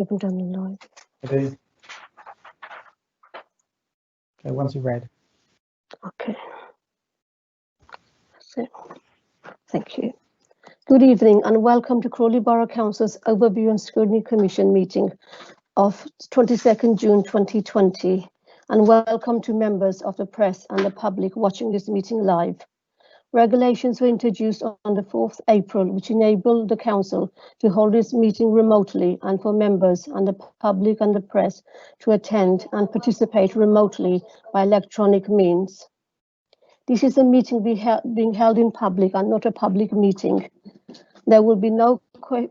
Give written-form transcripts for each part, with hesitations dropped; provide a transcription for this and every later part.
haven't done the live. Okay, once you've read. Okay. So, thank you. Good evening and welcome to Crawley Borough Council's Overview and Scrutiny Commission meeting of 22nd June 2020, and welcome to members of the press and the public watching this meeting live. Regulations were introduced on the 4th April, which enabled the council to hold this meeting remotely and for members and the public and the press to attend and participate remotely by electronic means. This is a meeting being held in public and not a public meeting. There will be no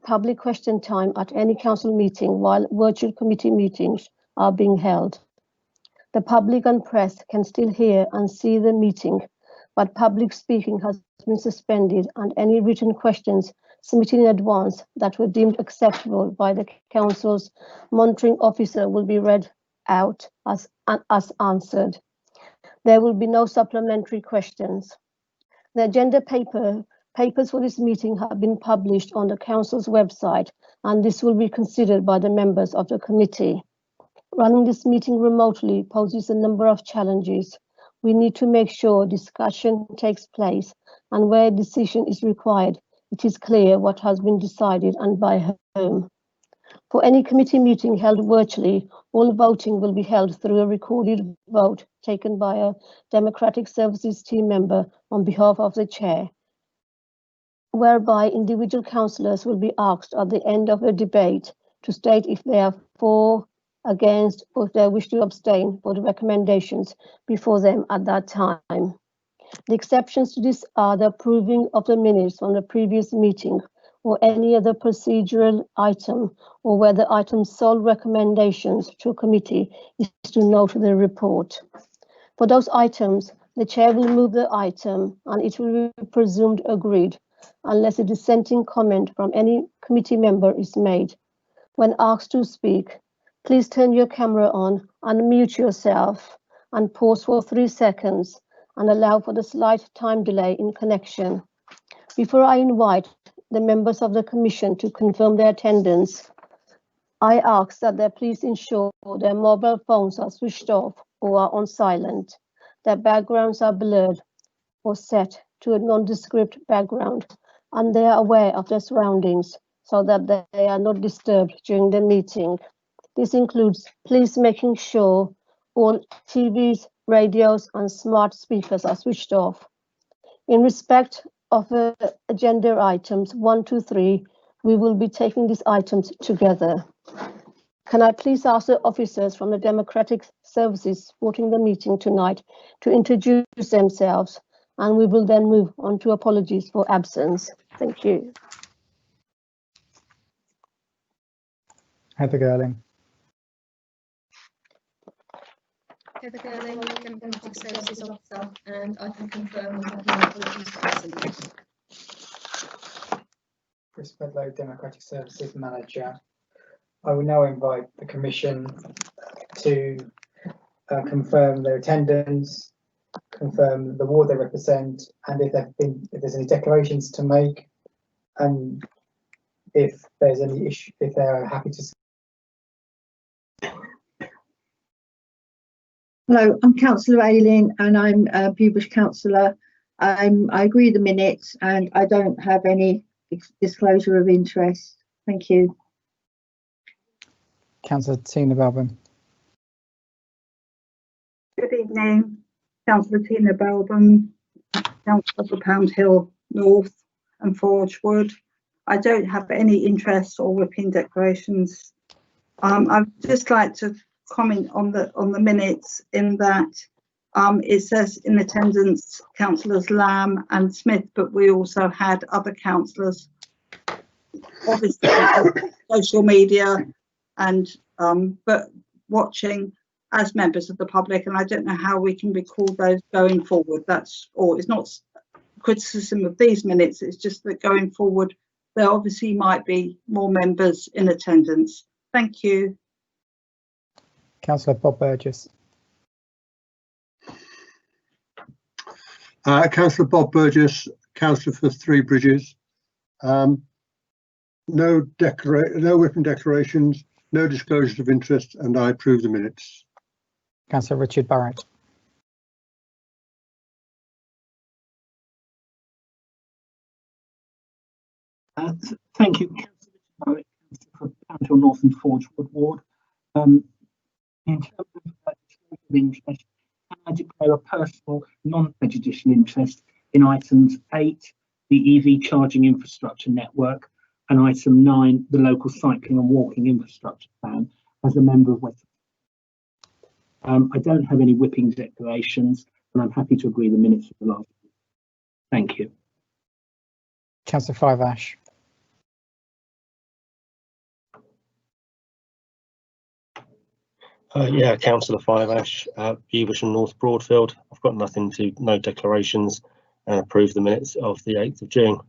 public question time at any council meeting while virtual committee meetings are being held. The public and press can still hear and see the meeting, but public speaking has been suspended and any written questions submitted in advance that were deemed acceptable by the council's monitoring officer will be read out as answered. There will be no supplementary questions. The agenda papers for this meeting have been published on the council's website, and this will be considered by the members of the committee. Running this meeting remotely poses a number of challenges. We need to make sure discussion takes place, and where a decision is required, it is clear what has been decided and by whom. For any committee meeting held virtually, all voting will be held through a recorded vote taken by a Democratic Services team member on behalf of the chair, whereby individual councillors will be asked at the end of a debate to state if they are for, against, or if they wish to abstain for the recommendations before them at that time. The exceptions to this are the approving of the minutes from the previous meeting or any other procedural item, or where the item's sole recommendations to a committee is to note the report. For those items, the chair will move the item and it will be presumed agreed unless a dissenting comment from any committee member is made. When asked to speak, please turn your camera on, unmute yourself, and pause for 3 seconds and allow for the slight time delay in connection. Before I invite the members of the Commission to confirm their attendance, I ask that they please ensure their mobile phones are switched off or are on silent, their backgrounds are blurred or set to a nondescript background, and they are aware of their surroundings so that they are not disturbed during the meeting. This includes please making sure all TVs, radios and smart speakers are switched off. In respect of agenda items 1 to 3, we will be taking these items together. Can I please ask the officers from the Democratic Services supporting the meeting tonight to introduce themselves, and we will then move on to apologies for absence. Thank you. Heather Girling. Heather Girling, Democratic Services Officer, and I can confirm we have no apologies present. Chris Bedlow, Democratic Services Manager. I will now invite the Commission to confirm their attendance, confirm the ward they represent, and if there's any declarations to make, and if there's any issue, if they are happy to. Hello, I'm Councillor Ayling and I'm a Bewbush councillor. I agree the minutes and I don't have any disclosure of interest. Thank you. Councillor Tina Belbin. Good evening, Councillor Tina Belbin, Councillor for Pound Hill North and Forge Wood. I don't have any interest or whipping declarations. I'd just like to comment on the minutes in that it says in attendance Councillors Lamb and Smith, but we also had other councillors, obviously social media and but watching as members of the public, and I don't know how we can record those going forward. It's not criticism of these minutes, it's just that going forward there obviously might be more members in attendance. Thank you. Councillor Bob Burgess. Councillor Bob Burgess, Councillor for Three Bridges. No whipping declarations. no disclosures of interest, and I approve the minutes. Councillor Richard Barrett. Thank you, Councillor Richard Barrett, for Pound Hill North and Forge Wood Ward. In terms of disclosure of interest, can I declare a personal non-prejudicial interest in items 8, the EV charging infrastructure network, and item 9, the local cycling and walking infrastructure plan, as a member of West. I don't have any whipping declarations, and I'm happy to agree the minutes of the last. Thank you. Councillor Five-Ash. Yeah, Councillor Five-Ash, Evesham North Broadfield. I've got no declarations, and approve the minutes of the 8th of June.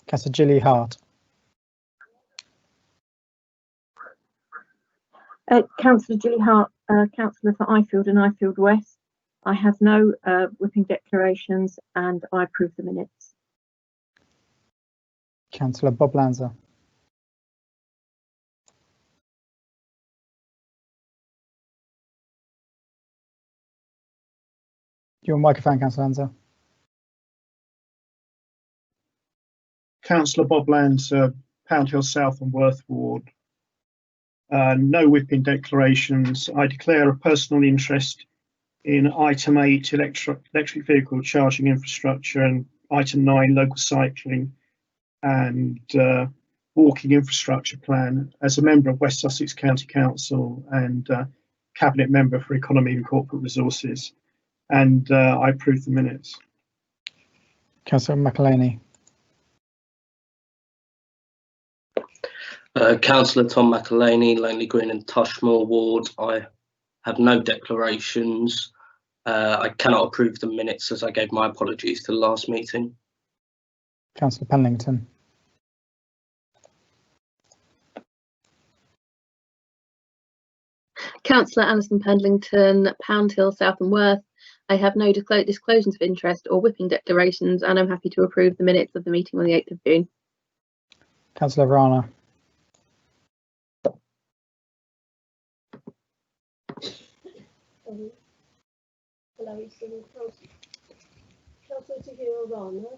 Councillor Gilly Hart. Councillor Gilly Hart, Councillor for Ifield and Ifield West. I have no whipping declarations, and I approve the minutes. Councillor Bob Lanza. Your microphone, Councillor Lanza. Councillor Bob Lanza, Pound Hill South and Worth Ward. No whipping declarations. I declare a personal interest in item 8, electric vehicle charging infrastructure, and item 9, local cycling and walking infrastructure plan, as a member of West Sussex County Council and Cabinet Member for Economy and Corporate Resources. And I approve the minutes. Councillor McElhaney. Councillor Tom McElhaney, Langley Green and Tushmore Ward. I have no declarations. I cannot approve the minutes, as I gave my apologies to the last meeting. Councillor Penlington. Councillor Alison Pendlington, Pound Hill South and Worth. I have no disclosures of interest or whipping declarations, and I'm happy to approve the minutes of the meeting on the 8th of June. Councillor Rana. Councillor Tahira Rana.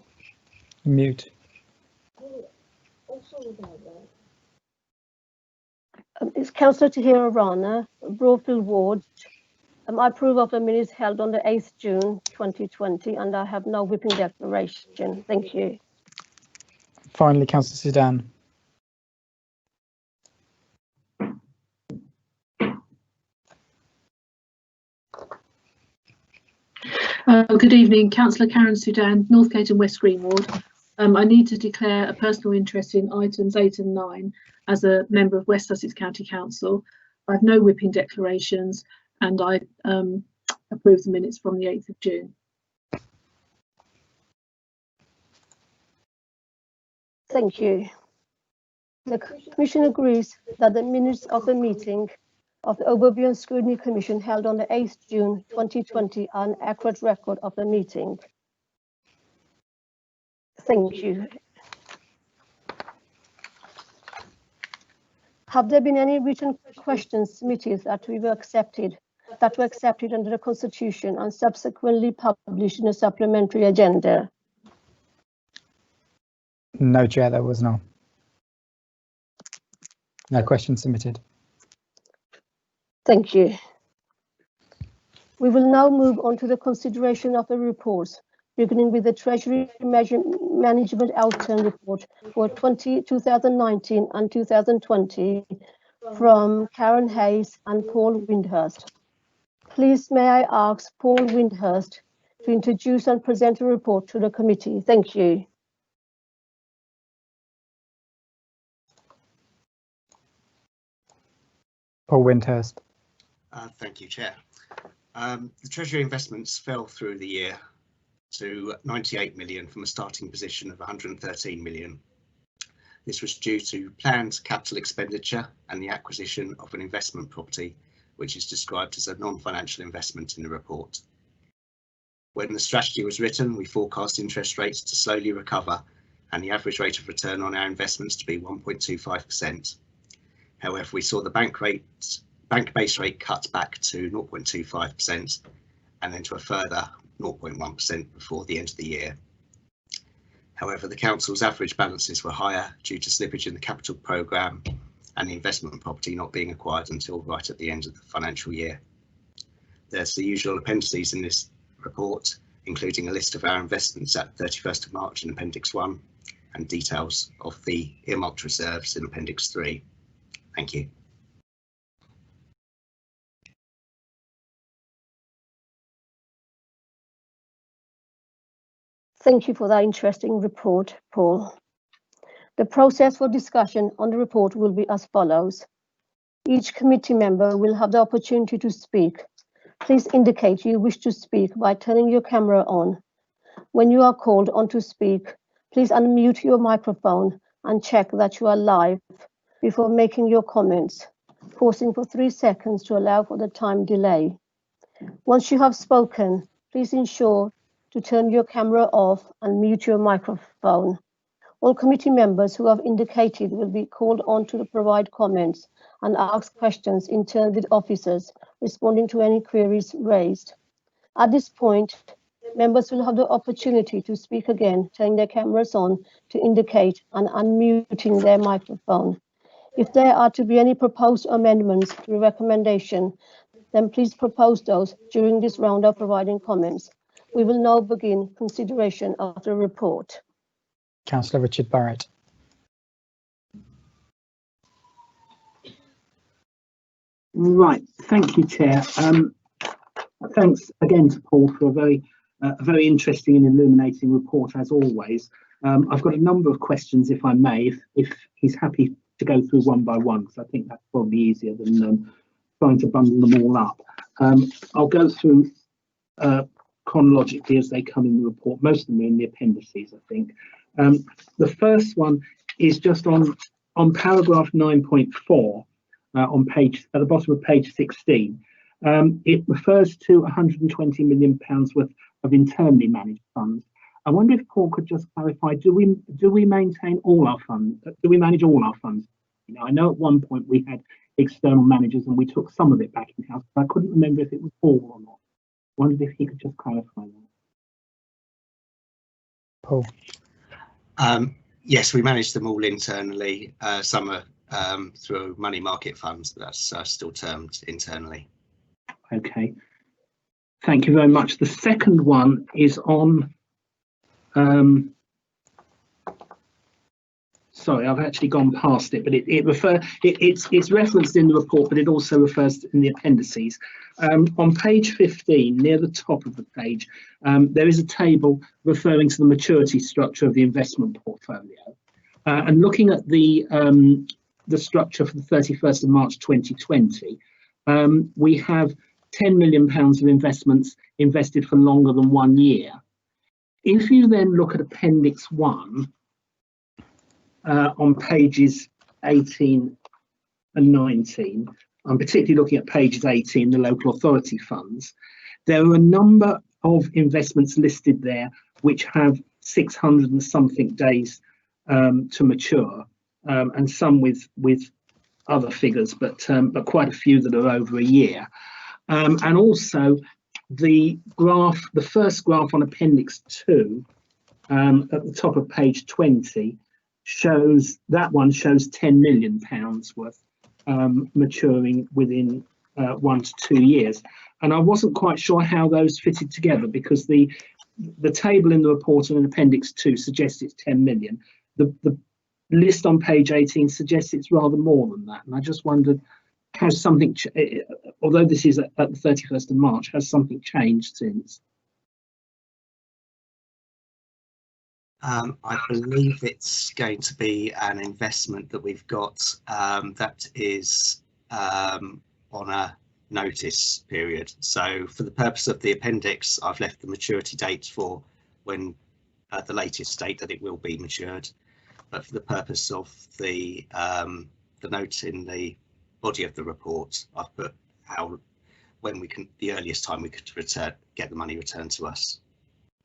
Mute. It's Councillor Tahira Rana, Broadfield Ward. I approve of the minutes held on the 8th June 2020, and I have no whipping declaration. Thank you. Finally, Councillor Sudan. Good evening, Councillor Karen Sudan, Northgate and West Green Ward. I need to declare a personal interest in items 8 and 9 as a member of West Sussex County Council. I have no whipping declarations, and I approve the minutes from the 8th of June. Thank you. The Commission agrees that the minutes of the meeting of the Overview and Scrutiny Commission held on the 8th June 2020 are an accurate record of the meeting. Thank you. Have there been any written questions submitted that were accepted under the Constitution and subsequently published in a supplementary agenda? No, Chair, there was none. No questions submitted. Thank you. We will now move on to the consideration of the reports, beginning with the Treasury Management Outturn Report for 2019 and 2020 from Karen Hayes and Paul Windhurst. Please may I ask Paul Windhurst to introduce and present a report to the committee. Thank you. Paul Windhurst. Thank you, Chair. The Treasury investments fell through the year to 98 million from a starting position of 113 million. This was due to planned capital expenditure and the acquisition of an investment property, which is described as a non-financial investment in the report. When the strategy was written, we forecast interest rates to slowly recover and the average rate of return on our investments to be 1.25%. However, we saw the bank base rate cut back to 0.25% and then to a further 0.1% before the end of the year. However, the council's average balances were higher due to slippage in the capital programme and the investment property not being acquired until right at the end of the financial year. There's the usual appendices in this report, including a list of our investments at 31st of March in Appendix 1 and details of the earmarked reserves in Appendix 3. Thank you. Thank you for that interesting report, Paul. The process for discussion on the report will be as follows. Each committee member will have the opportunity to speak. Please indicate you wish to speak by turning your camera on. When you are called on to speak, please unmute your microphone and check that you are live before making your comments, pausing for 3 seconds to allow for the time delay. Once you have spoken, please ensure to turn your camera off and mute your microphone. All committee members who have indicated will be called on to provide comments and ask questions in turn with officers responding to any queries raised. At this point, members will have the opportunity to speak again, turning their cameras on to indicate and unmuting their microphone. If there are to be any proposed amendments to the recommendation, then please propose those during this round of providing comments. We will now begin consideration of the report. Councillor Richard Barrett. Right, thank you, Chair. Thanks again to Paul for a very interesting and illuminating report, as always. I've got a number of questions, if I may, if he's happy to go through one by one, because I think that's probably easier than trying to bundle them all up. I'll go through chronologically as they come in the report. Most of them are in the appendices, I think. The first one is just on paragraph 9.4 on page at the bottom of page 16. It refers to £120 million worth of internally managed funds. I wonder if Paul could just clarify: do we maintain all our funds? Do we manage all our funds? You know, I know at one point we had external managers and we took some of it back in house, but I couldn't remember if it was all or not. I wondered if he could just clarify that. Paul. Yes, we manage them all internally. Some are through money market funds, but that's still termed internally. Okay, thank you very much. The second one is on sorry, I've actually gone past it, but it's referenced in the report, but it also refers to in the appendices. On page 15, near the top of the page, there is a table referring to the maturity structure of the investment portfolio. And looking at the structure for the 31st of March 2020, we have £10 million of investments invested for longer than 1 year. If you then look at Appendix 1, on pages 18 and 19, I'm particularly looking at pages 18, the local authority funds, there are a number of investments listed there which have 600 and something days to mature, and some with other figures, but quite a few that are over a year. And also the first graph on Appendix 2 at the top of page 20 shows £10 million worth maturing within 1 to 2 years. And I wasn't quite sure how those fitted together, because the table in the report in Appendix 2 suggests it's 10 million. The list on page 18 suggests it's rather more than that. And I just wondered, has something, although this is at the 31st of March, has something changed since? I believe it's going to be an investment that we've got that is on a notice period. So for the purpose of the appendix, I've left the maturity date for when the latest date that it will be matured. But for the purpose of the note in the body of the report, I've put the earliest time we could get the money returned to us.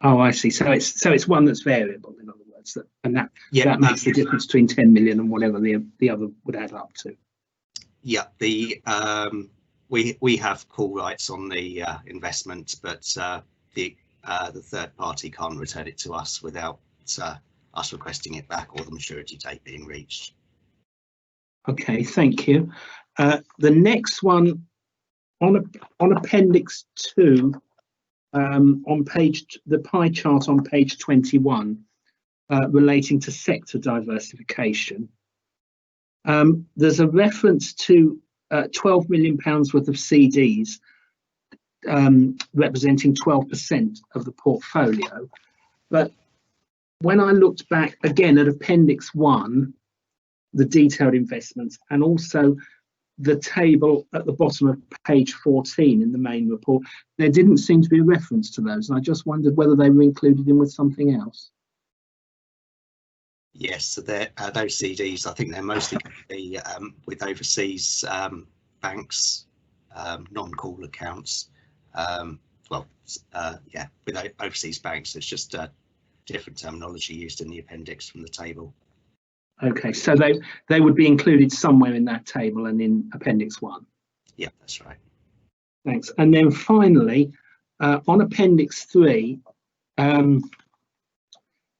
Oh, I see. So it's one that's variable, in other words, that makes the difference between 10 million and whatever the other would add up to. Yeah, the we have call rights on the investment, but the third party can't return it to us without us requesting it back or the maturity date being reached. Okay, thank you. The next one on Appendix 2, on the pie chart on page 21, relating to sector diversification. There's a reference to £12 million worth of CDs, representing 12% of the portfolio. But when I looked back again at Appendix 1, the detailed investments, and also the table at the bottom of page 14 in the main report, there didn't seem to be a reference to those. And I just wondered whether they were included in with something else. Yes, so those CDs, I think they're mostly going to be with overseas banks, non-call accounts. Yeah, with overseas banks, it's just different terminology used in the appendix from the table. Okay, so they would be included somewhere in that table and in Appendix 1. Yeah, that's right. Thanks. And then finally, on Appendix 3, the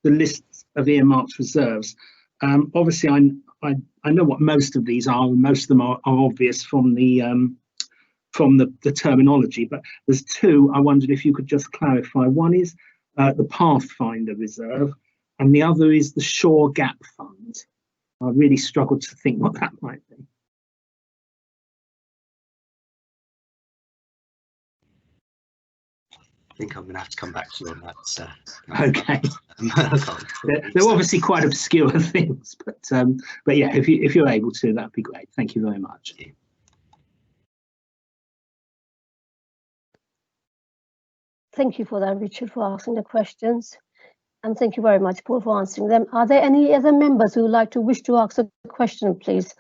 list of earmarks reserves. Obviously, I know what most of these are. Most of them are obvious from the terminology, but there's two I wondered if you could just clarify. One is the Pathfinder Reserve, and the other is the Shore Gap Fund. I really struggled to think what that might be. I think I'm going to have to come back to you on that. Okay. They're obviously quite obscure things, but yeah, if you're able to, that'd be great. Thank you very much. Thank you for that, Richard, for asking the questions. And thank you very much, Paul, for answering them. Are there any other members who would like to wish to ask a question, please?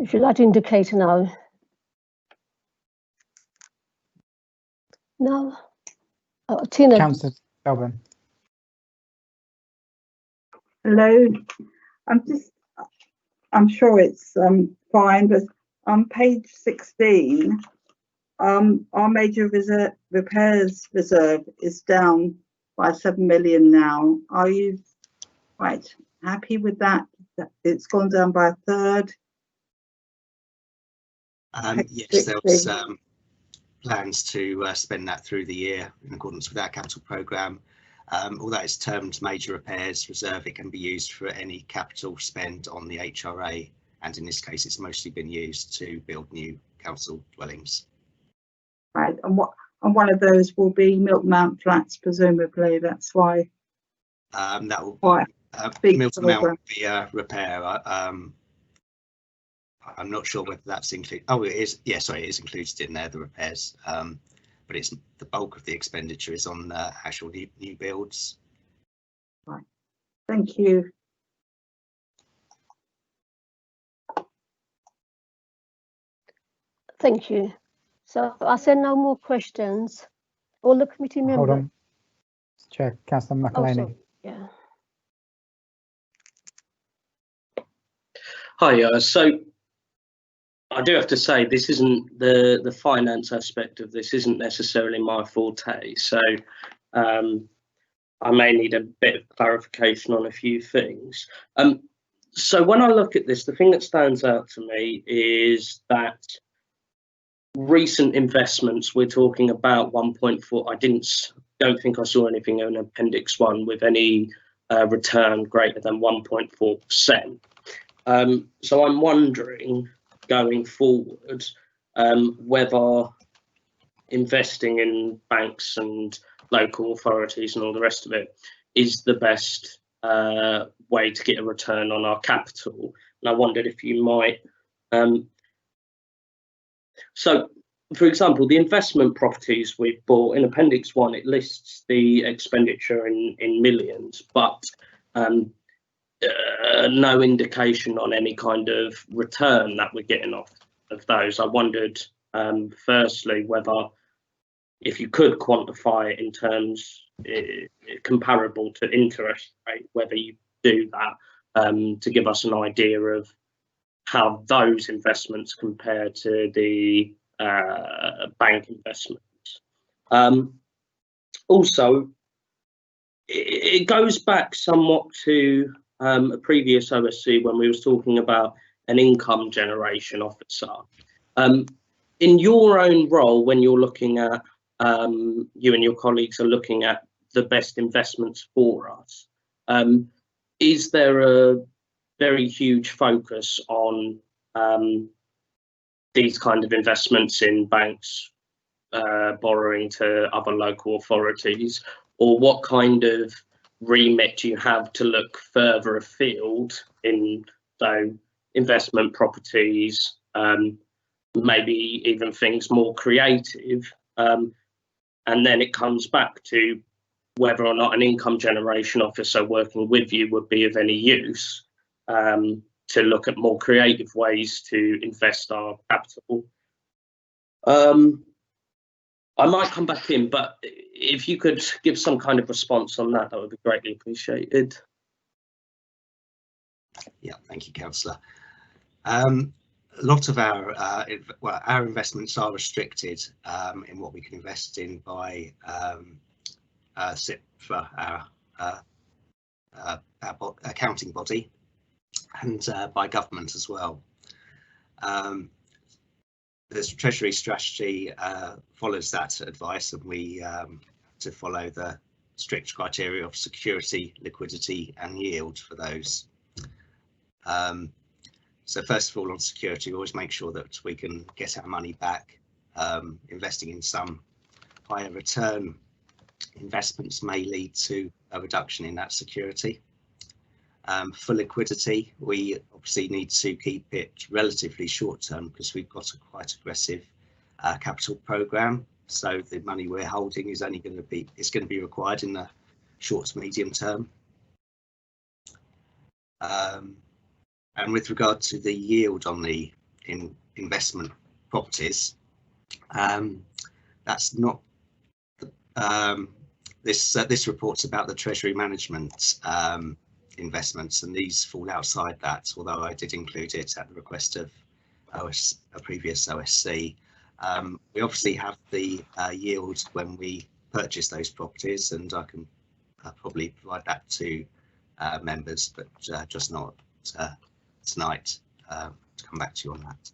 If you'd like to indicate now. No? Oh, Tina. Councillor Belbin. Hello. I'm sure it's fine, but on page 16, our major repairs reserve is down by 7 million now. Are you quite happy with that? It's gone down by a third. Yes, there was plans to spend that through the year in accordance with our capital programme. Although it's termed major repairs reserve, it can be used for any capital spend on the HRA, and in this case it's mostly been used to build new council dwellings. Right, and one of those will be Milkmount Flats, presumably. That's why. That will Milkmount will be a repair. I'm not sure whether that's included. Oh, it is. Yeah, sorry, it is included in there, the repairs. But it's the bulk of the expenditure is on actual new builds. Right. Thank you. Thank you. So I said no more questions. All the committee members. Hold on. Chair, Councillor McElhaney. Yeah. Hi, so I do have to say this isn't the finance aspect of this isn't necessarily my forte, so I may need a bit of clarification on a few things. So when I look at this, the thing that stands out to me is that recent investments, we're talking about 1.4. Don't think I saw anything in Appendix 1 with any return greater than 1.4%. So I'm wondering, going forward, whether investing in banks and local authorities and all the rest of it is the best way to get a return on our capital. And I wondered if you might. So, for example, the investment properties we've bought in Appendix 1, it lists the expenditure in millions, but no indication on any kind of return that we're getting off of those. I wondered, firstly, whether if you could quantify it in terms comparable to interest rate, whether you do that to give us an idea of how those investments compare to the bank investments. Also, it goes back somewhat to a previous OSC when we was talking about an income generation officer. In your own role, when you're looking at, you and your colleagues are looking at the best investments for us, is there a very huge focus on these kind of investments in banks borrowing to other local authorities, or what kind of remit do you have to look further afield in investment properties, maybe even things more creative, and then it comes back to whether or not an income generation officer working with you would be of any use, to look at more creative ways to invest our capital. I might come back in, but if you could give some kind of response on that, that would be greatly appreciated. Yeah, thank you, Councillor. A lot of our investments are restricted in what we can invest in by SIP for our accounting body, and by government as well. The Treasury strategy follows that advice, and we to follow the strict criteria of security, liquidity and yield for those. So first of all, on security, we always make sure that we can get our money back. Investing in some higher return investments may lead to a reduction in that security. For liquidity, we obviously need to keep it relatively short term because we've got a quite aggressive capital programme. So the money we're holding is only going to be required in the short to medium term. And with regard to the yield on the investment properties, that's not this report's about the Treasury management investments, and these fall outside that, although I did include it at the request of a previous OSC. We obviously have the yield when we purchase those properties, and I can probably provide that to members, but just not tonight, to come back to you on that.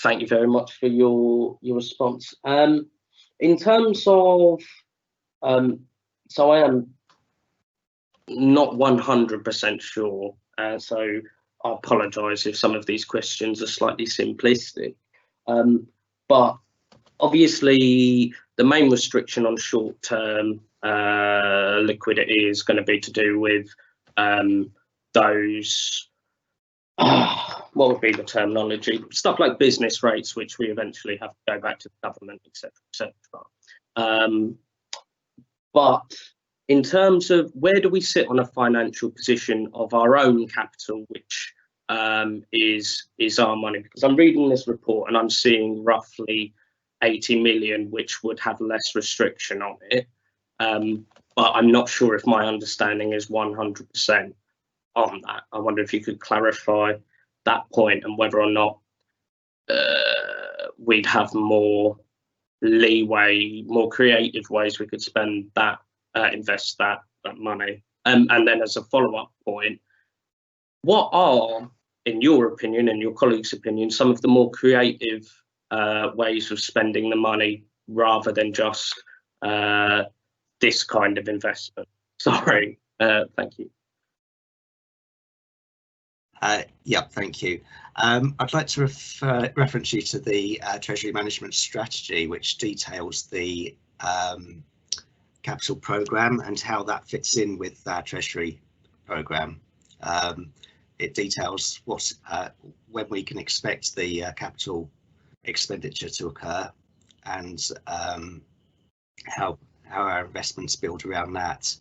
Thank you very much for your response. In terms of, so I am not 100% sure, so I apologise if some of these questions are slightly simplistic. But obviously, the main restriction on short-term liquidity is going to be to do with those. What would be the terminology? Stuff like business rates, which we eventually have to go back to the government, etc., etc. But in terms of where do we sit on a financial position of our own capital, which is our money? Because I'm reading this report and I'm seeing roughly 80 million, which would have less restriction on it. But I'm not sure if my understanding is 100% on that. I wonder if you could clarify that point and whether or not we'd have more leeway, more creative ways we could spend that, invest that money. And then as a follow-up point, what are, in your opinion and your colleagues' opinion, some of the more creative ways of spending the money rather than just this kind of investment? Sorry, thank you. Yeah, thank you. I'd like to reference you to the Treasury Management Strategy, which details the capital programme and how that fits in with our Treasury programme. It details what when we can expect the capital expenditure to occur, and how our investments build around that.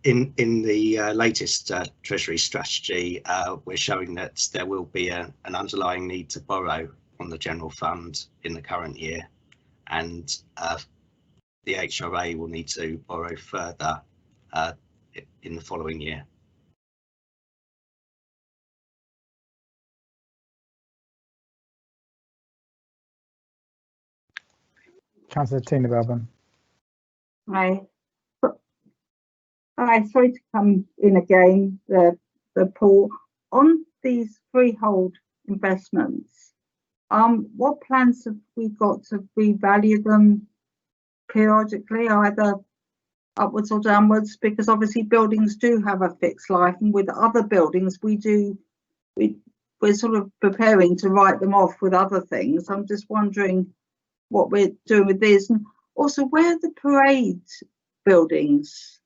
In the latest Treasury strategy, we're showing that there will be an underlying need to borrow on the general fund in the current year, and the HRA will need to borrow further in the following year. Councillor Tina Belbin. Hi. Hi, sorry to come in again, Paul. On these freehold investments, what plans have we got to revalue them periodically, either upwards or downwards? Because obviously buildings do have a fixed life, and with other buildings we're sort of preparing to write them off with other things. I'm just wondering what we're doing with this, and also where are the parade buildings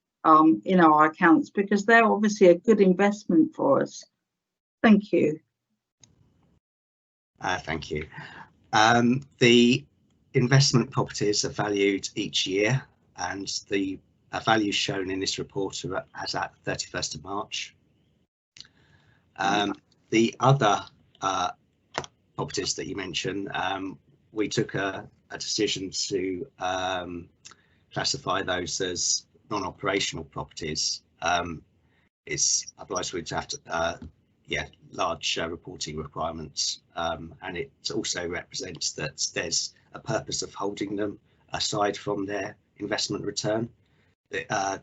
in our accounts, because they're obviously a good investment for us. Thank you. Thank you. The investment properties are valued each year, and the values shown in this report are as at 31st of March. The other properties that you mentioned, we took a decision to classify those as non-operational properties. Otherwise we'd have to large reporting requirements, and it also represents that there's a purpose of holding them aside from their investment return. The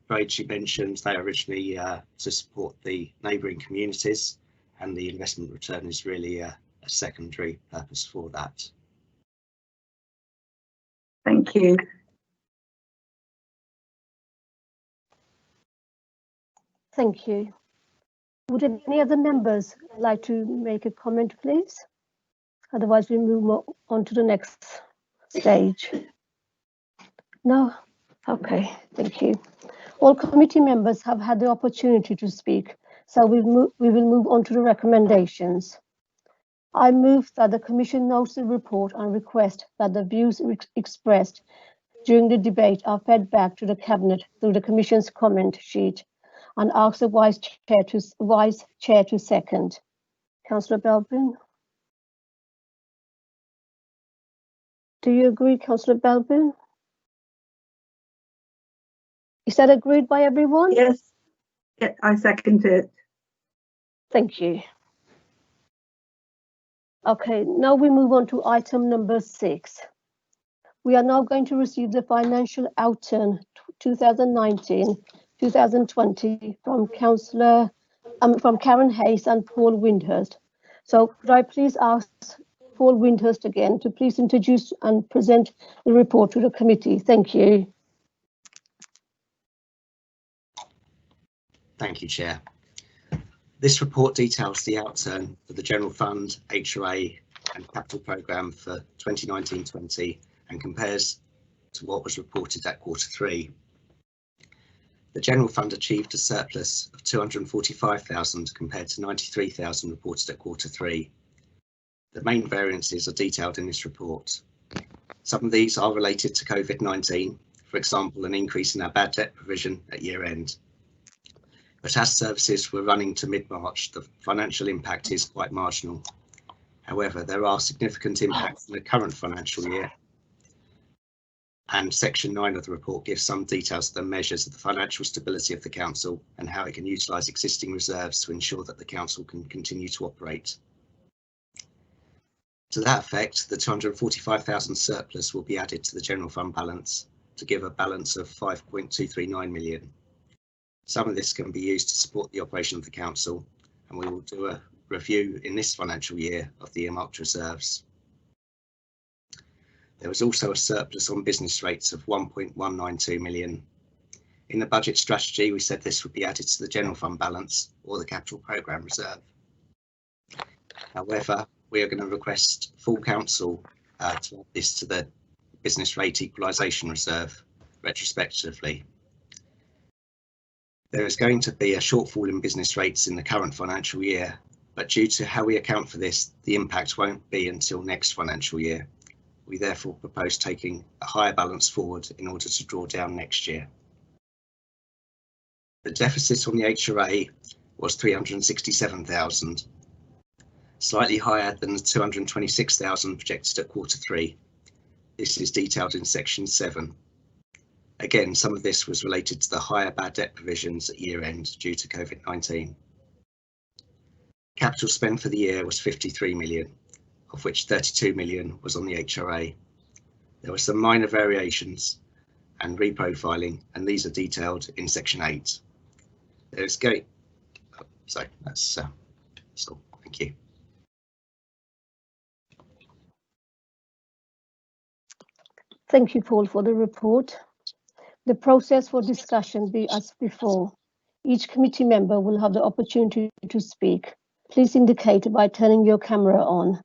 grades you mentioned, they originally to support the neighbouring communities, and the investment return is really a secondary purpose for that. Thank you. Thank you. Would any other members like to make a comment, please? Otherwise, we move on to the next stage. No? Okay, thank you. All committee members have had the opportunity to speak, so we will move on to the recommendations. I move that the Commission notes the report and request that the views expressed during the debate are fed back to the Cabinet through the Commission's comment sheet, and ask the Vice Chair to second. Councillor Belbin? Do you agree, Councillor Belbin? Is that agreed by everyone? Yes, yeah, I second it. Thank you. Okay, now we move on to item number 6. We are now going to receive the financial outturn 2019-2020 from from Karen Hayes and Paul Windhurst. So could I please ask Paul Windhurst again to please introduce and present the report to the committee. Thank you. Thank you, Chair. This report details the outturn for the General Fund, HRA and Capital Programme for 2019-20 and compares to what was reported at Q3. The General Fund achieved a surplus of 245,000 compared to 93,000 reported at Q3. The main variances are detailed in this report. Some of these are related to COVID-19, for example, an increase in our bad debt provision at year end. But as services were running to mid-March, the financial impact is quite marginal. However, there are significant impacts in the current financial year, and section 9 of the report gives some details of the measures of the financial stability of the council and how it can utilise existing reserves to ensure that the council can continue to operate. To that effect, the 245,000 surplus will be added to the general fund balance to give a balance of 5.239 million. Some of this can be used to support the operation of the council, and we will do a review in this financial year of the earmarked reserves. There was also a surplus on business rates of 1.192 million. In the budget strategy, we said this would be added to the general fund balance or the capital programme reserve. However, we are going to request full council to add this to the business rate equalisation reserve retrospectively. There is going to be a shortfall in business rates in the current financial year, but due to how we account for this, the impact won't be until next financial year. We therefore propose taking a higher balance forward in order to draw down next year. The deficit on the HRA was 367,000. slightly higher than the 226,000 projected at Q3. This is detailed in section 7. Again, some of this was related to the higher bad debt provisions at year end due to COVID-19. Capital spend for the year was 53 million, of which 32 million was on the HRA. There were some minor variations and reprofiling, and these are detailed in section 8. There's gate. Oh, so that's all. Thank you. Thank you, Paul, for the report. The process for discussion be as before. Each committee member will have the opportunity to speak. Please indicate by turning your camera on.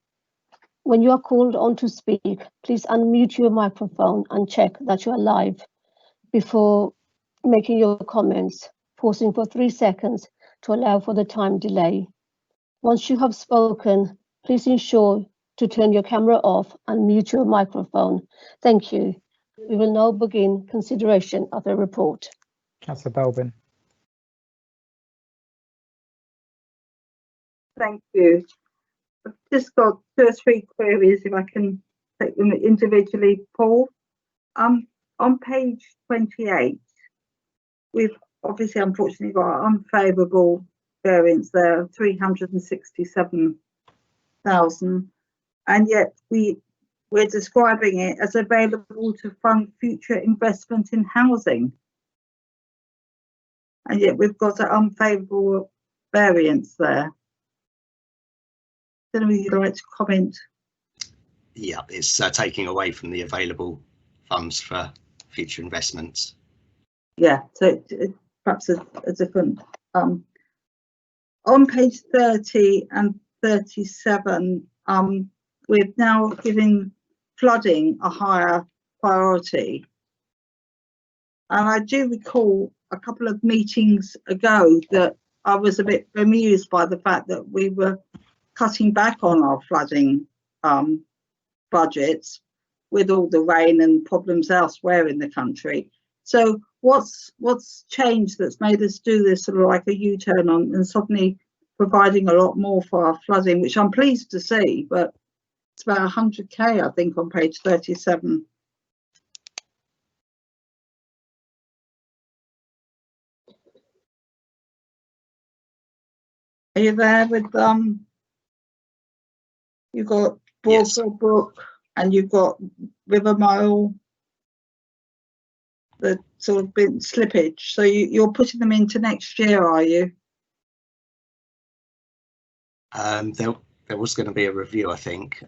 When you are called on to speak, please unmute your microphone and check that you are live before making your comments, pausing for 3 seconds to allow for the time delay. Once you have spoken, please ensure to turn your camera off and mute your microphone. Thank you. We will now begin consideration of the report. Councillor Belbin. Thank you. I've just got 2 or 3 queries, if I can take them individually, Paul. On page 28, we've obviously unfortunately got an unfavourable variance there, 367,000, and yet we're describing it as available to fund future investment in housing. And yet we've got an unfavourable variance there. Don't know if you'd like to comment. Yeah, it's taking away from the available funds for future investments. Yeah, so perhaps a different. On page 30 and 37, we're now giving flooding a higher priority. And I do recall a couple of meetings ago that I was a bit bemused by the fact that we were cutting back on our flooding budgets with all the rain and problems elsewhere in the country. So what's changed that's made us do this sort of like a U-turn on and suddenly providing a lot more for our flooding, which I'm pleased to see, but it's about 100k, I think, on page 37. Are you there with you've got Broadfield Brook and you've got River Mile, the sort of bit slippage. So you're putting them into next year, are you? There was going to be a review, I think.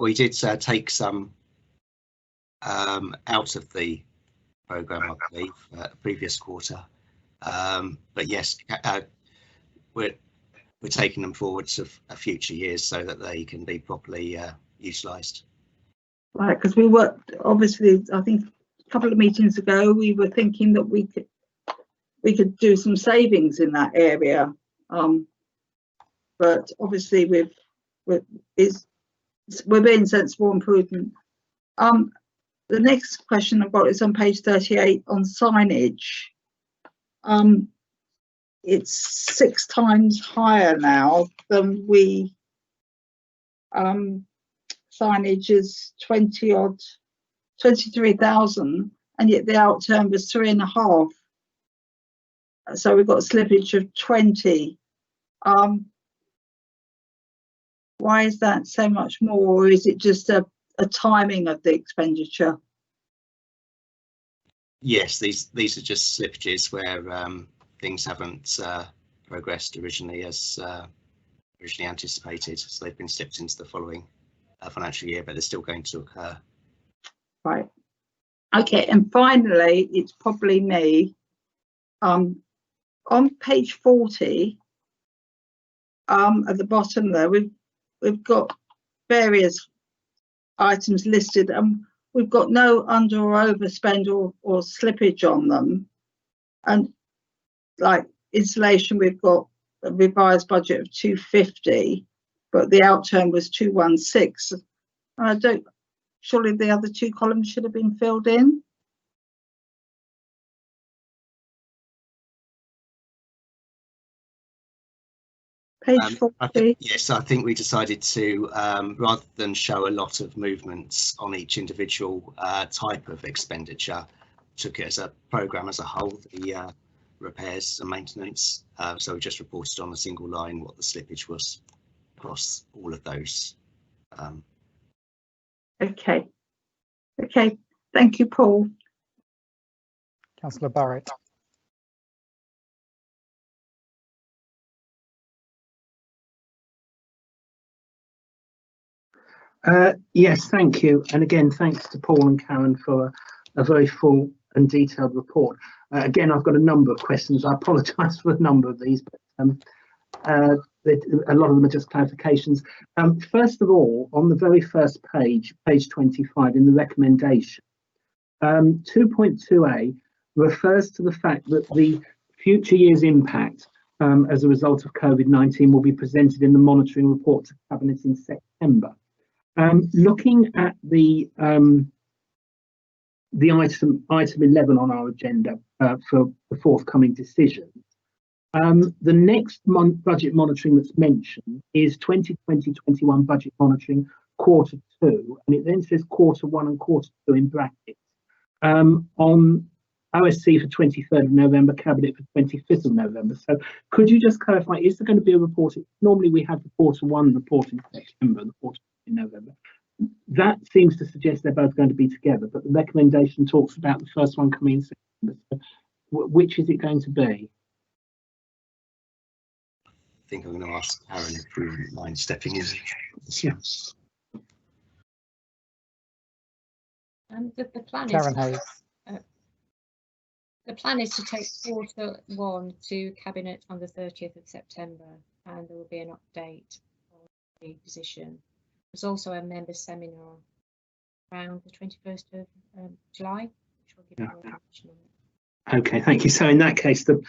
We did take some out of the programme, I believe, previous quarter. But yes, we're taking them forwards of future years so that they can be properly utilised. Right, because we were obviously, I think a couple of meetings ago, we were thinking that we could do some savings in that area. But obviously we're being sensible and prudent. The next question I've got is on page 38 on signage. It's 6 times higher now than we signage is 23,000, and yet the outturn was 3.5. So we've got a slippage of 20. Why is that so much more, or is it just a timing of the expenditure? Yes, these are just slippages where things haven't progressed originally as originally anticipated, so they've been slipped into the following financial year, but they're still going to occur. Right. Okay, and finally, it's probably me. On page 40, at the bottom there, we've got various items listed, and we've got no under or overspend or slippage on them. And like installation, we've got a revised budget of 250, but the outturn was 216. And surely the other 2 columns should have been filled in. Page 40. Yes, I think we decided to, rather than show a lot of movements on each individual type of expenditure, took it as a programme as a whole, the repairs and maintenance. So we just reported on a single line what the slippage was across all of those. Okay. Okay. Thank you, Paul. Councillor Barrett. Yes, thank you. And again, thanks to Paul and Karen for a very full and detailed report. Again, I've got a number of questions. I apologise for a number of these, but a lot of them are just clarifications. First of all, on the very first page, page 25, in the recommendation, 2.2a refers to the fact that the future year's impact as a result of COVID-19 will be presented in the monitoring report to Cabinet in September. Looking at the item 11 on our agenda for the forthcoming decision, the next budget monitoring that's mentioned is 2020-21 budget monitoring quarter 2, and it then says quarter 1 and quarter 2 in brackets. On OSC for 23rd of November, Cabinet for 25th of November. So could you just clarify, is there going to be a report? Normally we have the quarter 1 report in September and the quarter 2 in November. That seems to suggest they're both going to be together, but the recommendation talks about the first one coming in September. So which is it going to be? I think I'm going to ask Aaron if you wouldn't mind stepping in. Yes. The plan Karen is Hayes. the plan is to take quarter 1 to Cabinet on the 30th of September, and there will be an update on the position. There's also a member seminar around the 21st of July, which will give you more information on it. Okay, thank you. So in that case, the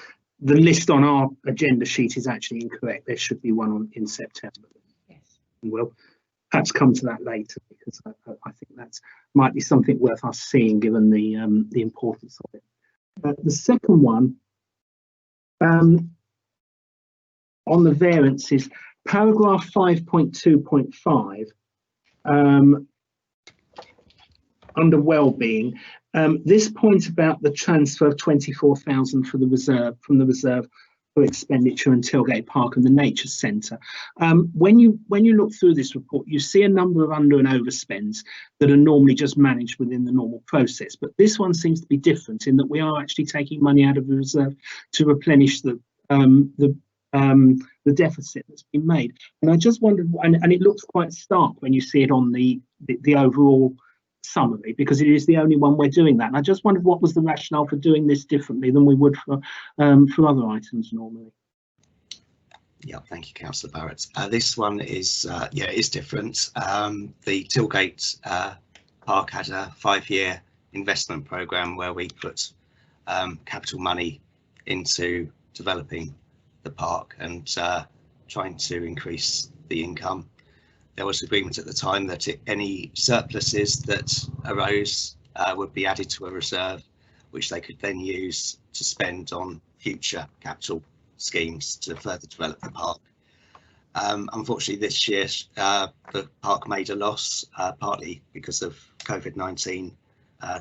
list on our agenda sheet is actually incorrect. There should be one in September. Yes. We'll perhaps come to that later, because I think that might be something worth us seeing, given the importance of it. The second one, on the variances, paragraph 5.2.5, under wellbeing, this point about the transfer of 24,000 from the reserve for expenditure in Tilgate Park and the Nature Centre. When you look through this report, you see a number of under and overspends that are normally just managed within the normal process. But this one seems to be different in that we are actually taking money out of the reserve to replenish the deficit that's been made. And I just wondered, and it looks quite stark when you see it on the overall summary, because it is the only one we're doing that. And I just wondered what was the rationale for doing this differently than we would for other items normally. Yeah, thank you, Councillor Barrett. This one is is different. The Tilgate Park had a 5-year investment programme where we put capital money into developing the park and trying to increase the income. There was agreement at the time that any surpluses that arose would be added to a reserve, which they could then use to spend on future capital schemes to further develop the park. Unfortunately, this year the park made a loss, partly because of COVID-19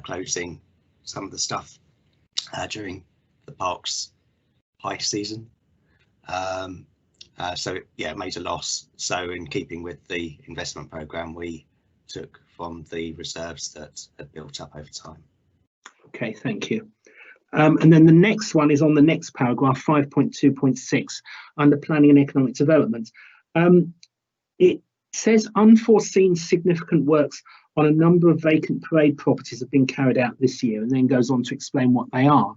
closing some of the stuff during the park's high season. So yeah, it made a loss. So in keeping with the investment programme, we took from the reserves that had built up over time. Okay, thank you. And then the next one is on the next paragraph, 5.2.6, under planning and economic development. It says unforeseen significant works on a number of vacant parade properties have been carried out this year, and then goes on to explain what they are.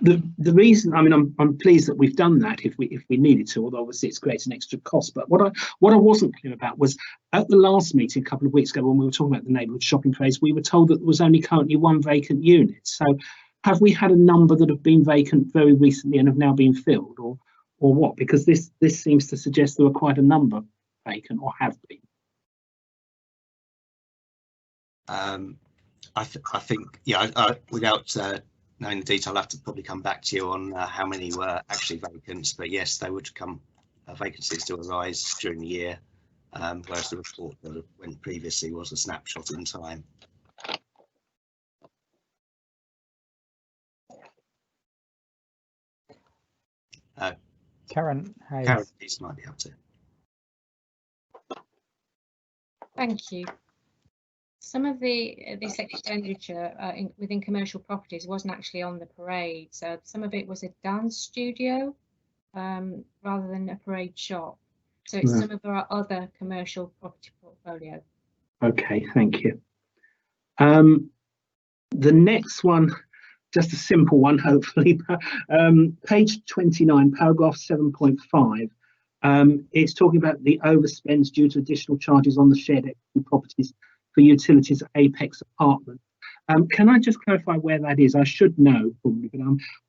The reason, I mean, I'm pleased that we've done that if we needed to, although obviously it's created an extra cost. But what I wasn't clear about was at the last meeting a couple of weeks ago, when we were talking about the neighbourhood shopping parades, we were told that there was only currently 1 vacant unit. So have we had a number that have been vacant very recently and have now been filled, or what? Because this seems to suggest there were quite a number vacant, or have been. I think, yeah, without knowing the detail, I'll have to probably come back to you on how many were actually vacant, but yes, they would come vacancies still arise during the year, whereas the report that went previously was a snapshot in time. Karen Hayes. Karen, these might be up to. Thank you. Some of this expenditure within commercial properties wasn't actually on the parade. So some of it was a dance studio rather than a parade shop. So it's some of our other commercial property portfolio. Okay, thank you. The next one, just a simple one, hopefully. Page 29, paragraph 7.5. It's talking about the overspends due to additional charges on the shared equity properties for utilities at Apex Apartment. Can I just clarify where that is? I should know probably, but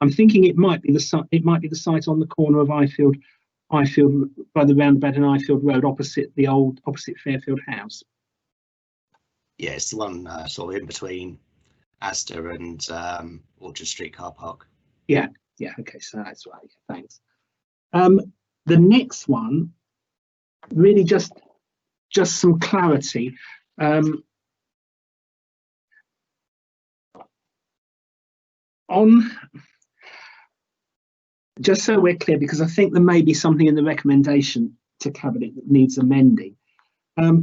I'm thinking it might be the site on the corner of Ifield by the roundabout in Ifield Road, opposite Fairfield House. Yeah, it's the one sort of in between Asda and Orchard Street car park. Yeah, okay, so that's right. Yeah, thanks. The next one, really just some clarity. Just so we're clear, because I think there may be something in the recommendation to Cabinet that needs amending.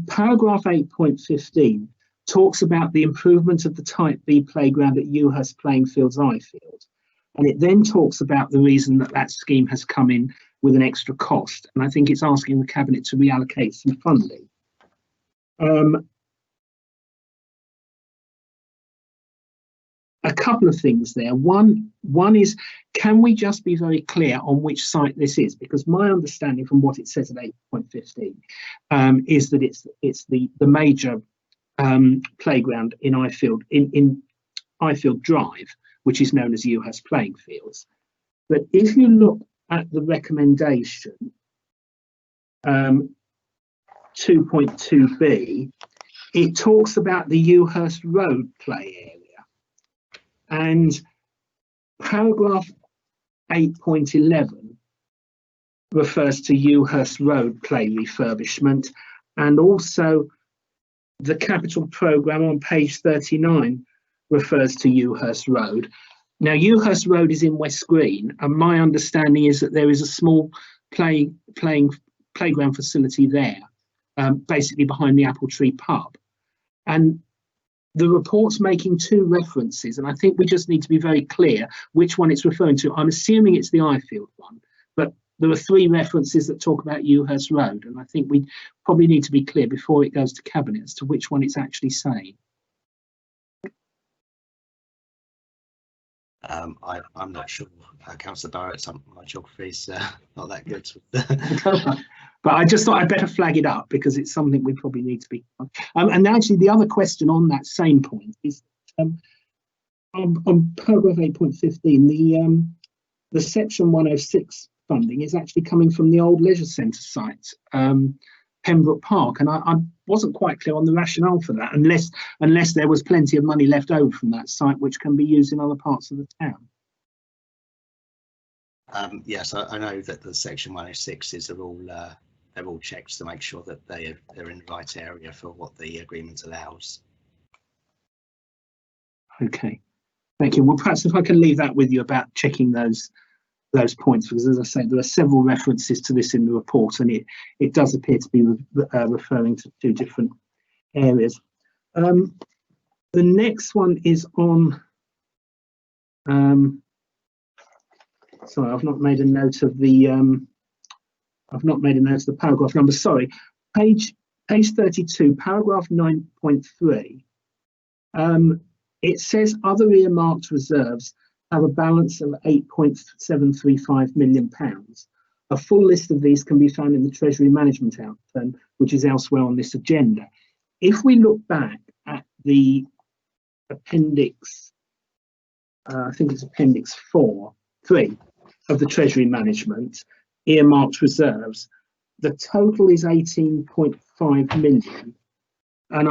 Paragraph 8.15 talks about the improvement of the Type B playground at Ewhurst Playing Fields, Ifield, and it then talks about the reason that scheme has come in with an extra cost, and I think it's asking the Cabinet to reallocate some funding. A couple of things there. One is, can we just be very clear on which site this is? Because my understanding from what it says at 8.15 is that it's the major playground in Ifield, in Ifield Drive, which is known as Ewhurst Playing Fields. But if you look at the recommendation 2.2b, it talks about the Ewhurst Road play area. And paragraph 8.11 refers to Ewhurst Road play refurbishment, and also the capital programme on page 39 refers to Ewhurst Road. Now, Ewhurst Road is in West Green, and my understanding is that there is a small playground facility there, basically behind the Apple Tree pub. And the report's making two references, and I think we just need to be very clear which one it's referring to. I'm assuming it's the Ifield one, but there are three references that talk about Ewhurst Road, and I think we probably need to be clear before it goes to Cabinet as to which one it's actually saying. I'm not sure, Councillor Barrett, my geography's not that good. But I just thought I'd better flag it up because it's something we probably need to be. And actually, the other question on that same point is on paragraph 8.15, the section 106 funding is actually coming from the old leisure centre site, Pembroke Park, and I wasn't quite clear on the rationale for that, unless there was plenty of money left over from that site which can be used in other parts of the town. Yes, I know that the section 106s are all they're all checked to make sure that they're in the right area for what the agreement allows. Okay, thank you. Well, perhaps if I can leave that with you about checking those points, because as I say, there are several references to this in the report, and it does appear to be referring to two different areas. The next one is on. Sorry, I've not made a note of the. I've not made a note of the paragraph number. Sorry, page 32, paragraph 9.3. It says other earmarked reserves have a balance of £8.735 million. A full list of these can be found in the Treasury Management Outturn, which is elsewhere on this agenda. If we look back at the Appendix, I think it's Appendix 3 of the Treasury Management earmarked reserves, the total is 18.5 million, and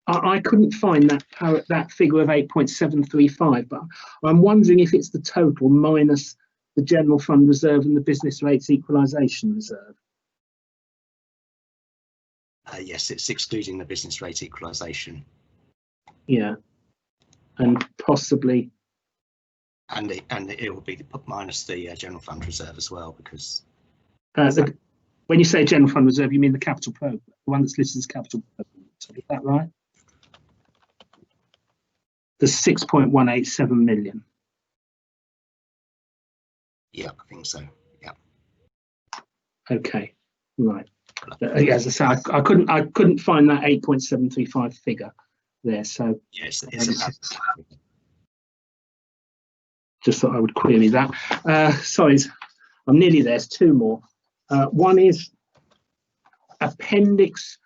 I couldn't find that figure of 8.735, but I'm wondering if it's the total minus the general fund reserve and the business rates equalisation reserve? Yes, it's excluding the business rate equalisation. Yeah, and possibly. And it will be minus the general fund reserve as well, because. When you say general fund reserve, you mean the capital programme, the one that's listed as capital programme. Is that right? The 6.187 million. Yeah, I think so. Yeah. Okay. Right. As I say, I couldn't find that 8.735 figure there. So yes, just thought I would query that. Sorry, I'm nearly there. There's two more. One is Appendix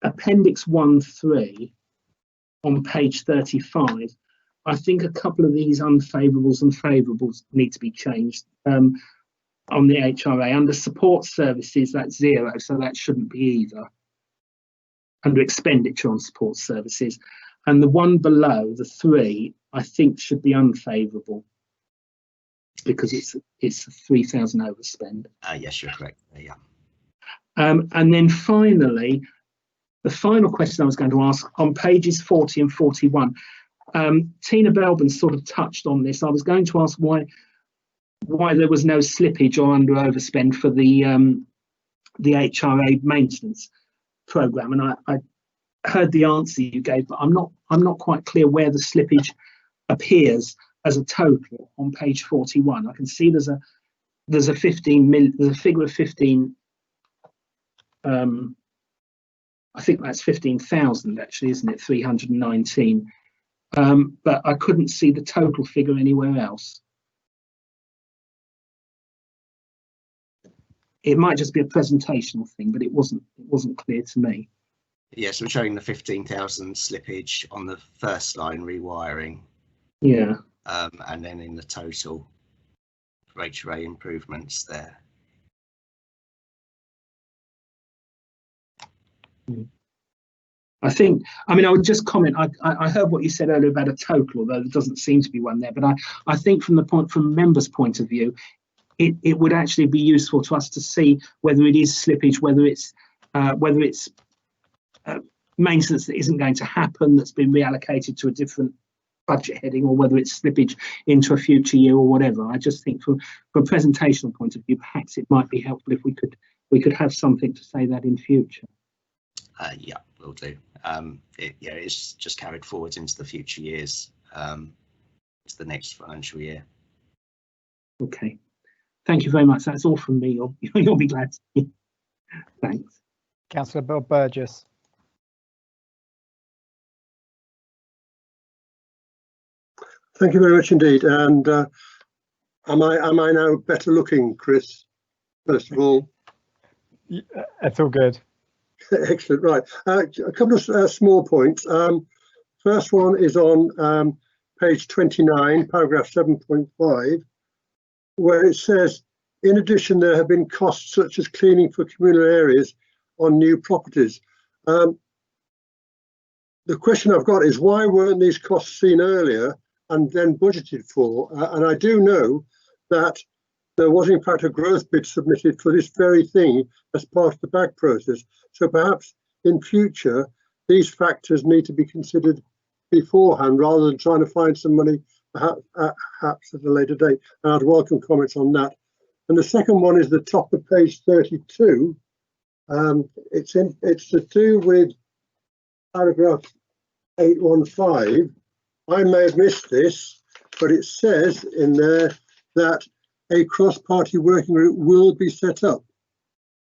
1.3 on page 35. I think a couple of these unfavourables and favourables need to be changed. On the HRA, under support services, that's 0, so that shouldn't be either. Under expenditure on support services, and the one below, the 3, I think should be unfavourable because it's a 3,000 overspend. Yes, you're correct. Yeah. And then finally, the final question I was going to ask on pages 40 and 41. Tina Belbin sort of touched on this. I was going to ask why there was no slippage or under overspend for the HRA maintenance programme, and I heard the answer you gave, but I'm not quite clear where the slippage appears as a total on page 41. I can see there's a 15 million, there's a figure of 15. I think that's 15,000 actually, isn't it? 319. But I couldn't see the total figure anywhere else. It might just be a presentational thing, but it wasn't clear to me. Yes, we're showing the 15,000 slippage on the first line rewiring. Yeah. And then in the total for HRA improvements there. I mean, I would just comment. I heard what you said earlier about a total, although there doesn't seem to be one there. But I think from a member's point of view, it would actually be useful to us to see whether it is slippage, whether it's maintenance that isn't going to happen, that's been reallocated to a different budget heading, or whether it's slippage into a future year or whatever. I just think from a presentational point of view, perhaps it might be helpful if we could have something to say that in future. Yeah, will do. It's just carried forward into the future years, to the next financial year. Okay. Thank you very much. That's all from me. You'll be glad to hear. Thanks. Councillor Bill Burgess. Thank you very much indeed. And am I now better looking, Chris? First of all, It's all good. Excellent. Right. A couple of small points. First one is on page 29, paragraph 7.5, where it says, in addition, there have been costs such as cleaning for communal areas on new properties. The question I've got is, why weren't these costs seen earlier and then budgeted for? And I do know that there was in fact a growth bid submitted for this very thing as part of the BAG process. So perhaps in future, these factors need to be considered beforehand rather than trying to find some money perhaps at a later date. And I'd welcome comments on that. And the second one is the top of page 32. It's to do with paragraph 815. I may have missed this, but it says in there that a cross-party working group will be set up.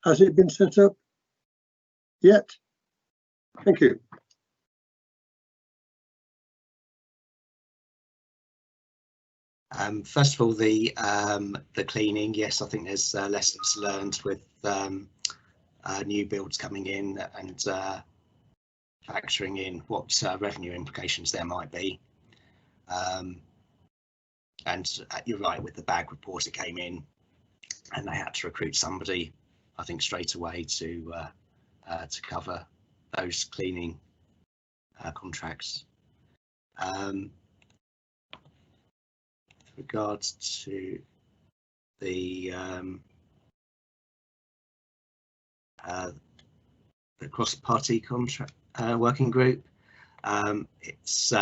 Has it been set up yet? Thank you. First of all, the cleaning. Yes, I think there's lessons learned with new builds coming in and factoring in what revenue implications there might be. And you're right, with the BAG report, it came in and they had to recruit somebody, I think, straight away to cover those cleaning contracts. With regards to the cross-party contract working group. It's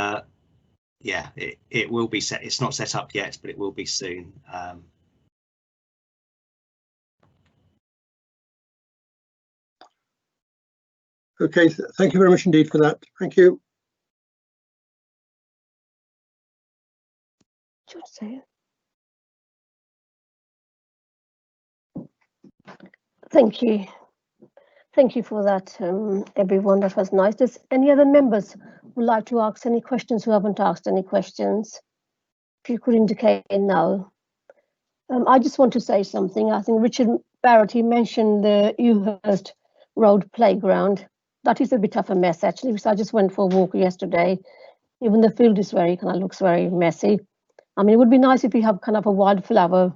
yeah, it will be set. It's not set up yet, but it will be soon. Okay, thank you very much indeed for that. Thank you. Do you want to say it? Thank you. Thank you for that, everyone. That was nice. Does any other members who would like to ask any questions who haven't asked any questions? If you could indicate now. I just want to say something. I think Richard Barrett, he mentioned the Ewhurst Road playground. That is a bit of a mess, actually, because I just went for a walk yesterday. Even the field is very, kind of looks very messy. I mean, it would be nice if we have kind of a wildflower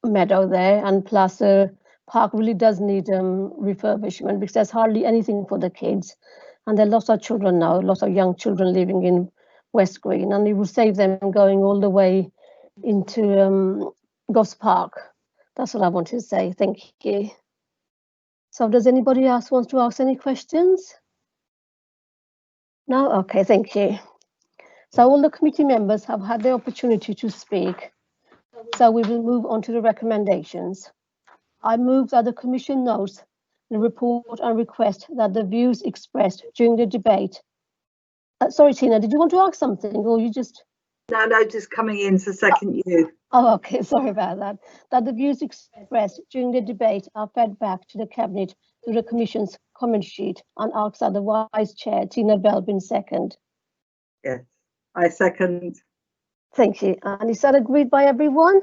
meadow there, and plus park really does need refurbishment, because there's hardly anything for the kids, and there are lots of children now, lots of young children living in West Green, and it will save them going all the way into Goss Park. That's what I want to say. Thank you. So does anybody else want to ask any questions? No? Okay, thank you. So all the committee members have had the opportunity to speak. So we will move on to the recommendations. I move that the Commission notes the report and request that the views expressed during the debate. Sorry, Tina, did you want to ask something, or you just? No, just coming in to second you. Oh, okay, sorry about that. That the views expressed during the debate are fed back to the Cabinet through the Commission's comment sheet, and asks that the Vice Chair, Tina Belbin, second. Yes, I second. Thank you. And is that agreed by everyone?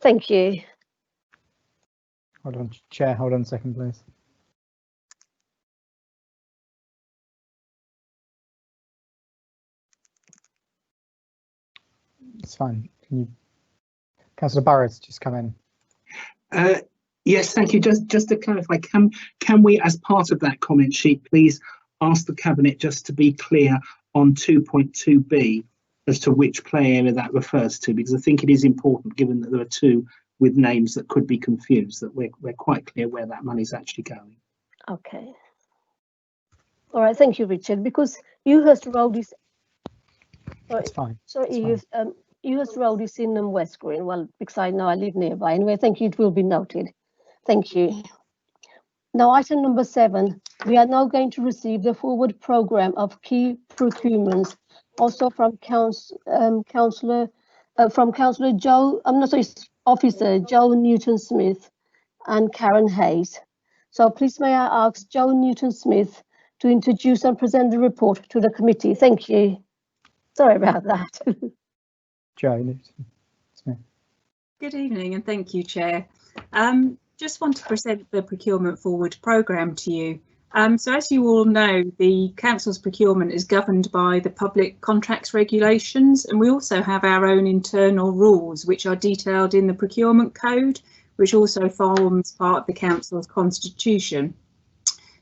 Thank you. Hold on, Chair, hold on a second, please. It's fine. Can you, Councillor Barrett's just come in. Yes, thank you. Just to clarify, can we, as part of that comment sheet, please ask the Cabinet just to be clear on 2.2b as to which play area that refers to, because I think it is important, given that there are two with names that could be confused, that we're quite clear where that money is actually going. Okay. All right, thank you, Richard. Because Ewhurst Road is. Sorry, it's fine. Sorry, Ewhurst Road is in West Green. Well, because I know I live nearby. Anyway, thank you. It will be noted. Thank you. Now, item number 7. We are now going to receive the forward programme of key procurements, also from Councillor Joe. I'm not sorry, Officer Joe Newton-Smith and Karen Hayes. So please may I ask Joe Newton-Smith to introduce and present the report to the committee. Thank you. Sorry about that. Joe Newton-Smith. Good evening and thank you, Chair. Just want to present the procurement forward programme to you. So as you all know, the Council's procurement is governed by the Public Contracts Regulations, and we also have our own internal rules which are detailed in the Procurement Code, which also forms part of the Council's constitution.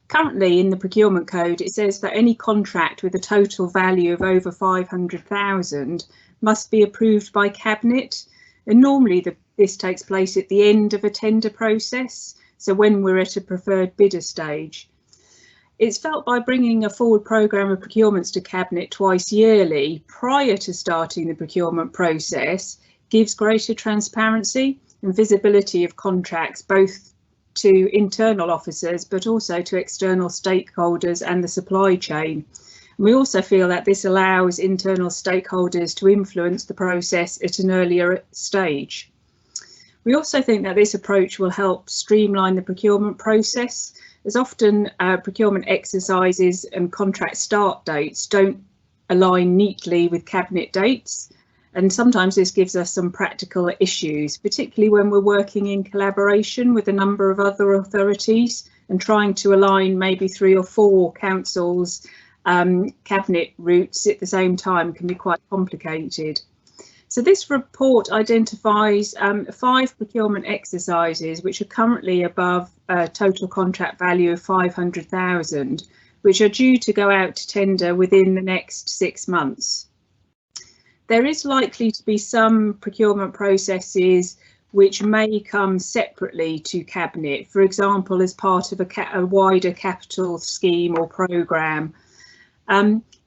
Currently in the Procurement Code, it says that any contract with a total value of over 500,000 must be approved by Cabinet, and normally this takes place at the end of a tender process, so when we're at a preferred bidder stage. It's felt by bringing a forward programme of procurements to Cabinet twice yearly prior to starting the procurement process gives greater transparency and visibility of contracts, both to internal officers but also to external stakeholders and the supply chain. We also feel that this allows internal stakeholders to influence the process at an earlier stage. We also think that this approach will help streamline the procurement process, as often procurement exercises and contract start dates don't align neatly with Cabinet dates, and sometimes this gives us some practical issues, particularly when we're working in collaboration with a number of other authorities and trying to align maybe 3 or 4 councils' Cabinet routes at the same time can be quite complicated. So this report identifies 5 procurement exercises which are currently above a total contract value of 500,000, which are due to go out to tender within the next 6 months. There is likely to be some procurement processes which may come separately to Cabinet, for example, as part of a wider capital scheme or programme.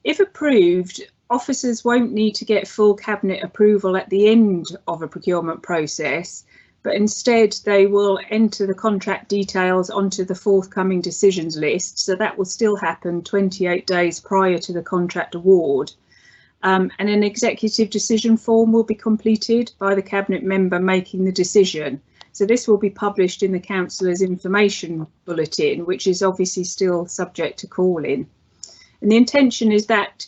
If approved, officers won't need to get full Cabinet approval at the end of a procurement process, but instead they will enter the contract details onto the forthcoming decisions list. So that will still happen 28 days prior to the contract award. And an executive decision form will be completed by the Cabinet member making the decision. So this will be published in the Councillor's information bulletin, which is obviously still subject to call-in. And the intention is that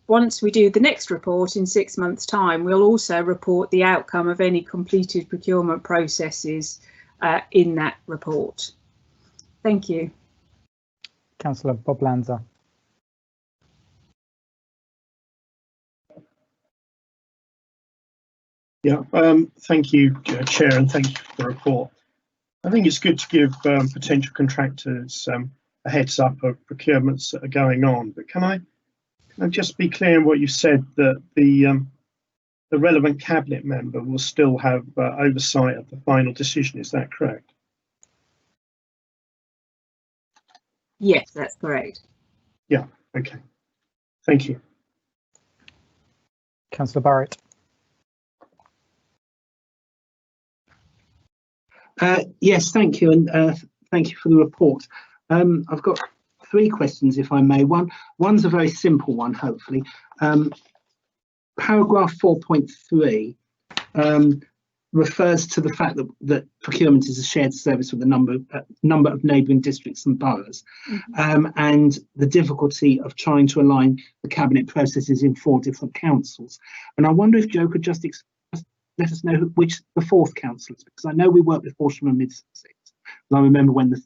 once we do the next report in 6 months' time, we'll also report the outcome of any completed procurement processes in that report. Thank you. Councillor Bob Lanza. Yeah, thank you, Chair, and thank you for the report. I think it's good to give potential contractors a heads up of procurements that are going on. But can I just be clear in what you said, that the relevant Cabinet member will still have oversight of the final decision? Is that correct? Yes, that's correct. Yeah, okay. Thank you. Councillor Barrett. Yes, thank you, and thank you for the report. I've got 3 questions, if I may. One's a very simple one, hopefully. Paragraph 4.3 refers to the fact that procurement is a shared service with a number of neighbouring districts and boroughs, and the difficulty of trying to align the Cabinet processes in 4 different councils. And I wonder if Jo could just let us know which the 4th council is, because I know we work with Horsham and Mid-Sussex. I remember when the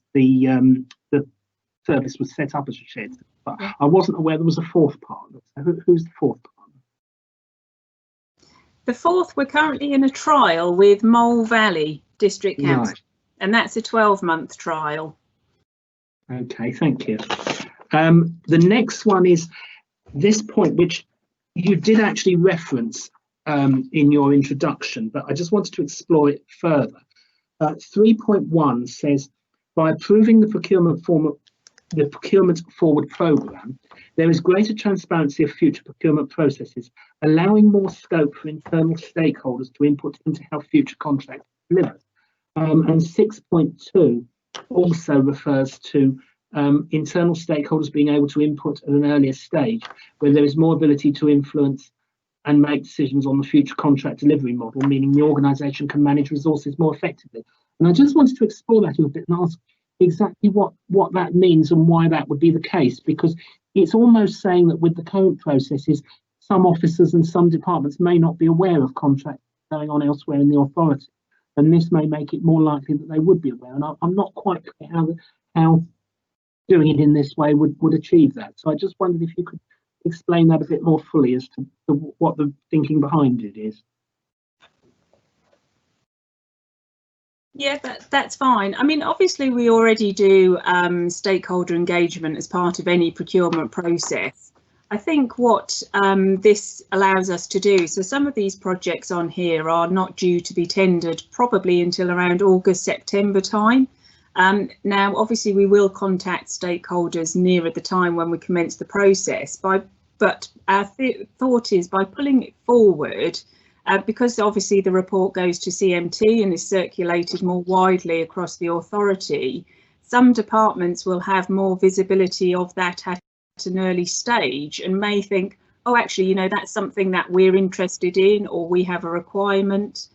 service was set up as a shared service, but I wasn't aware there was a 4th partner. So who's the 4th partner? The 4th, we're currently in a trial with Mole Valley District Council, right, and that's a 12-month trial. Okay, thank you. The next one is this point, which you did actually reference in your introduction, but I just wanted to explore it further. 3.1 says, by approving the procurement forward programme, there is greater transparency of future procurement processes, allowing more scope for internal stakeholders to input into how future contracts are delivered. And 6.2 also refers to internal stakeholders being able to input at an earlier stage, where there is more ability to influence and make decisions on the future contract delivery model, meaning the organisation can manage resources more effectively. And I just wanted to explore that a little bit and ask exactly what that means and why that would be the case, because it's almost saying that with the current processes, some officers and some departments may not be aware of contracts going on elsewhere in the authority, and this may make it more likely that they would be aware. And I'm not quite clear how doing it in this way would achieve that. So I just wondered if you could explain that a bit more fully as to what the thinking behind it is. Yeah, that's fine. I mean, obviously we already do stakeholder engagement as part of any procurement process. I think what this allows us to do, so some of these projects on here are not due to be tendered probably until around August, September time. Now, obviously, we will contact stakeholders nearer the time when we commence the process, but our thought is by pulling it forward, because obviously the report goes to CMT and is circulated more widely across the authority, some departments will have more visibility of that at an early stage and may think, oh, actually, you know, that's something that we're interested in, or we have a requirement.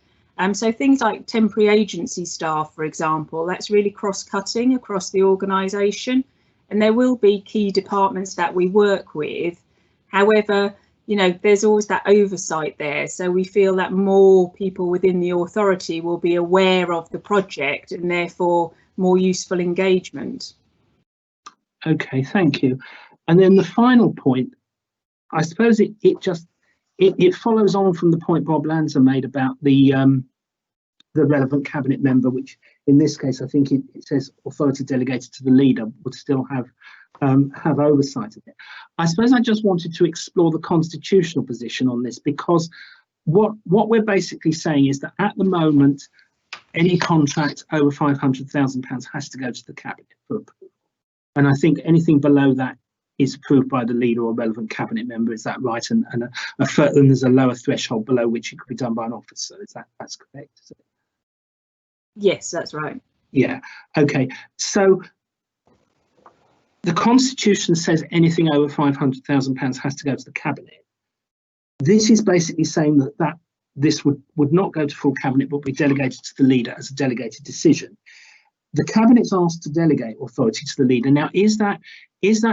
So things like temporary agency staff, for example, that's really cross-cutting across the organisation, and there will be key departments that we work with. However, you know, there's always that oversight there, so we feel that more people within the authority will be aware of the project and therefore more useful engagement. Okay, thank you. And then the final point, I suppose it follows on from the point Bob Lanza made about the relevant Cabinet member, which in this case, I think it says authority delegated to the leader would still have have oversight of it. I suppose I just wanted to explore the constitutional position on this, because what we're basically saying is that at the moment, any contract over £500,000 has to go to the cabinet for approval. And I think anything below that is approved by the leader or relevant cabinet member. Is that right? And there's a lower threshold below which it could be done by an officer. That's correct? Is it? Yes, that's right. Yeah. Okay. So the Constitution says anything over £500,000 has to go to the cabinet. This is basically saying that this would not go to full cabinet, but be delegated to the leader as a delegated decision. The cabinet's asked to delegate authority to the leader. Now, is that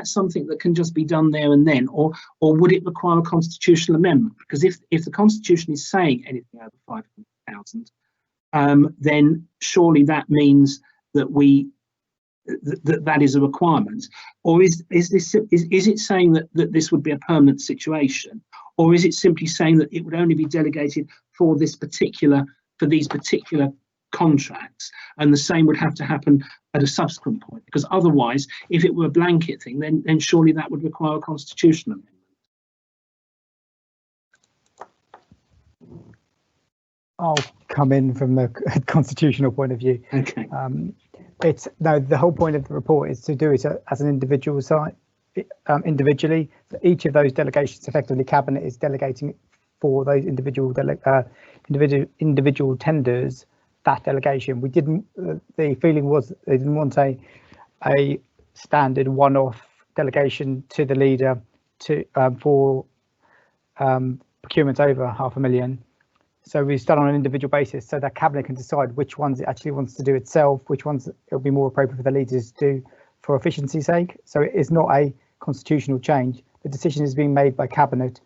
something that can just be done there and then, or would it require a constitutional amendment? Because if the Constitution is saying anything over 500,000, then surely that means that that is a requirement. Or is it saying that this would be a permanent situation, or is it simply saying that it would only be delegated for these particular contracts, and the same would have to happen at a subsequent point? Because otherwise, if it were a blanket thing, then surely that would require a constitutional amendment. I'll come in from the constitutional point of view. Okay. The whole point of the report is to do it as an individual site, individually. So each of those delegations, effectively, cabinet is delegating for those individual tenders that delegation. We didn't. The feeling was they didn't want a standard one-off delegation to the leader for procurement over £500,000. So we've done on an individual basis, so that cabinet can decide which ones it actually wants to do itself, which ones it'll be more appropriate for the leaders to do for efficiency's sake. So it is not a constitutional change. The decision is being made by cabinet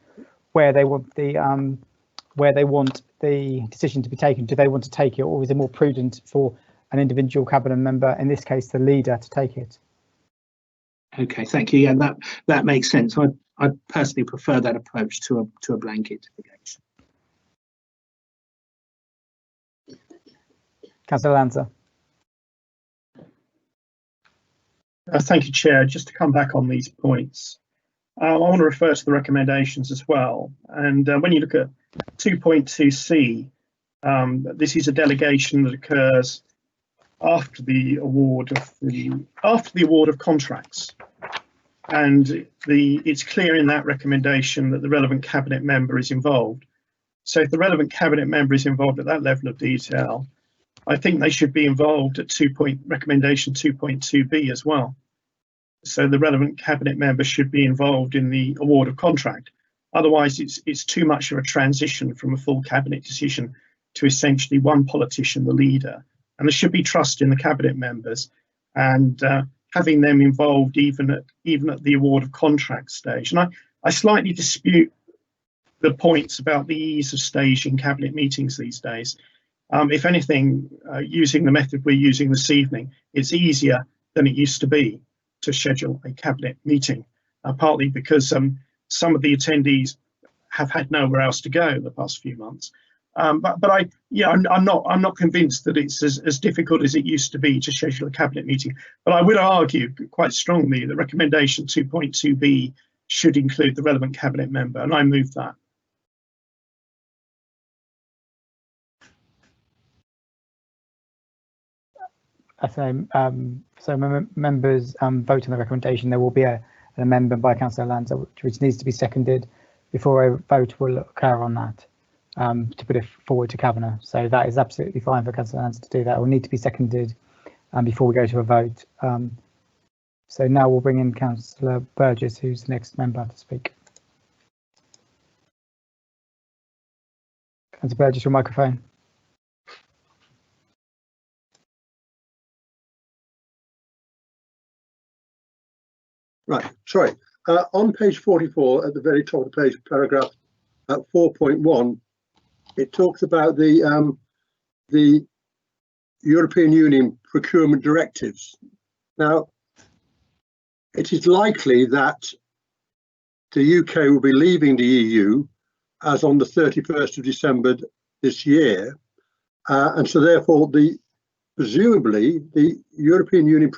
where they want the decision to be taken. Do they want to take it, or is it more prudent for an individual cabinet member, in this case the leader, to take it? Okay, thank you. Yeah, that makes sense. I personally prefer that approach to a blanket delegation. Councillor Lanza. Thank you, Chair. Just to come back on these points, I want to refer to the recommendations as well. And when you look at 2.2c, this is a delegation that occurs after the award of contracts, and it's clear in that recommendation that the relevant cabinet member is involved. So if the relevant cabinet member is involved at that level of detail, I think they should be involved at recommendation 2.2b as well. So the relevant cabinet member should be involved in the award of contract. Otherwise, it's too much of a transition from a full cabinet decision to essentially one politician, the leader. And there should be trust in the cabinet members, and having them involved even at the award of contract stage. And I slightly dispute the points about the ease of staging cabinet meetings these days. If anything, using the method we're using this evening, it's easier than it used to be to schedule a cabinet meeting, partly because some of the attendees have had nowhere else to go the past few months. I'm not convinced that it's as difficult as it used to be to schedule a cabinet meeting. But I would argue quite strongly that recommendation 2.2b should include the relevant cabinet member, and I move that. So members vote on the recommendation. There will be an amendment by Councillor Lanza, which needs to be seconded before a vote will occur on that, to put it forward to Cabinet. So that is absolutely fine for Councillor Lanza to do that. It will need to be seconded before we go to a vote. So now we'll bring in Councillor Burgess, who's the next member to speak. Councillor Burgess, your microphone. Right, sorry. On page 44, at the very top of the page, paragraph 4.1, it talks about the European Union procurement directives. Now, it is likely that the UK will be leaving the EU as on the 31st of December this year, and so therefore presumably the European Union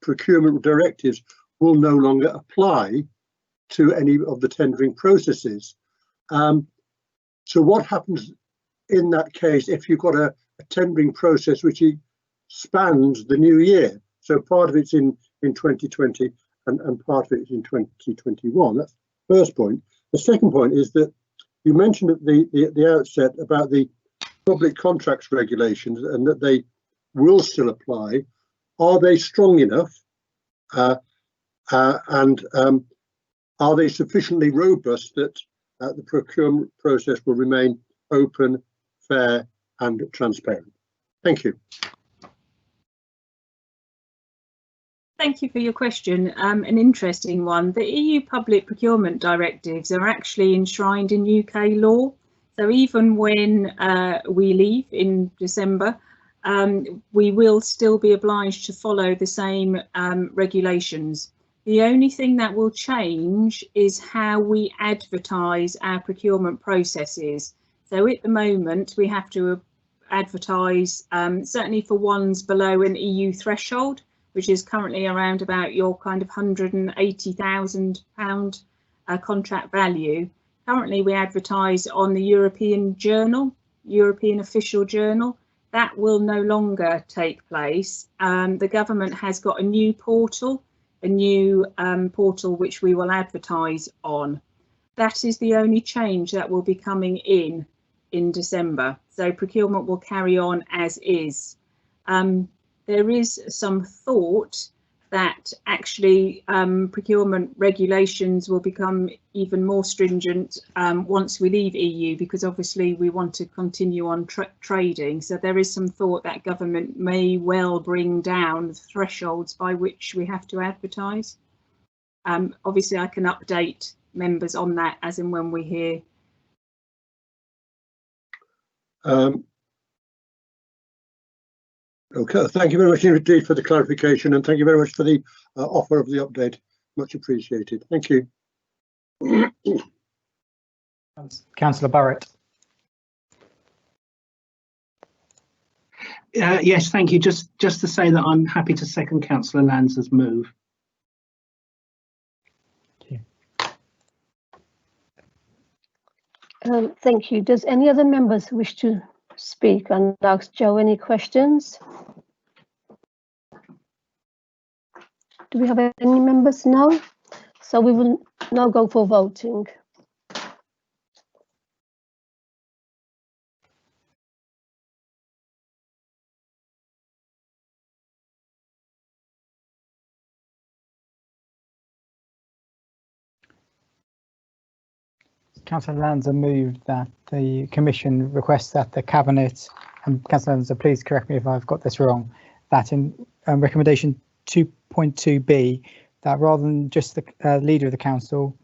procurement directives will no longer apply to any of the tendering processes. So what happens in that case if you've got a tendering process which spans the new year? So part of it's in 2020 and part of it is in 2021. That's the first point. The second point is that you mentioned at the outset about the public contracts regulations and that they will still apply. Are they strong enough? And are they sufficiently robust that the procurement process will remain open, fair and transparent? Thank you. Thank you for your question. An interesting one. The EU public procurement directives are actually enshrined in UK law. So even when we leave in December, we will still be obliged to follow the same regulations. The only thing that will change is how we advertise our procurement processes. So at the moment, we have to advertise certainly for ones below an EU threshold, which is currently around about your kind of £180,000 contract value. Currently, we advertise on the European Official Journal. That will no longer take place. The government has got a new portal which we will advertise on. That is the only change that will be coming in December. So procurement will carry on as is. There is some thought that actually procurement regulations will become even more stringent once we leave EU, because obviously we want to continue on trading. So there is some thought that government may well bring down the thresholds by which we have to advertise. Obviously I can update members on that as and when we hear. Okay, thank you very much indeed for the clarification, and thank you very much for the offer of the update. Much appreciated. Thank you. Councillor Barrett. Yes, thank you. Just to say that I'm happy to second Councillor Lanza's move. Thank you. Does any other members wish to speak and ask Joe any questions? Do we have any members now? So we will now go for voting. Councillor Lanza moved that the Commission requests that the Cabinet, and Councillor Lanza, please correct me if I've got this wrong, that in recommendation 2.2b, that rather than just the Leader of the Council,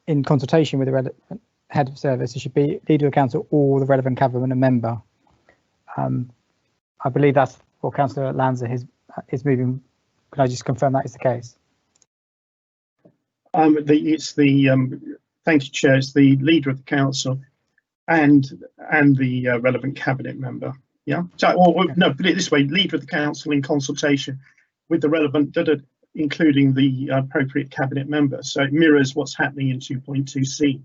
in consultation with the relevant Head of Service, it should be Leader of the Council or the relevant Cabinet member. I believe that's what Councillor Lanza is moving. Can I just confirm that is the case? Thank you, Chair. It's the Leader of the Council and the relevant Cabinet member. Yeah. So, no, put it this way: Leader of the Council in consultation with the relevant, including the appropriate Cabinet member. So it mirrors what's happening in 2.2c.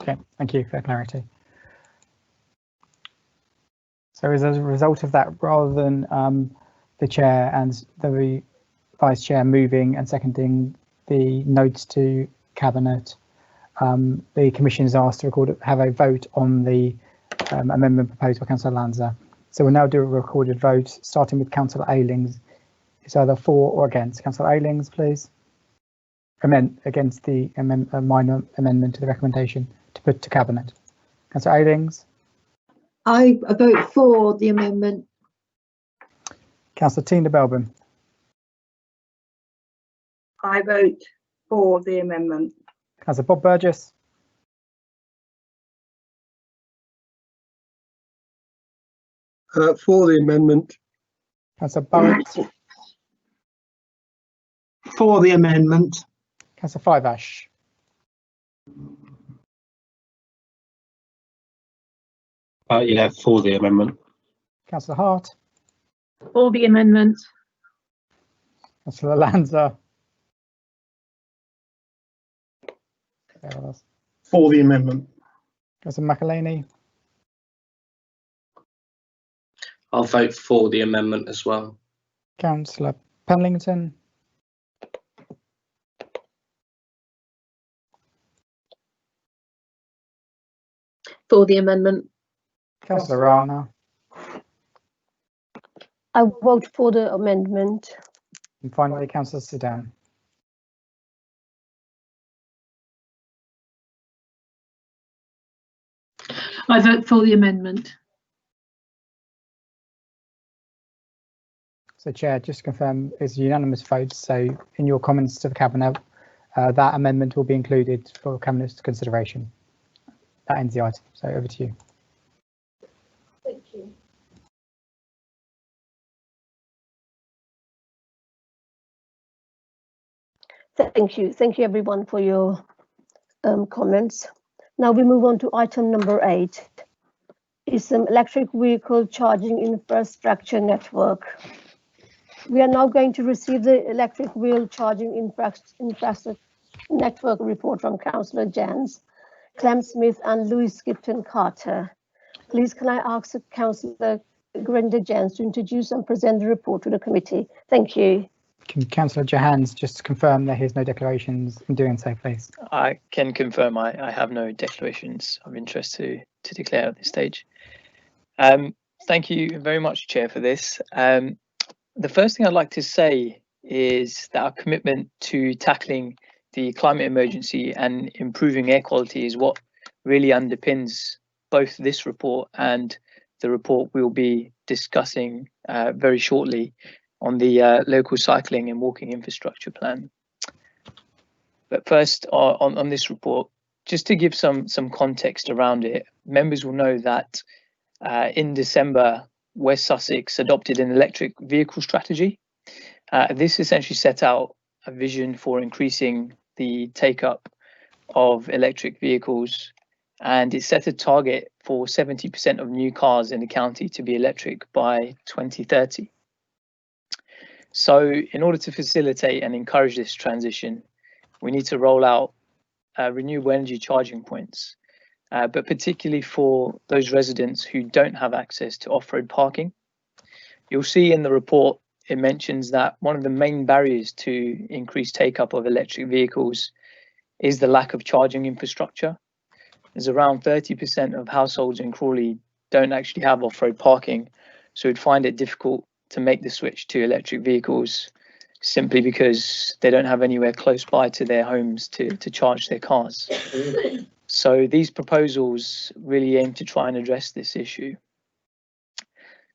Okay, thank you for clarity. So as a result of that, rather than the Chair and the Vice Chair moving and seconding the notes to Cabinet, the Commission is asked to have a vote on the amendment proposed by Councillor Lanza. So we'll now do a recorded vote, starting with Councillor Aylings. It's either for or against. Councillor Aylings, please. Against the minor amendment to the recommendation to put to Cabinet. Councillor Aylings. I vote for the amendment. Councillor Tina Belbin. I vote for the amendment. Councillor Bob Burgess. For the amendment. Councillor Barrett. For the amendment. Councillor Fiveash. Yeah, for the amendment. Councillor Hart. For the amendment. Councillor Lanza. For the amendment. Councillor McElhaney, I'll vote for the amendment as well. Councillor Penlington, For the amendment. Councillor Rana, I vote for the amendment. and finally Councillor Sedan. I vote for the amendment. So, Chair, just to confirm, it's a unanimous vote. So, in your comments to the Cabinet, that amendment will be included for Cabinet's consideration. That ends the item. So, over to you. Thank you. Thank you. Thank you, everyone, for your comments. Now we move on to item number 8. Is electric vehicle charging infrastructure network. We are now going to receive the electric vehicle charging infrastructure network report from Councillor Jans, Clem Smith and Louis Skipton Carter. Please can I ask Councillor Grenda Jans to introduce and present the report to the committee. Thank you. Can Councillor Jahans just confirm that he has no declarations in doing so, please? I can confirm I have no declarations of interest to declare at this stage. Thank you very much, Chair, for this. The first thing I'd like to say is that our commitment to tackling the climate emergency and improving air quality is what really underpins both this report and the report we'll be discussing very shortly on the local cycling and walking infrastructure plan. But first, on this report, just to give some context around it, members will know that in December, West Sussex adopted an electric vehicle strategy. This essentially set out a vision for increasing the take-up of electric vehicles, and it set a target for 70% of new cars in the county to be electric by 2030. So in order to facilitate and encourage this transition, we need to roll out renewable energy charging points, but particularly for those residents who don't have access to off-road parking. You'll see in the report, it mentions that one of the main barriers to increased take-up of electric vehicles is the lack of charging infrastructure. There's around 30% of households in Crawley don't actually have off-road parking, so we'd find it difficult to make the switch to electric vehicles simply because they don't have anywhere close by to their homes to charge their cars. So these proposals really aim to try and address this issue.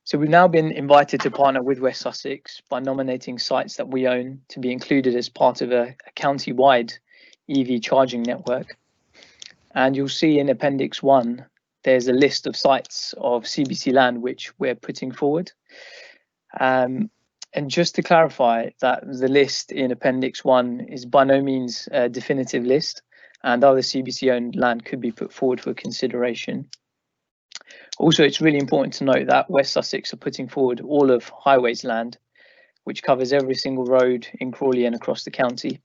So we've now been invited to partner with West Sussex by nominating sites that we own to be included as part of a county-wide EV charging network. And you'll see in Appendix 1, there's a list of sites of CBC land which we're putting forward. And just to clarify that the list in Appendix 1 is by no means a definitive list, and other CBC-owned land could be put forward for consideration. Also, it's really important to note that West Sussex are putting forward all of Highways land, which covers every single road in Crawley and across the county.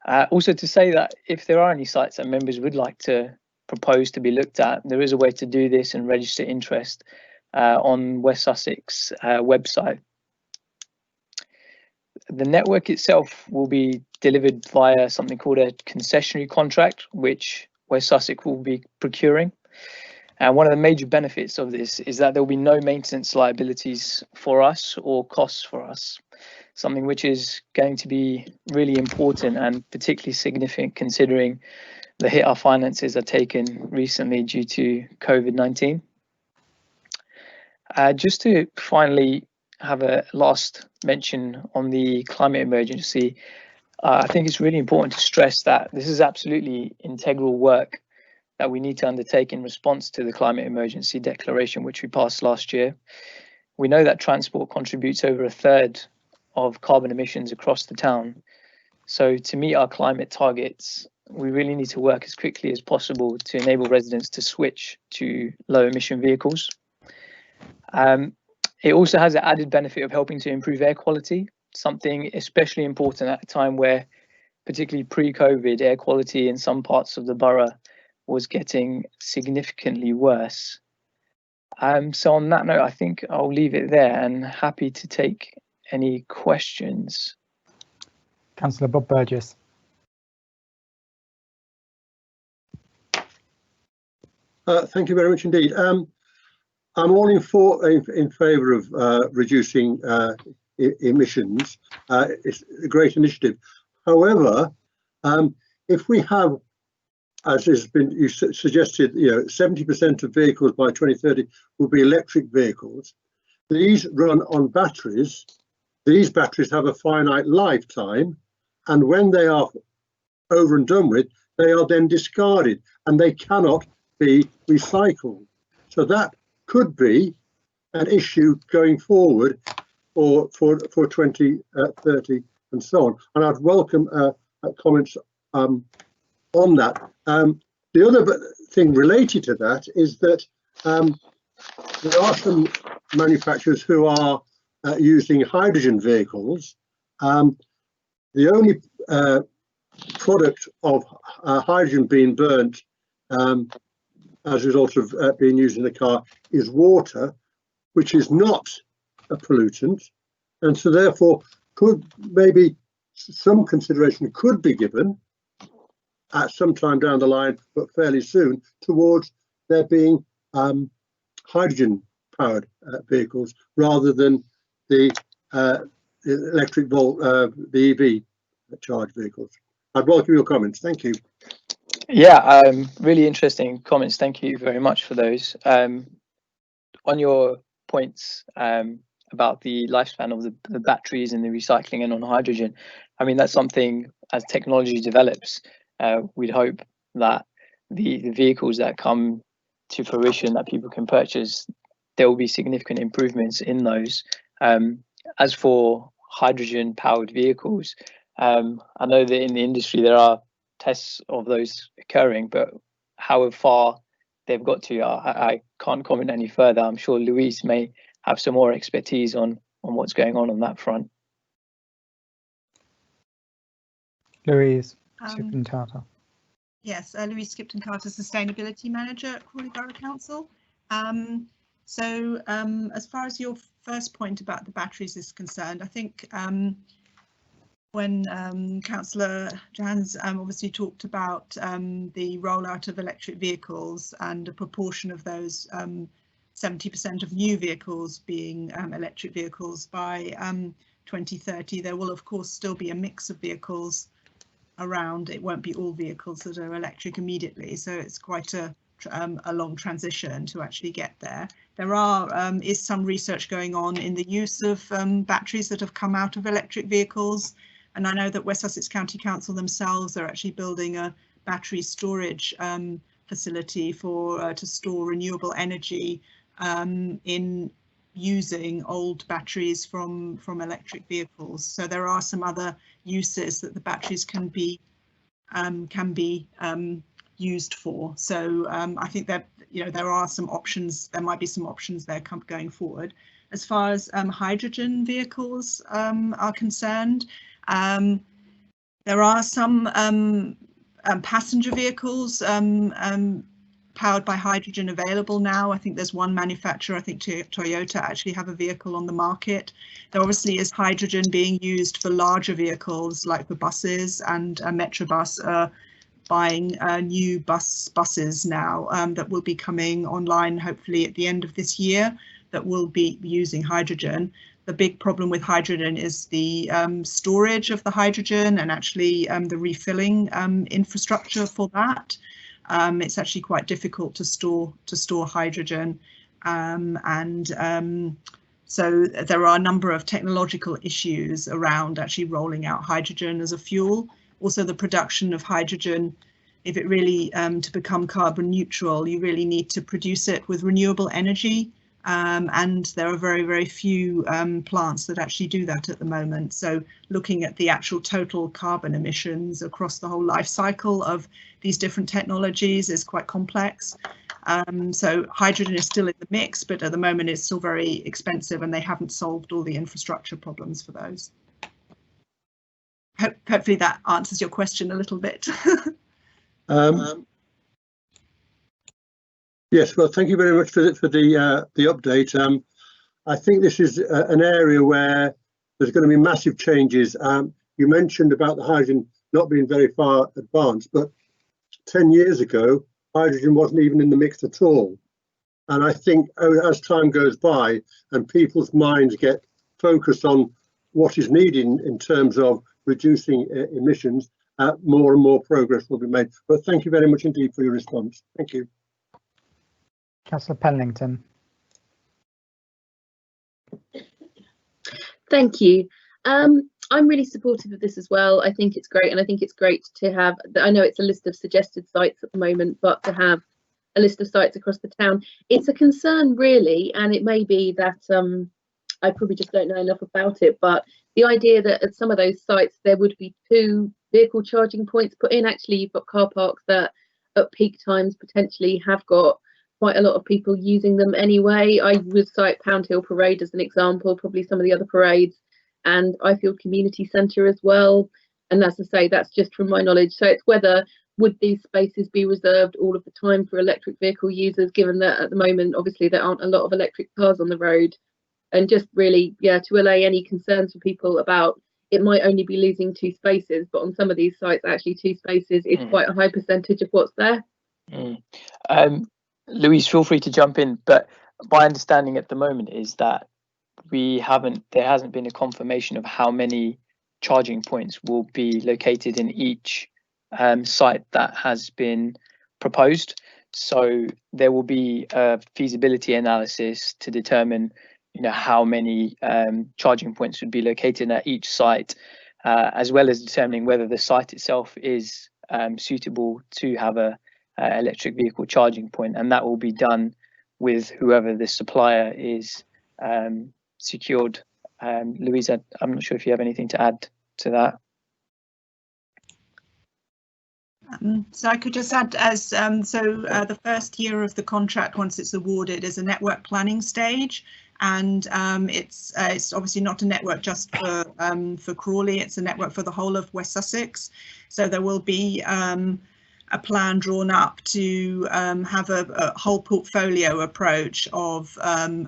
Also to say that if there are any sites that members would like to propose to be looked at, there is a way to do this and register interest on West Sussex website. The network itself will be delivered via something called a concessionary contract, which West Sussex will be procuring. And one of the major benefits of this is that there will be no maintenance liabilities for us or costs for us, something which is going to be really important and particularly significant considering the hit our finances are taken recently due to COVID-19. Just to finally have a last mention on the climate emergency, I think it's really important to stress that this is absolutely integral work that we need to undertake in response to the climate emergency declaration, which we passed last year. We know that transport contributes over a third of carbon emissions across the town. So to meet our climate targets, we really need to work as quickly as possible to enable residents to switch to low emission vehicles. It also has an added benefit of helping to improve air quality, something especially important at a time where particularly pre-COVID, air quality in some parts of the borough was getting significantly worse. So on that note, I think I'll leave it there and happy to take any questions. Councillor Bob Burgess. Thank you very much indeed. I'm all in favour of reducing emissions. It's a great initiative. However, if we have, as has been you suggested, 70% of vehicles by 2030 will be electric vehicles. These run on batteries. These batteries have a finite lifetime, and when they are over and done with, they are then discarded, and they cannot be recycled. So that could be an issue going forward for 2030 and so on. And I'd welcome comments on that. The other thing related to that is that there are some manufacturers who are using hydrogen vehicles. The only product of hydrogen being burnt as a result of being used in the car is water, which is not a pollutant, and so therefore could maybe some consideration could be given at some time down the line, but fairly soon, towards there being hydrogen powered vehicles rather than the electric volt, the EV charged vehicles. I'd welcome your comments. Thank you. Yeah, really interesting comments. Thank you very much for those. On your points about the lifespan of the batteries and the recycling and on hydrogen, I mean, that's something as technology develops, we'd hope that the vehicles that come to fruition that people can purchase, there will be significant improvements in those. As for hydrogen powered vehicles, I know that in the industry there are tests of those occurring, but how far they've got to, I can't comment any further. I'm sure Louise may have some more expertise on what's going on that front. Louise Skipton-Carter. Yes, Louise Skipton-Carter, Sustainability Manager at Crawley Borough Council. As far as your first point about the batteries is concerned, I think when Councillor Jans obviously talked about the rollout of electric vehicles and a proportion of those 70% of new vehicles being electric vehicles by 2030, there will of course still be a mix of vehicles around. It won't be all vehicles that are electric immediately, so it's quite a long transition to actually get there. There is some research going on in the use of batteries that have come out of electric vehicles, and I know that West Sussex County Council themselves are actually building a battery storage facility to store renewable energy in using old batteries from electric vehicles. So there are some other uses that the batteries can be used for. So I think that there are some options. There might be some options there going forward. As far as hydrogen vehicles are concerned, there are some passenger vehicles powered by hydrogen available now. I think there's one manufacturer, I think Toyota, actually have a vehicle on the market. There obviously is hydrogen being used for larger vehicles like the buses, and Metrobus are buying new buses now that will be coming online hopefully at the end of this year that will be using hydrogen. The big problem with hydrogen is the storage of the hydrogen and actually the refilling infrastructure for that. It's actually quite difficult to store hydrogen, so there are a number of technological issues around actually rolling out hydrogen as a fuel. Also, the production of hydrogen, if it really to become carbon neutral, you really need to produce it with renewable energy, and there are very, very few plants that actually do that at the moment. So looking at the actual total carbon emissions across the whole life cycle of these different technologies is quite complex. So hydrogen is still in the mix, but at the moment it's still very expensive and they haven't solved all the infrastructure problems for those. hopefully that answers your question a little bit. Yes, well, thank you very much for the update. I think this is an area where there's going to be massive changes. You mentioned about the hydrogen not being very far advanced, but 10 years ago, hydrogen wasn't even in the mix at all. And I think as time goes by and people's minds get focused on what is needed in terms of reducing emissions, more and more progress will be made. But thank you very much indeed for your response. Thank you. Councillor Penlington. Thank you. I'm really supportive of this as well. I think it's great, and I think it's great to have, I know it's a list of suggested sites at the moment, but to have a list of sites across the town. It's a concern really, and it may be that I probably just don't know enough about it, but the idea that at some of those sites there would be 2 vehicle charging points put in. Actually, you've got car parks that at peak times potentially have got quite a lot of people using them anyway. I would cite Pound Hill Parade as an example, probably some of the other parades, and Ifield Community Centre as well. And as I say, that's just from my knowledge. So it's whether would these spaces be reserved all of the time for electric vehicle users, given that at the moment obviously there aren't a lot of electric cars on the road, and just really, yeah, to allay any concerns for people about it might only be losing 2 spaces, but on some of these sites actually 2 spaces is quite a high percentage of what's there. Louise, feel free to jump in, but my understanding at the moment is that there hasn't been a confirmation of how many charging points will be located in each site that has been proposed. So there will be a feasibility analysis to determine, how many charging points would be located at each site, as well as determining whether the site itself is suitable to have a electric vehicle charging point, and that will be done with whoever the supplier is secured. Louisa, I'm not sure if you have anything to add to that. So I could just add, as the first year of the contract, once it's awarded, is a network planning stage, and it's obviously not a network just for Crawley, it's a network for the whole of West Sussex. So there will be a plan drawn up to have a whole portfolio approach of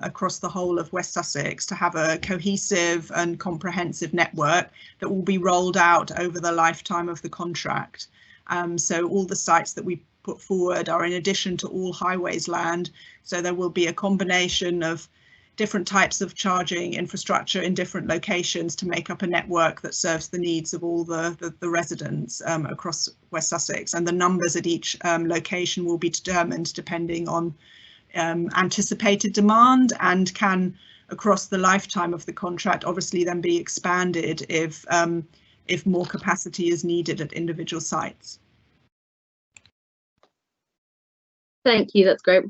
across the whole of West Sussex, to have a cohesive and comprehensive network that will be rolled out over the lifetime of the contract. So all the sites that we put forward are in addition to all highways land. So there will be a combination of different types of charging infrastructure in different locations to make up a network that serves the needs of all the residents across West Sussex. And the numbers at each location will be determined depending on anticipated demand, and can, across the lifetime of the contract, obviously then be expanded if more capacity is needed at individual sites. Thank you, that's great.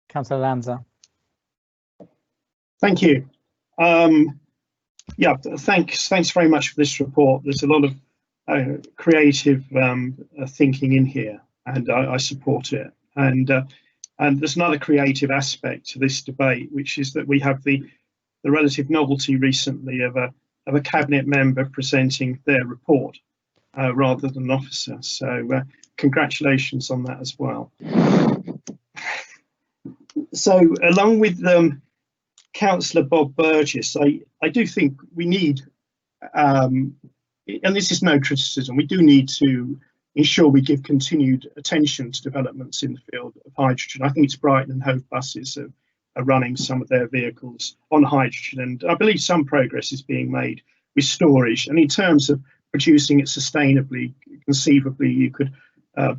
Councillor Lanza. Thank you. Yeah, thanks very much for this report. There's a lot of creative thinking in here, and I support it. And there's another creative aspect to this debate, which is that we have the relative novelty recently of a cabinet member presenting their report rather than an officer. So congratulations on that as well. So along with Councillor Bob Burgess, I do think we need, and this is no criticism, we do need to ensure we give continued attention to developments in the field of hydrogen. I think it's Brighton and Hove buses are running some of their vehicles on hydrogen, and I believe some progress is being made with storage. And in terms of producing it sustainably, conceivably you could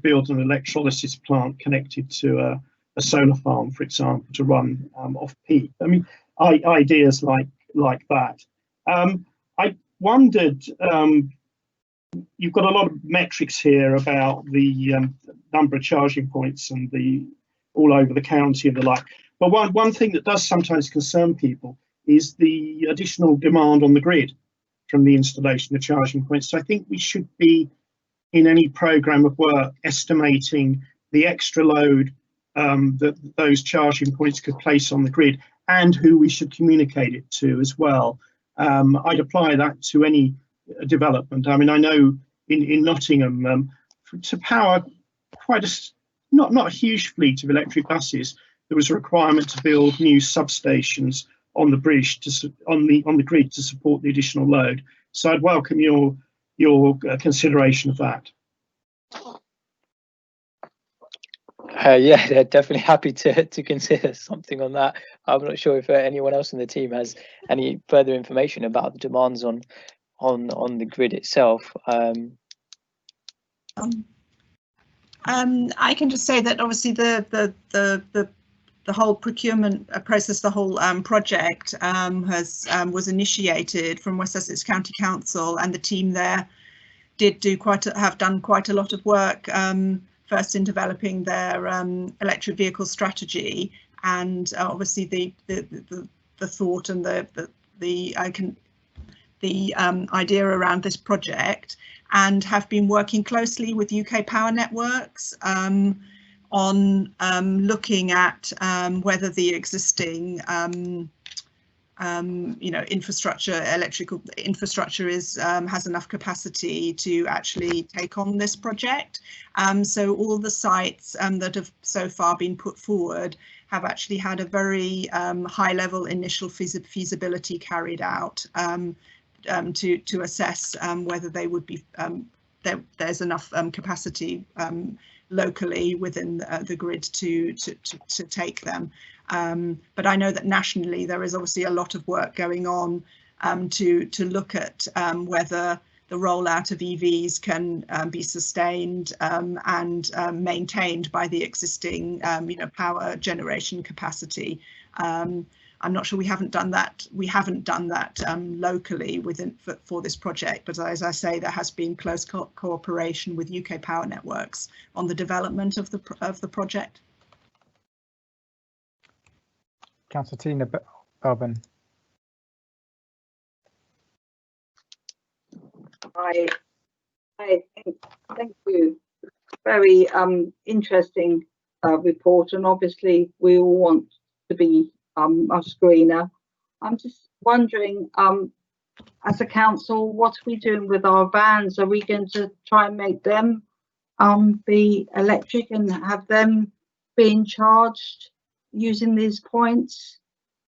build an electrolysis plant connected to a solar farm, for example, to run off peak. I mean, ideas like that. I wondered, you've got a lot of metrics here about the number of charging points and all over the county and the like. But one thing that does sometimes concern people is the additional demand on the grid from the installation of charging points. So I think we should be in any programme of work estimating the extra load that those charging points could place on the grid, and who we should communicate it to as well. I'd apply that to any development. I mean, I know in Nottingham, to power quite a not a huge fleet of electric buses, there was a requirement to build new substations on the bridge on the grid to support the additional load. So I'd welcome your consideration of that. Yeah, they're definitely happy to consider something on that. I'm not sure if anyone else in the team has any further information about the demands on the grid itself. I can just say that obviously the whole procurement process, the whole project was initiated from West Sussex County Council, and the team there have done quite a lot of work. First in developing their electric vehicle strategy, and obviously the thought and the idea around this project, and have been working closely with UK Power Networks on looking at whether the existing electrical infrastructure has enough capacity to actually take on this project. So all the sites that have so far been put forward have actually had a very high level initial feasibility carried out to assess whether they would be there's enough capacity locally within the grid to take them. But I know that nationally there is obviously a lot of work going on to look at whether the rollout of EVs can be sustained and maintained by the existing power generation capacity. I'm not sure we haven't done that. We haven't done that locally for this project, but as I say, there has been close cooperation with UK Power Networks on the development of the project. Councillor Tina Belbin. Thank you. Very interesting report, and obviously we all want to be a screener. I'm just wondering, as a council, what are we doing with our vans? Are we going to try and make them be electric and have them being charged using these points,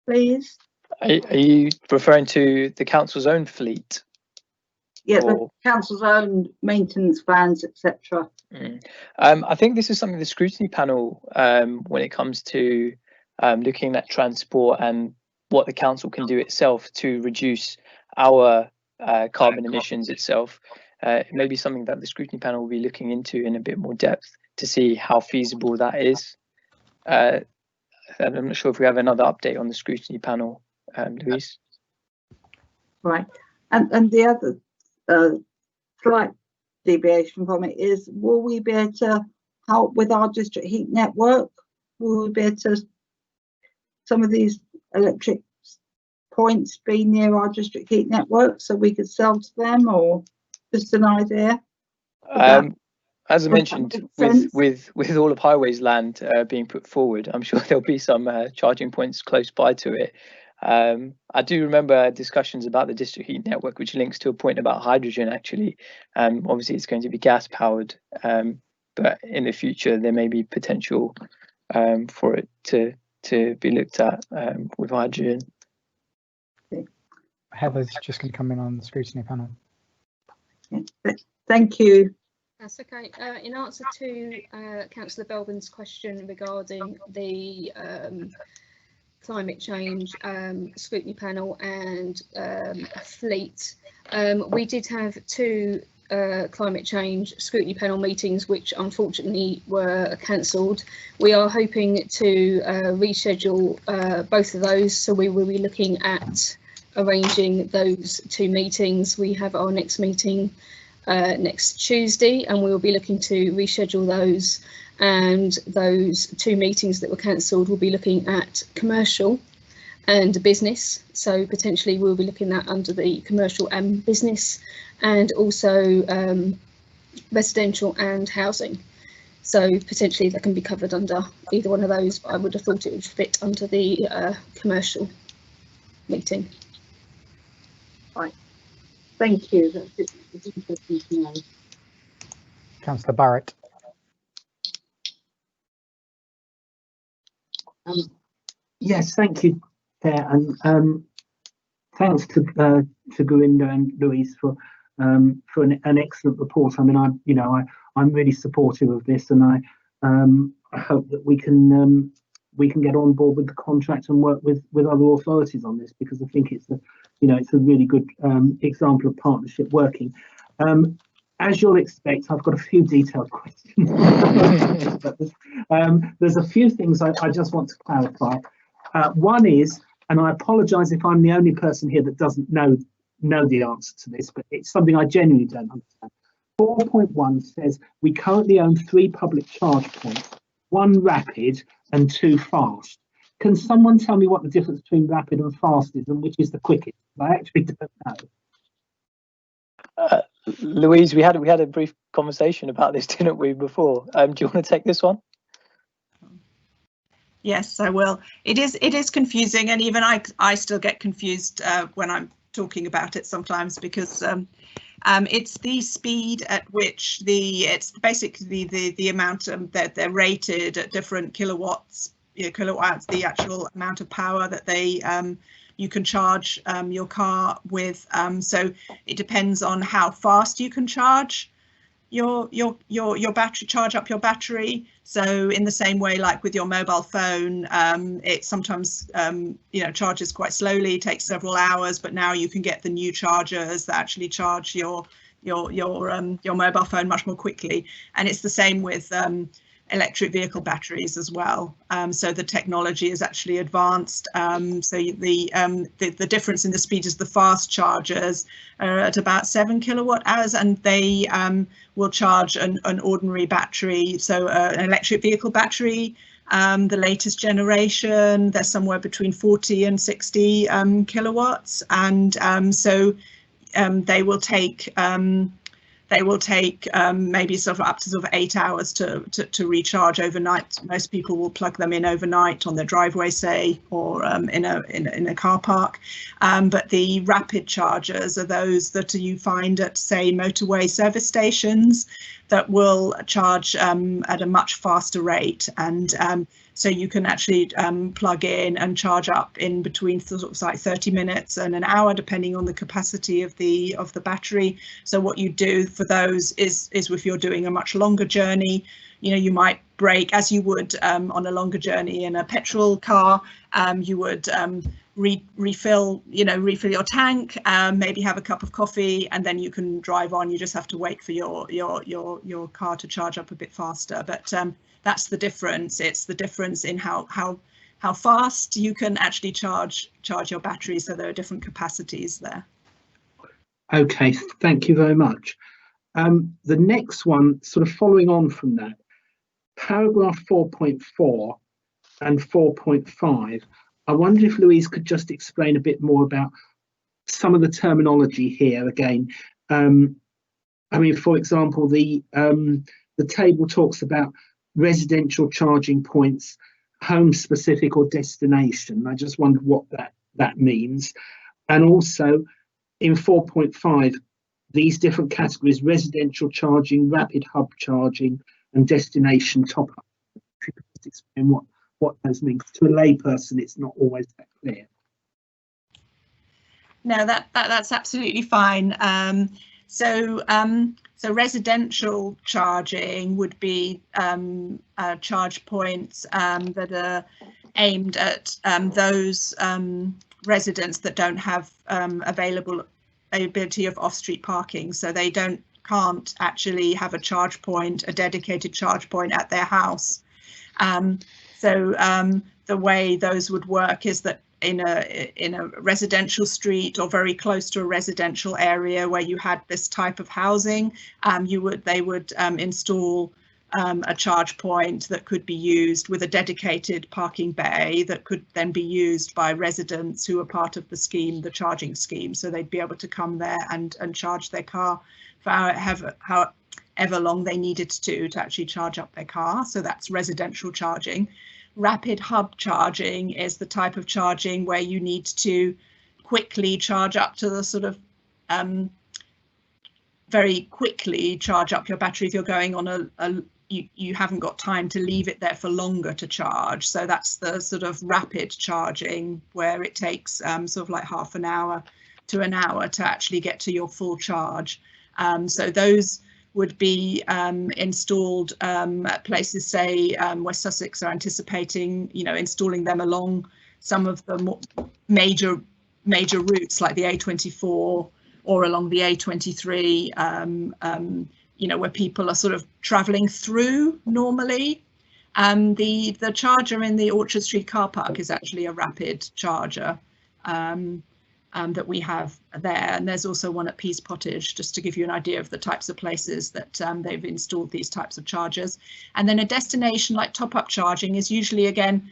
please? Are you referring to the council's own fleet? Yeah, the council's own maintenance vans, etc. I think this is something the scrutiny panel, when it comes to looking at transport and what the council can do itself to reduce our carbon emissions itself, it may be something that the scrutiny panel will be looking into in a bit more depth to see how feasible that is. I'm not sure if we have another update on the scrutiny panel, Louise. Right, and the other slight deviation from it is, will we be able to help with our district heat network? Will we be able to, some of these electric points be near our district heat network so we could sell to them, or just an idea? As I mentioned, with all of Highways land being put forward, I'm sure there'll be some charging points close by to it. I do remember discussions about the district heat network, which links to a point about hydrogen actually. Obviously it's going to be gas powered, but in the future there may be potential for it to be looked at with hydrogen. Heather's just going to come in on the scrutiny panel. Thank you. That's okay. In answer to Councillor Belbin's question regarding the climate change scrutiny panel and fleet, we did have two climate change scrutiny panel meetings which unfortunately were cancelled. We are hoping to reschedule both of those, so we will be looking at arranging those two meetings. We have our next meeting next Tuesday, and we will be looking to reschedule those, and those two meetings that were cancelled will be looking at commercial and business, so potentially we'll be looking at under the commercial and business, and also residential and housing. So potentially that can be covered under either one of those, but I would have thought it would fit under the commercial meeting. Right. Thank you. It's interesting to know. Councillor Barrett. Yes, thank you, Chair, and thanks to Gurinder and Louise for an excellent report. I mean, I'm really supportive of this, and I hope that we can get on board with the contract and work with other authorities on this, because I think it's a really good example of partnership working. As you'll expect, I've got a few detailed questions. But there's a few things I just want to clarify. One is, and I apologise if I'm the only person here that doesn't know the answer to this, but it's something I genuinely don't understand. 4.1 says we currently own 3 public charge points, 1 rapid and 2 fast. Can someone tell me what the difference between rapid and fast is, and which is the quickest? I actually don't know. Louise, we had a brief conversation about this, didn't we, before? Do you want to take this one? Yes, I will. It is confusing, and even I still get confused when I'm talking about it sometimes, because it's the speed at which it's basically the amount that they're rated at different kilowatts, kilowatts, the actual amount of power that they you can charge your car with. So it depends on how fast you can charge your battery, charge up your battery. So in the same way, like with your mobile phone, it sometimes charges quite slowly, takes several hours, but now you can get the new chargers that actually charge your mobile phone much more quickly. And it's the same with electric vehicle batteries as well. So the technology is actually advanced. So the difference in the speed is the fast chargers are at about 7 kilowatt hours, and they will charge an ordinary battery. So an electric vehicle battery, the latest generation, they're somewhere between 40 and 60 kilowatts, and so they will take maybe sort of up to 8 hours to recharge overnight. Most people will plug them in overnight on their driveway, say, or in a car park. But the rapid chargers are those that you find at, say, motorway service stations that will charge at a much faster rate, and so you can actually plug in and charge up in between sort of like 30 minutes and an hour, depending on the capacity of the battery. So what you do for those is if you're doing a much longer journey, you might brake as you would on a longer journey in a petrol car. You would refill your tank, maybe have a cup of coffee, and then you can drive on. You just have to wait for your car to charge up a bit faster. But that's the difference. It's the difference in how fast you can actually charge your battery. So there are different capacities there. Okay, thank you very much. The next one, sort of following on from that, paragraph 4.4 and 4.5. I wonder if Louise could just explain a bit more about some of the terminology here again. I mean, for example, the table talks about residential charging points, home specific or destination. I just wondered what that means. And also in 4.5, these different categories: residential charging, rapid hub charging, and destination top up. If you could just explain what those mean. To a layperson, it's not always that clear. No, that's absolutely fine. So residential charging would be charge points that are aimed at those residents that don't have availability of off-street parking, so they can't actually have a dedicated charge point at their house. So the way those would work is that in a residential street or very close to a residential area where you had this type of housing, they would install a charge point that could be used with a dedicated parking bay that could then be used by residents who are part of the scheme, the charging scheme. So they'd be able to come there and charge their car for however long they needed to actually charge up their car. So that's residential charging. Rapid hub charging is the type of charging where you need to quickly charge up to the sort of very quickly charge up your battery if you're going on you haven't got time to leave it there for longer to charge. So that's the sort of rapid charging where it takes sort of like half an hour to an hour to actually get to your full charge. So those would be installed at places, say West Sussex are anticipating, installing them along some of the major routes like the A24 or along the A23, where people are sort of travelling through normally. The charger in the Orchard Street car park is actually a rapid charger that we have there, and there's also one at Pease Pottage, just to give you an idea of the types of places that they've installed these types of chargers. And then a destination like top-up charging is usually, again,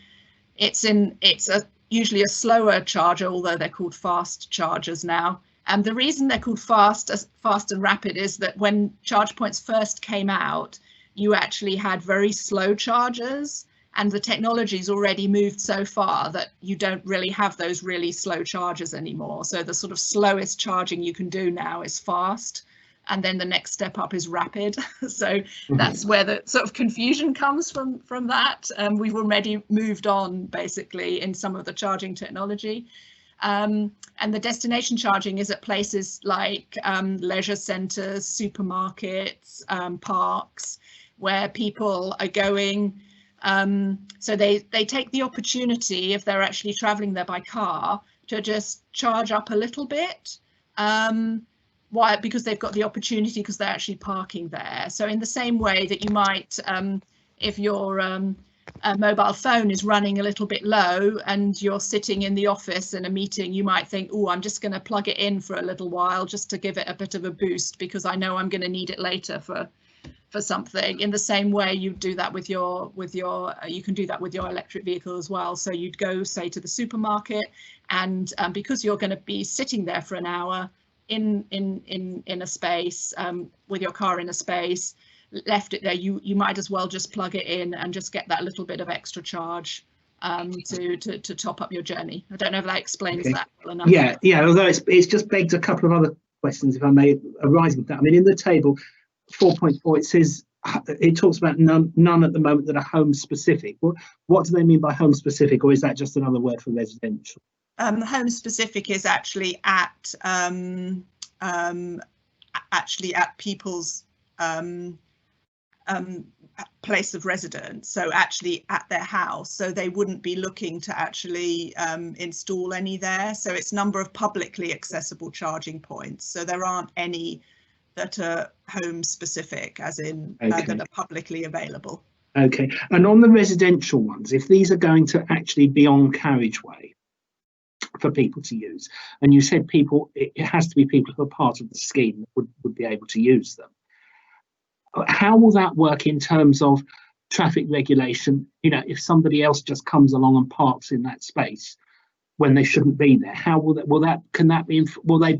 usually a slower charger, although they're called fast chargers now. And the reason they're called fast and rapid is that when charge points first came out, you actually had very slow chargers, and the technology's already moved so far that you don't really have those really slow chargers anymore. So the sort of slowest charging you can do now is fast, and then the next step up is rapid. So that's where the sort of confusion comes from that. We've already moved on basically in some of the charging technology. And the destination charging is at places like leisure centres, supermarkets, parks, where people are going. So they take the opportunity, if they're actually travelling there by car, to just charge up a little bit. Why? Because they've got the opportunity, because they're actually parking there. So in the same way that you might, if your mobile phone is running a little bit low and you're sitting in the office in a meeting, you might think, oh, I'm just going to plug it in for a little while just to give it a bit of a boost, because I know I'm going to need it later for something. In the same way, you do that with your you can do that with your electric vehicle as well. So you'd go, say, to the supermarket, and because you're going to be sitting there for an hour in a space, with your car in a space, left it there, you might as well just plug it in and just get that little bit of extra charge to top up your journey. I don't know if that explains that well enough. Yeah. Although it's just begged a couple of other questions, if I may, arising from that. I mean, in the table 4.4, it says it talks about none at the moment that are home specific. What do they mean by home specific, or is that just another word for residential? Home specific is actually at people's place of residence, so actually at their house. So they wouldn't be looking to actually install any there. So it's number of publicly accessible charging points. So there aren't any that are home specific, as in that are publicly available. Okay, and on the residential ones, if these are going to actually be on carriageway for people to use, and you said it has to be people who are part of the scheme that would be able to use them. How will that work in terms of traffic regulation? If somebody else just comes along and parks in that space when they shouldn't be there, how will they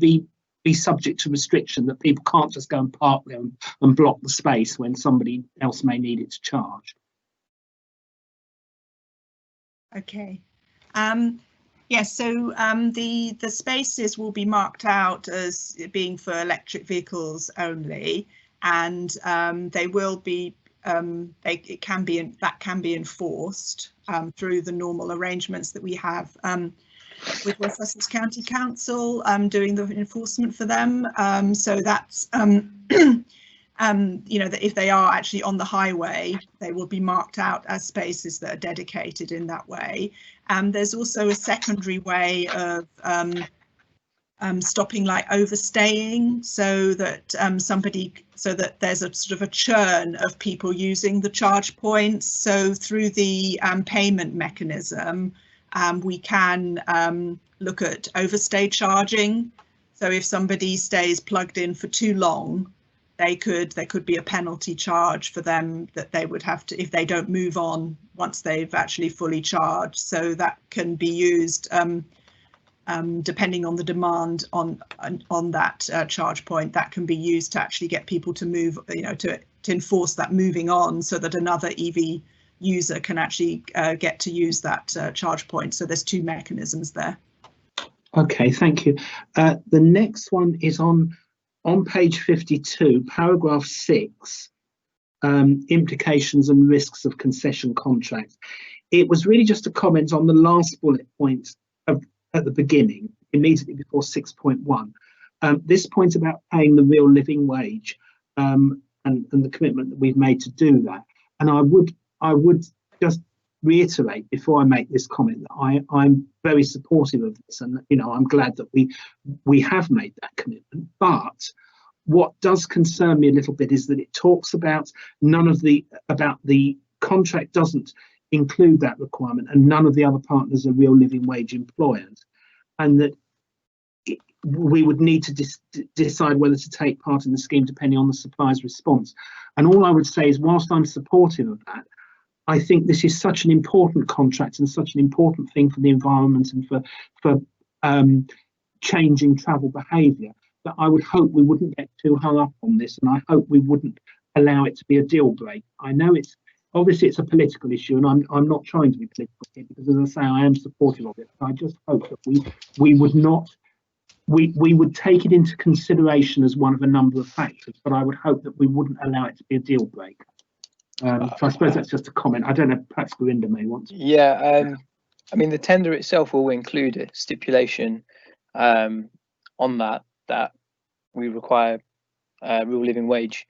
be subject to restriction that people can't just go and park there and block the space when somebody else may need it to charge? Okay. Yes, so the spaces will be marked out as being for electric vehicles only, and they will be that can be enforced through the normal arrangements that we have with West Sussex County Council doing the enforcement for them. So that's that if they are actually on the highway, they will be marked out as spaces that are dedicated in that way. There's also a secondary way of stopping like overstaying, so that there's a sort of a churn of people using the charge points. So through the payment mechanism, we can look at overstay charging. So if somebody stays plugged in for too long, there could be a penalty charge for them that they would have to, if they don't move on once they've actually fully charged. So that can be used depending on the demand on that charge point, that can be used to actually get people to move, to enforce that moving on, so that another EV user can actually get to use that charge point. So there's two mechanisms there. Okay, thank you. The next one is on page 52, paragraph 6, implications and risks of concession contracts. It was really just a comment on the last bullet point at the beginning, immediately before 6.1. This point about paying the real living wage and the commitment that we've made to do that. And I would just reiterate before I make this comment that I'm very supportive of this, and I'm glad that we have made that commitment. But what does concern me a little bit is that it talks about the contract doesn't include that requirement, and none of the other partners are real living wage employers, and that we would need to decide whether to take part in the scheme depending on the supplier's response. And all I would say is, whilst I'm supportive of that, I think this is such an important contract and such an important thing for the environment and for changing travel behaviour, that I would hope we wouldn't get too hung up on this, and I hope we wouldn't allow it to be a deal break. I know obviously it's a political issue, and I'm not trying to be political here, because, as I say, I am supportive of it. But I just hope that we would take it into consideration as one of a number of factors, but I would hope that we wouldn't allow it to be a deal break. So I suppose that's just a comment. I don't know, perhaps Gurinder may want to. Yeah, I mean, the tender itself will include a stipulation on that we require real living wage.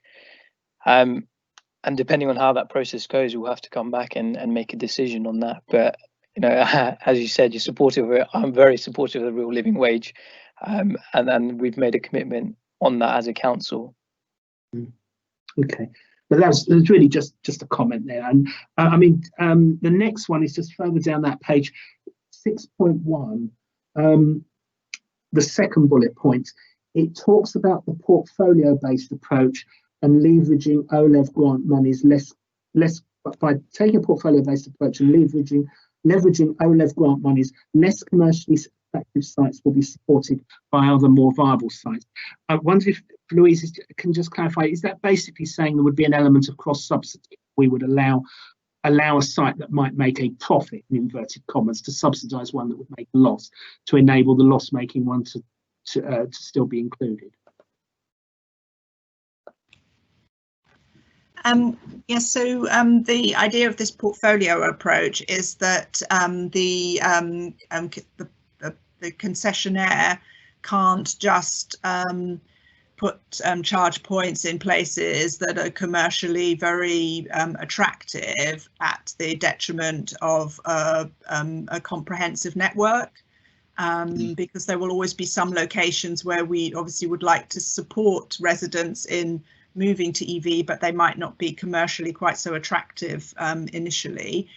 And depending on how that process goes, we'll have to come back and make a decision on that. But, as you said, you're supportive of it. I'm very supportive of the real living wage. And then we've made a commitment on that as a council. Okay. But that was really just a comment there. And the next one is just further down that page, 6.1, the second bullet point. It talks about the portfolio-based approach and leveraging OLEV grant monies by taking a portfolio-based approach and leveraging OLEV grant monies, less commercially attractive sites will be supported by other more viable sites. I wonder if Louise can just clarify, is that basically saying there would be an element of cross-subsidy? We would allow a site that might make a profit, in inverted commas, to subsidise one that would make a loss, to enable the loss-making one to still be included? Yes, so the idea of this portfolio approach is that the concessionaire can't just put charge points in places that are commercially very attractive at the detriment of a comprehensive network. Because there will always be some locations where we obviously would like to support residents in moving to EV, but they might not be commercially quite so attractive initially.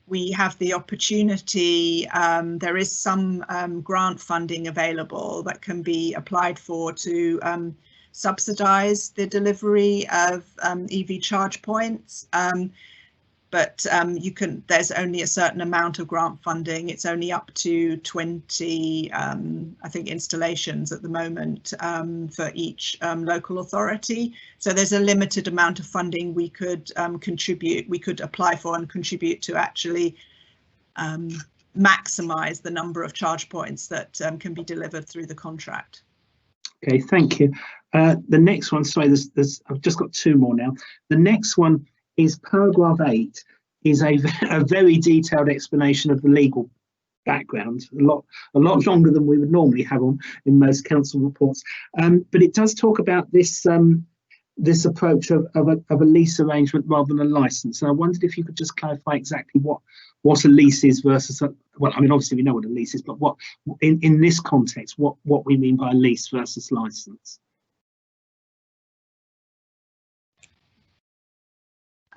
We have the opportunity, there is some grant funding available that can be applied for to subsidise the delivery of EV charge points. But there's only a certain amount of grant funding. It's only up to 20, I think, installations at the moment for each local authority. So there's a limited amount of funding we could apply for and contribute to actually maximise the number of charge points that can be delivered through the contract. Okay, thank you. The next one, sorry, I've just got two more now. The next one is paragraph 8, is a very detailed explanation of the legal background, a lot longer than we would normally have in most council reports. But it does talk about this approach of a lease arrangement rather than a license. And I wondered if you could just clarify exactly what a lease is versus well, I mean, obviously we know what a lease is, but what in this context, what we mean by lease versus license.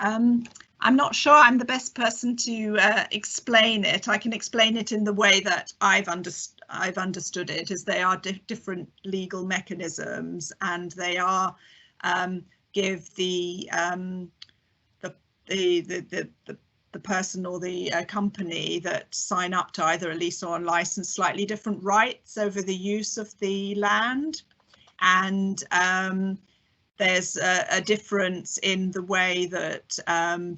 I'm not sure I'm the best person to explain it. I can explain it in the way that I've understood it, as they are different legal mechanisms, and they are give the person or the company that sign up to either a lease or a license slightly different rights over the use of the land, and there's a difference in the way that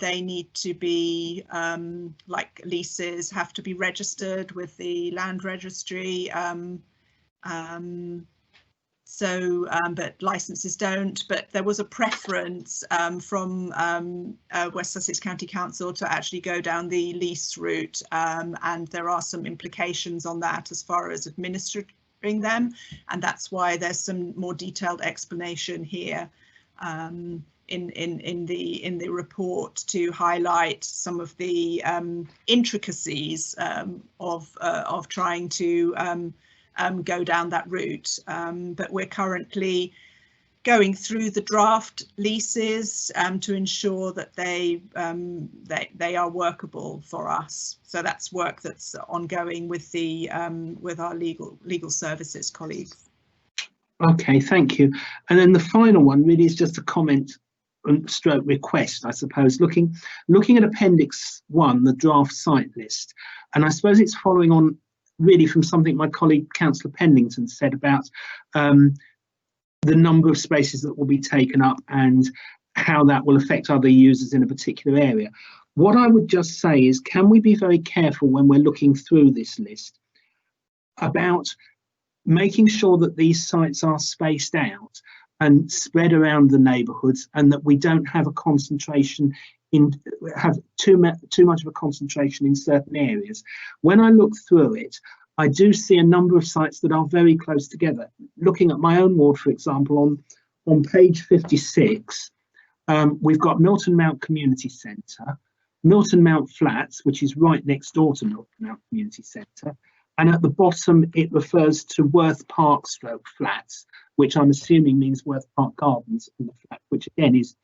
they need to be, like leases have to be registered with the land registry, but licenses don't. But there was a preference from West Sussex County Council to actually go down the lease route, and there are some implications on that as far as administering them, and that's why there's some more detailed explanation here in the report to highlight some of the intricacies of trying to go down that route. But we're currently going through the draft leases to ensure that they are workable for us. So that's work that's ongoing with the with our legal services colleagues. Okay, thank you. And then the final one really is just a comment and stroke request, I suppose, looking at Appendix 1, the draft site list. And I suppose it's following on really from something my colleague Councillor Pennington said about the number of spaces that will be taken up and how that will affect other users in a particular area. What I would just say is, can we be very careful when we're looking through this list about making sure that these sites are spaced out and spread around the neighbourhoods, and that we don't have a concentration have too much of a concentration in certain areas. When I look through it, I do see a number of sites that are very close together. Looking at my own ward, for example, on page 56, we've got Milton Mount Community Centre, Milton Mount Flats, which is right next door to Milton Mount Community Centre, and at the bottom it refers to Worth Park / Flats, which I'm assuming means Worth Park Gardens and the flat, which again is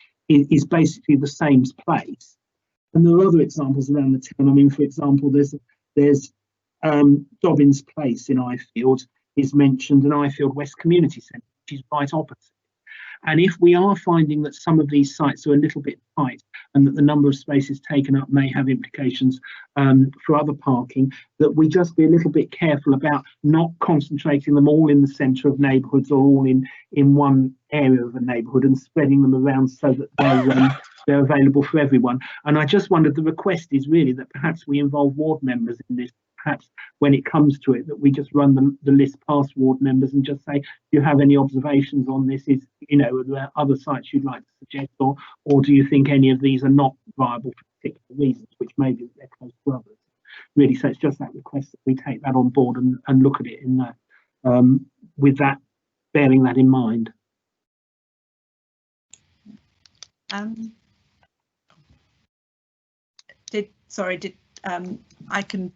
basically the same place. And there are other examples around the town. I mean, for example, there's Dobbins Place in Ifield is mentioned, and Ifield West Community Centre, which is right opposite. And if we are finding that some of these sites are a little bit tight and that the number of spaces taken up may have implications for other parking, that we just be a little bit careful about not concentrating them all in the centre of neighbourhoods or all in one area of a neighbourhood and spreading them around so that they're available for everyone. And I just wondered, the request is really that perhaps we involve ward members in this. Perhaps when it comes to it, that we just run the list past ward members and just say, do you have any observations on this? Are there other sites you'd like to suggest, or do you think any of these are not viable for particular reasons, which maybe they're close to others? Really, so it's just that request that we take that on board and look at it in that, with that, bearing that in mind. I can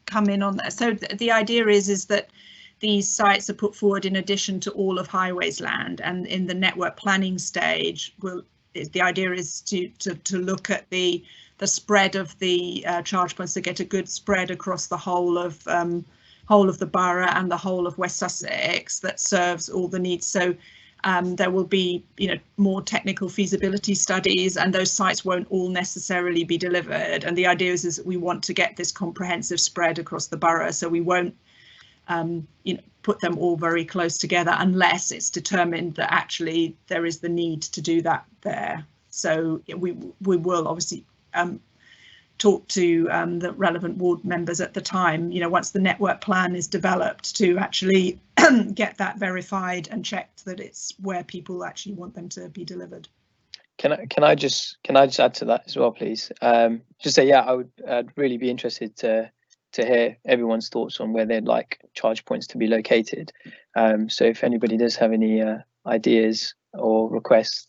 come in on that. So the idea is that these sites are put forward in addition to all of Highways land, and in the network planning stage, the idea is to look at the spread of the charge points, to get a good spread across the whole of the borough and the whole of West Sussex that serves all the needs. So there will be, more technical feasibility studies, and those sites won't all necessarily be delivered. And the idea is that we want to get this comprehensive spread across the borough, so we won't, put them all very close together unless it's determined that actually there is the need to do that there. So we will obviously talk to the relevant ward members at the time, once the network plan is developed, to actually get that verified and checked that it's where people actually want them to be delivered. Can I just add to that as well, please? Just say, yeah, I'd really be interested to hear everyone's thoughts on where they'd like charge points to be located. So if anybody does have any ideas or requests,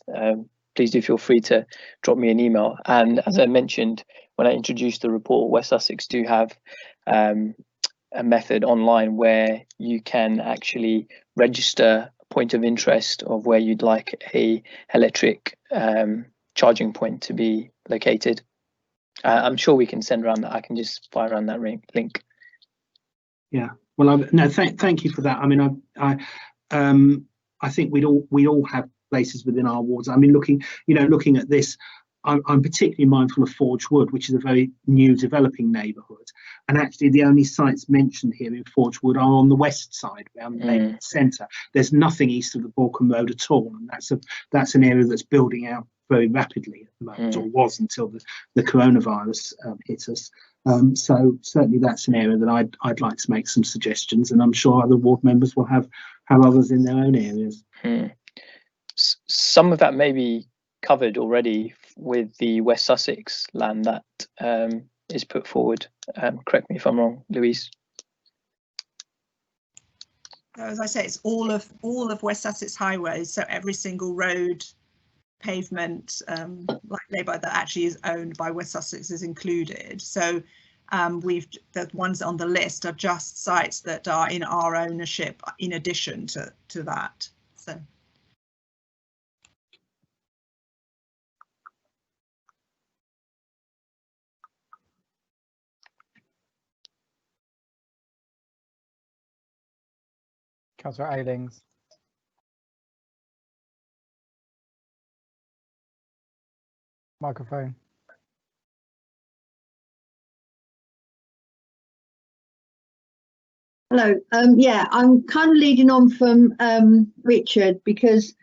please do feel free to drop me an email. And as I mentioned when I introduced the report, West Sussex do have a method online where you can actually register a point of interest of where you'd like a electric charging point to be located. I'm sure we can send around that. I can just fire around that link. Yeah, well, thank you for that. I mean, I think we all have places within our wards. I mean, looking at this, I'm particularly mindful of Forge Wood, which is a very new developing neighbourhood. And actually the only sites mentioned here in Forge Wood are on the west side, around the neighbourhood centre. There's nothing east of the Balkan Road at all. And that's an area that's building out very rapidly at the moment, or was until the coronavirus hit us. So certainly that's an area that I'd like to make some suggestions, and I'm sure other ward members will have others in their own areas. Some of that may be covered already with the West Sussex land that is put forward. Correct me if I'm wrong, Louise. So as I say, it's all of West Sussex highways, so every single road, pavement, like labour that actually is owned by West Sussex is included. So the ones on the list are just sites that are in our ownership in addition to that. So. Councillor Aylings. Microphone. Hello. Yeah, I'm kind of leading on from Richard, because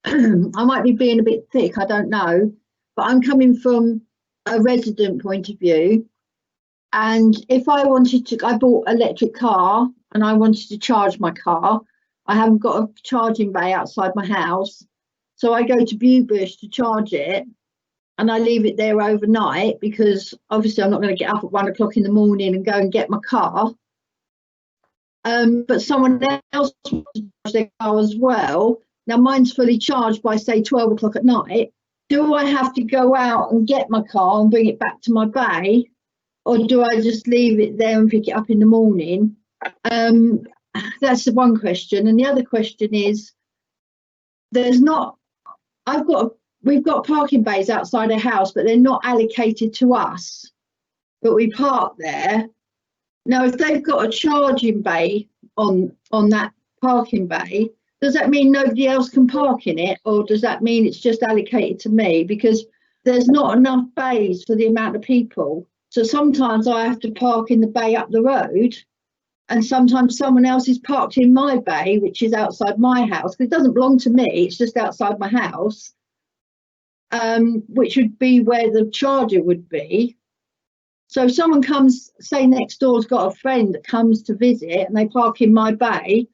I might be being a bit thick, I don't know, but I'm coming from a resident point of view. And if I bought an electric car and I wanted to charge my car, I haven't got a charging bay outside my house. So I go to Bewbush to charge it, and I leave it there overnight, because obviously I'm not going to get up at 1 o'clock in the morning and go and get my car. But someone else wants to charge their car as well. Now mine's fully charged by say 12 o'clock at night. Do I have to go out and get my car and bring it back to my bay? Or do I just leave it there and pick it up in the morning? That's the one question. And the other question is, we've got parking bays outside our house, but they're not allocated to us, but we park there. Now, if they've got a charging bay on that parking bay, does that mean nobody else can park in it? Or does that mean it's just allocated to me? Because there's not enough bays for the amount of people. So sometimes I have to park in the bay up the road, and sometimes someone else is parked in my bay, which is outside my house, because it doesn't belong to me, it's just outside my house, which would be where the charger would be. So if someone comes, say next door's got a friend that comes to visit and they park in my bay,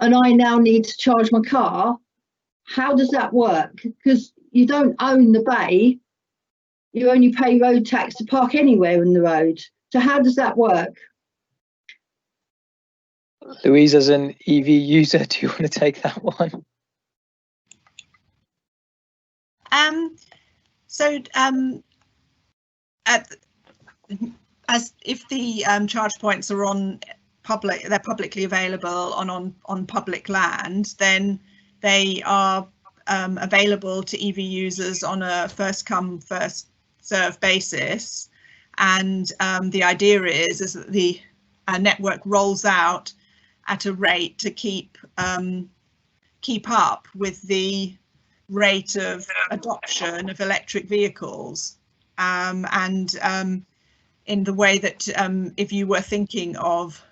and I now need to charge my car, how does that work? Because you don't own the bay. You only pay road tax to park anywhere in the road. So how does that work? Louise, as an EV user, do you want to take that one? As if the charge points are on they're publicly available on public land, then they are available to EV users on a first come first serve basis. And the idea is that the network rolls out at a rate to keep up with the rate of adoption of electric vehicles, and in the way that if you were thinking of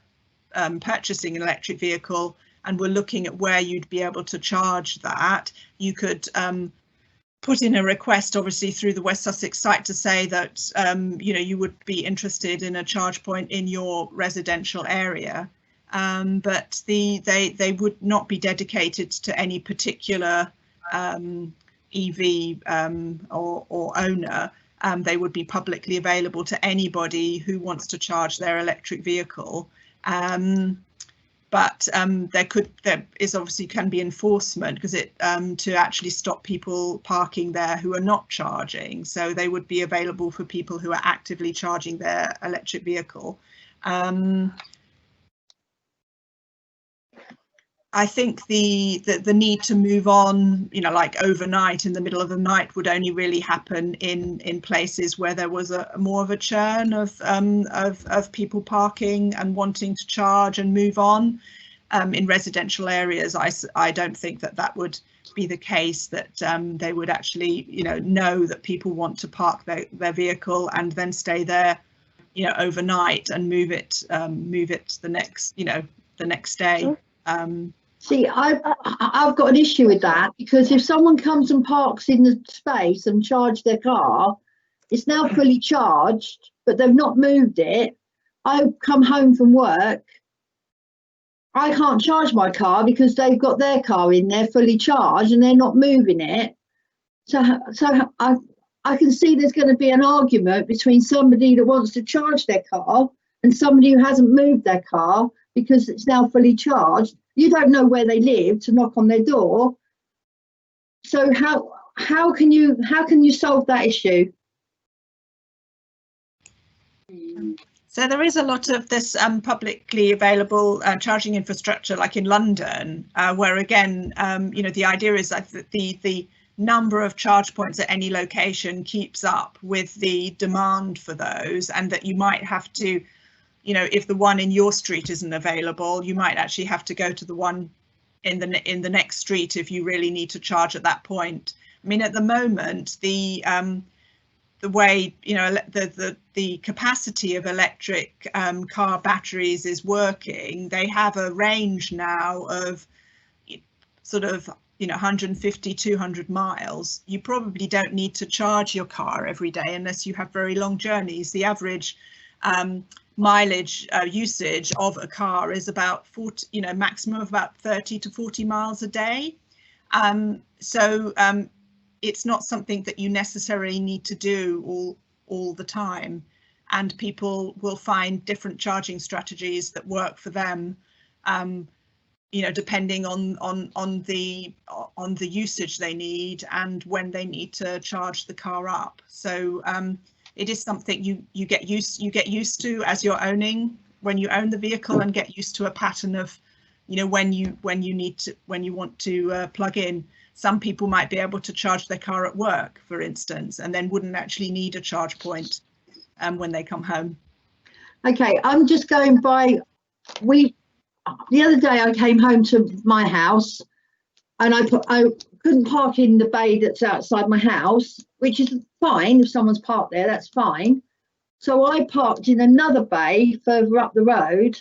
purchasing an electric vehicle and were looking at where you'd be able to charge that, you could put in a request, obviously through the West Sussex site, to say that you would be interested in a charge point in your residential area, but they would not be dedicated to any particular EV or owner. They would be publicly available to anybody who wants to charge their electric vehicle. But there is obviously can be enforcement, because it to actually stop people parking there who are not charging. So they would be available for people who are actively charging their electric vehicle. I think the need to move on, like overnight, in the middle of the night, would only really happen in places where there was more of a churn of people parking and wanting to charge and move on. In residential areas, I don't think that would be the case that they would actually, know that people want to park their vehicle and then stay there, overnight and move it the next, the next day. See, I've got an issue with that, because if someone comes and parks in the space and charge their car, it's now fully charged, but they've not moved it. I come home from work, I can't charge my car because they've got their car in there fully charged and they're not moving it. So I can see there's going to be an argument between somebody that wants to charge their car and somebody who hasn't moved their car because it's now fully charged. You don't know where they live to knock on their door. So how can you solve that issue? So there is a lot of this publicly available charging infrastructure, like in London, where again, the idea is that the number of charge points at any location keeps up with the demand for those, and that you might have to, if the one in your street isn't available, you might actually have to go to the one in the next street if you really need to charge at that point. I mean, at the moment, the way the capacity of electric car batteries is working, they have a range now of sort of 150, 200 miles. You probably don't need to charge your car every day unless you have very long journeys. The average mileage usage of a car is about 40, maximum of about 30 to 40 miles a day. So it's not something that you necessarily need to do all the time, and people will find different charging strategies that work for them, depending on the usage they need and when they need to charge the car up. So it is something you get used to as you're when you own the vehicle, and get used to a pattern of when you want to plug in. Some people might be able to charge their car at work, for instance, and then wouldn't actually need a charge point when they come home. Okay, I'm just going by, the other day I came home to my house and I couldn't park in the bay that's outside my house, which is fine. If someone's parked there, that's fine. So I parked in another bay further up the road,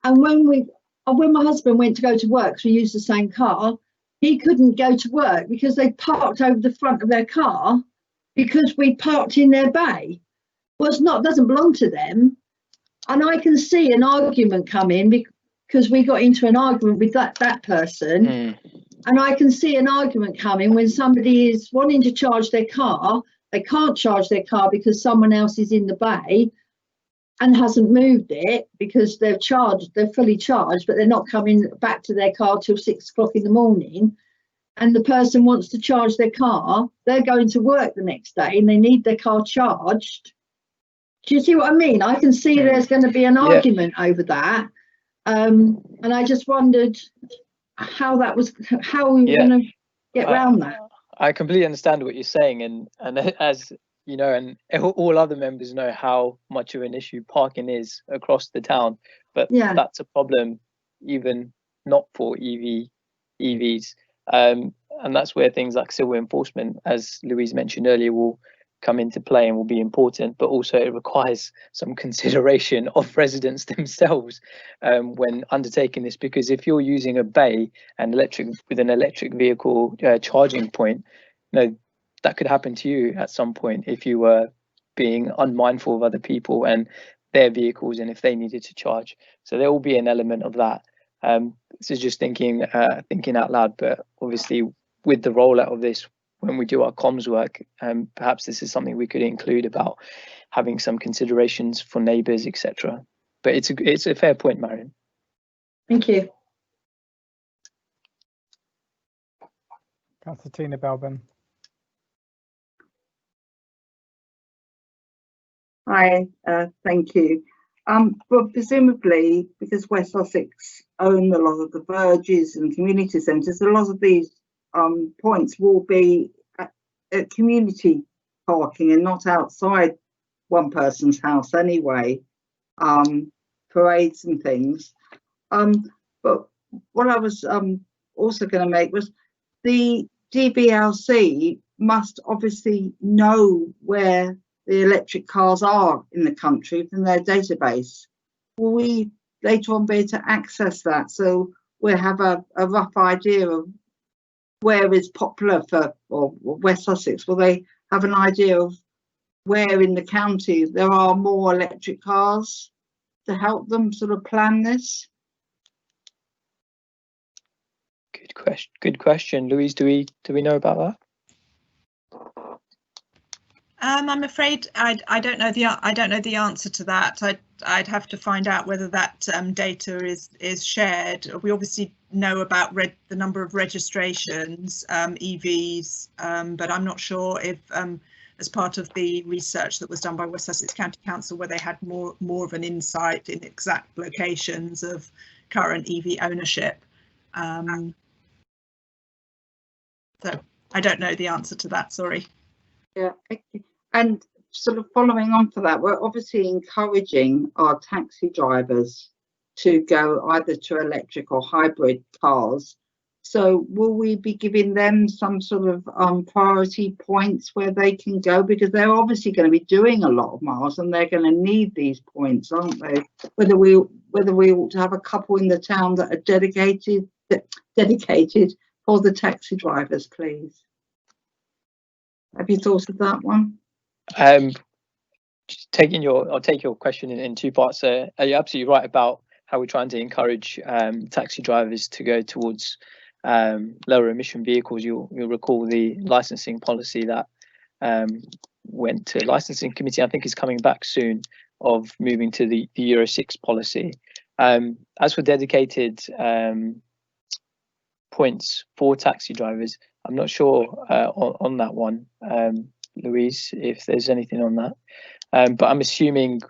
and when my husband went to go to work, because we used the same car, he couldn't go to work because they parked over the front of their car because we parked in their bay. Well, doesn't belong to them. And I can see an argument come in because we got into an argument with that person. And I can see an argument coming when somebody is wanting to charge their car. They can't charge their car because someone else is in the bay and hasn't moved it because they're fully charged, but they're not coming back to their car till 6 o'clock in the morning. And the person wants to charge their car. They're going to work the next day and they need their car charged. Do you see what I mean? I can see there's going to be an argument over that. And I just wondered how we were going to get around that. I completely understand what you're saying, and as you know, and all other members know how much of an issue parking is across the town, but that's a problem even not for EVs, and that's where things like civil enforcement, as Louise mentioned earlier, will come into play and will be important, but also it requires some consideration of residents themselves when undertaking this, because if you're using a bay and with an electric vehicle charging point, that could happen to you at some point if you were being unmindful of other people and their vehicles, and if they needed to charge. So there will be an element of that. This is just thinking out loud, but obviously with the rollout of this, when we do our comms work, perhaps this is something we could include about having some considerations for neighbours, etc. But it's a fair point, Marion. Thank you. Councillor Tina Belbin. Hi, thank you. But presumably, because West Sussex own a lot of the verges and community centres, a lot of these points will be at community parking and not outside one person's house anyway, parades and things. But what I was also going to make was, the DVLC must obviously know where the electric cars are in the country from their database. Will we later on be able to access that, so we'll have a rough idea of where is popular for or West Sussex? Will they have an idea of where in the county there are more electric cars to help them sort of plan this? Good question. Louise, do we know about that? I'm afraid I don't know the answer to that. I'd have to find out whether that data is shared. We obviously know about the number of registrations, EVs, but I'm not sure if as part of the research that was done by West Sussex County Council, where they had more of an insight in exact locations of current EV ownership. So I don't know the answer to that, sorry. Yeah, and sort of following on for that, we're obviously encouraging our taxi drivers to go either to electric or hybrid cars. So will we be giving them some sort of priority points where they can go? Because they're obviously going to be doing a lot of miles and they're going to need these points, aren't they? Whether we ought to have a couple in the town that are dedicated for the taxi drivers, please. Have you thought of that one? I'll take your question in two parts. You're absolutely right about how we're trying to encourage taxi drivers to go towards lower emission vehicles. You'll recall the licensing policy that went to licensing committee. I think is coming back soon, of moving to the Euro 6 policy. As for dedicated points for taxi drivers, I'm not sure on that one, Louise, if there's anything on that. But I'm assuming,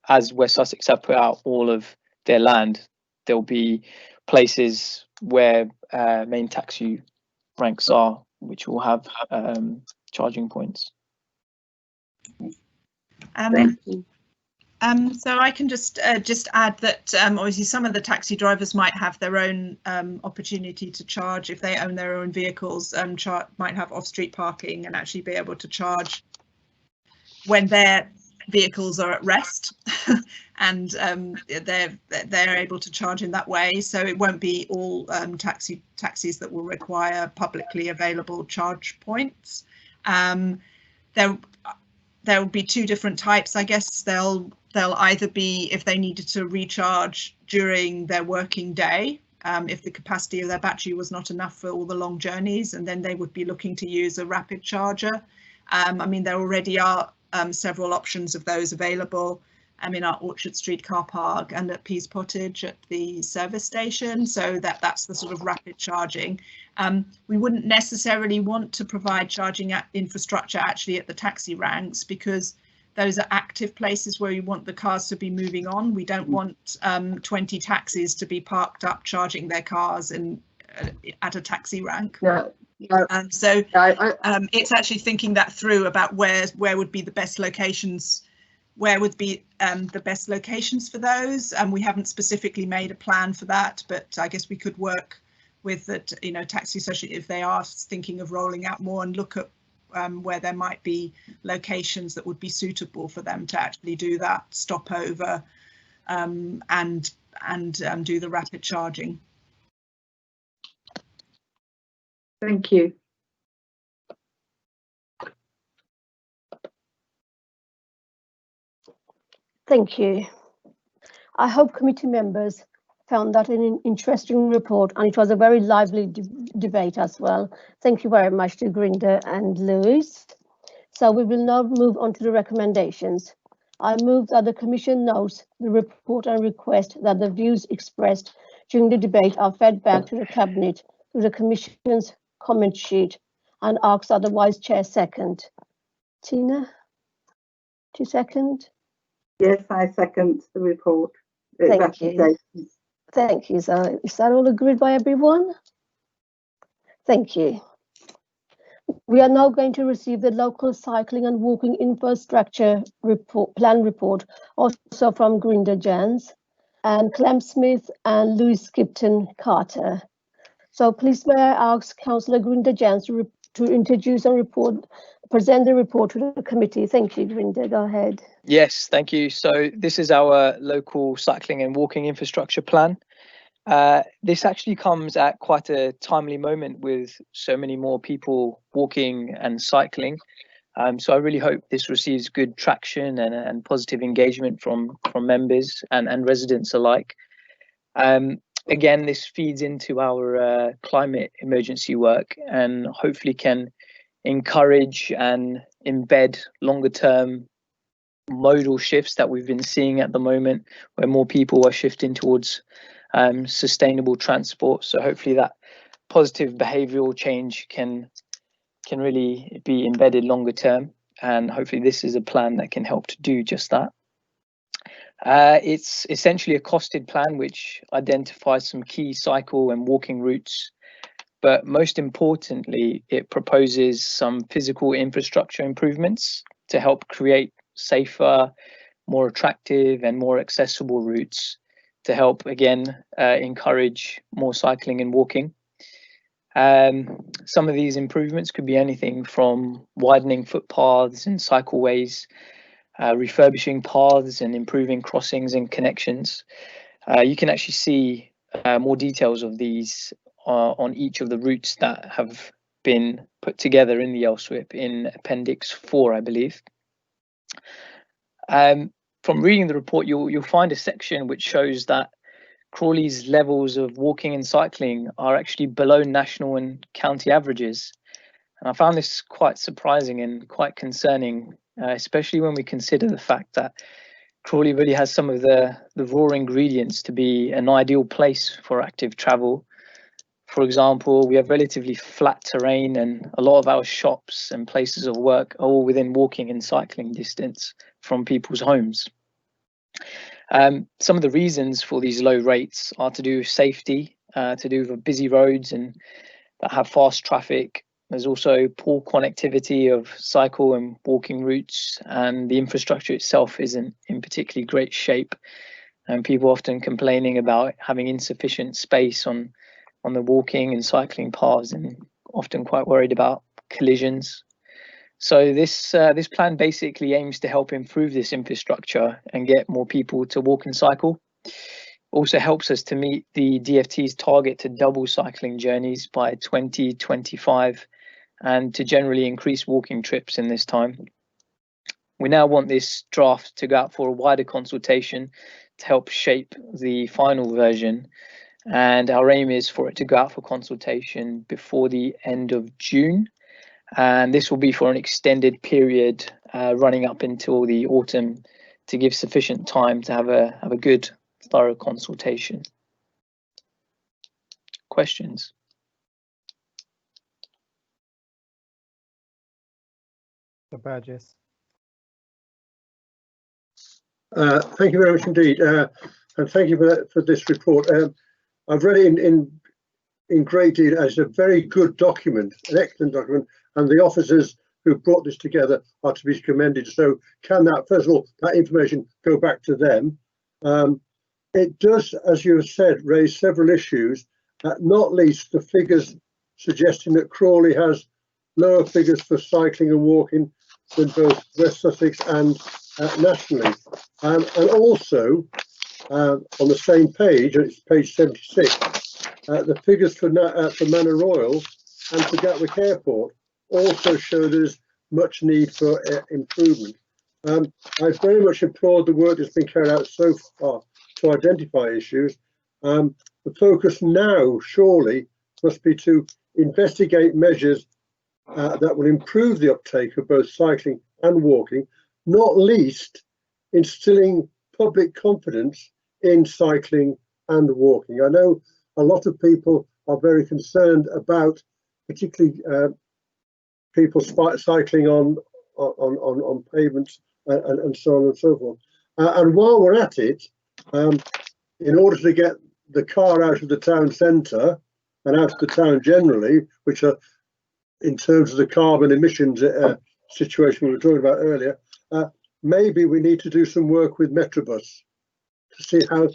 as West Sussex have put out all of their land, there'll be places where main taxi ranks are, which will have charging points. So I can just add that obviously some of the taxi drivers might have their own opportunity to charge if they own their own vehicles, might have off-street parking and actually be able to charge when their vehicles are at rest and they're able to charge in that way. So it won't be all taxis that will require publicly available charge points. There will be two different types, I guess. They'll either be if they needed to recharge during their working day, if the capacity of their battery was not enough for all the long journeys, and then they would be looking to use a rapid charger. I mean, there already are several options of those available in our Orchard Street car park and at Pease Pottage at the service station, so that's the sort of rapid charging. We wouldn't necessarily want to provide charging infrastructure actually at the taxi ranks, because those are active places where we want the cars to be moving on. We don't want 20 taxis to be parked up charging their cars at a taxi rank. So it's actually thinking that through about where would be the best locations, where would be the best locations for those. We haven't specifically made a plan for that, but I guess we could work with the taxi association if they are thinking of rolling out more, and look at where there might be locations that would be suitable for them to actually do that stopover and do the rapid charging. Thank you. Thank you. I hope committee members found that an interesting report, and it was a very lively debate as well. Thank you very much to Grinda and Louise. So we will now move on to the recommendations. I move that the Commission notes the report and request that the views expressed during the debate are fed back to the Cabinet through the Commission's comment sheet, and asks that the Vice Chair second. Tina, do you second? Yes, I second the report. Thank you. Thank you. So is that all agreed by everyone? Thank you. We are now going to receive the local cycling and walking infrastructure plan report, also from Grinda Jans and Clem Smith and Louis Skipton Carter. So please may I ask Councillor Grinda Jans to introduce and present the report to the committee. Thank you, Grinda. Go ahead. Yes, thank you. So this is our local cycling and walking infrastructure plan. This actually comes at quite a timely moment with so many more people walking and cycling. So I really hope this receives good traction and positive engagement from members and residents alike. Again, this feeds into our climate emergency work and hopefully can encourage and embed longer term modal shifts that we've been seeing at the moment, where more people are shifting towards sustainable transport. So hopefully that positive behavioural change can really be embedded longer term, and hopefully this is a plan that can help to do just that. It's essentially a costed plan which identifies some key cycle and walking routes, but most importantly it proposes some physical infrastructure improvements to help create safer, more attractive and more accessible routes to help again encourage more cycling and walking. Some of these improvements could be anything from widening footpaths and cycleways, refurbishing paths and improving crossings and connections. You can actually see more details of these on each of the routes that have been put together in the LSWIP in Appendix 4, I believe. From reading the report, you'll find a section which shows that Crawley's levels of walking and cycling are actually below national and county averages. And I found this quite surprising and quite concerning, especially when we consider the fact that Crawley really has some of the raw ingredients to be an ideal place for active travel. For example, we have relatively flat terrain and a lot of our shops and places of work are all within walking and cycling distance from people's homes. Some of the reasons for these low rates are to do with safety, to do with busy roads and that have fast traffic. There's also poor connectivity of cycle and walking routes, and the infrastructure itself isn't in particularly great shape. And people often complaining about having insufficient space on the walking and cycling paths, and often quite worried about collisions. So this plan basically aims to help improve this infrastructure and get more people to walk and cycle. Also helps us to meet the DFT's target to double cycling journeys by 2025 and to generally increase walking trips in this time. We now want this draft to go out for a wider consultation to help shape the final version, and our aim is for it to go out for consultation before the end of June, and this will be for an extended period running up until the autumn to give sufficient time to have a good thorough consultation. Questions? Burgess. Thank you very much indeed, and thank you for this report. I've read it in great detail. It's a very good document, an excellent document, and the officers who brought this together are to be commended. So can that, first of all, that information go back to them? It does, as you have said, raise several issues, not least the figures suggesting that Crawley has lower figures for cycling and walking than both West Sussex and nationally. And also, on the same page, it's page 76, the figures for Manor Royal and for Gatwick Airport also show there's much need for improvement. I very much applaud the work that's been carried out so far to identify issues. The focus now surely must be to investigate measures that will improve the uptake of both cycling and walking, not least instilling public confidence in cycling and walking. I know a lot of people are very concerned about particularly people cycling on pavements and so on and so forth. And while we're at it, in order to get the car out of the town centre and out of the town generally, which are in terms of the carbon emissions situation we were talking about earlier, maybe we need to do some work with Metrobus to see how,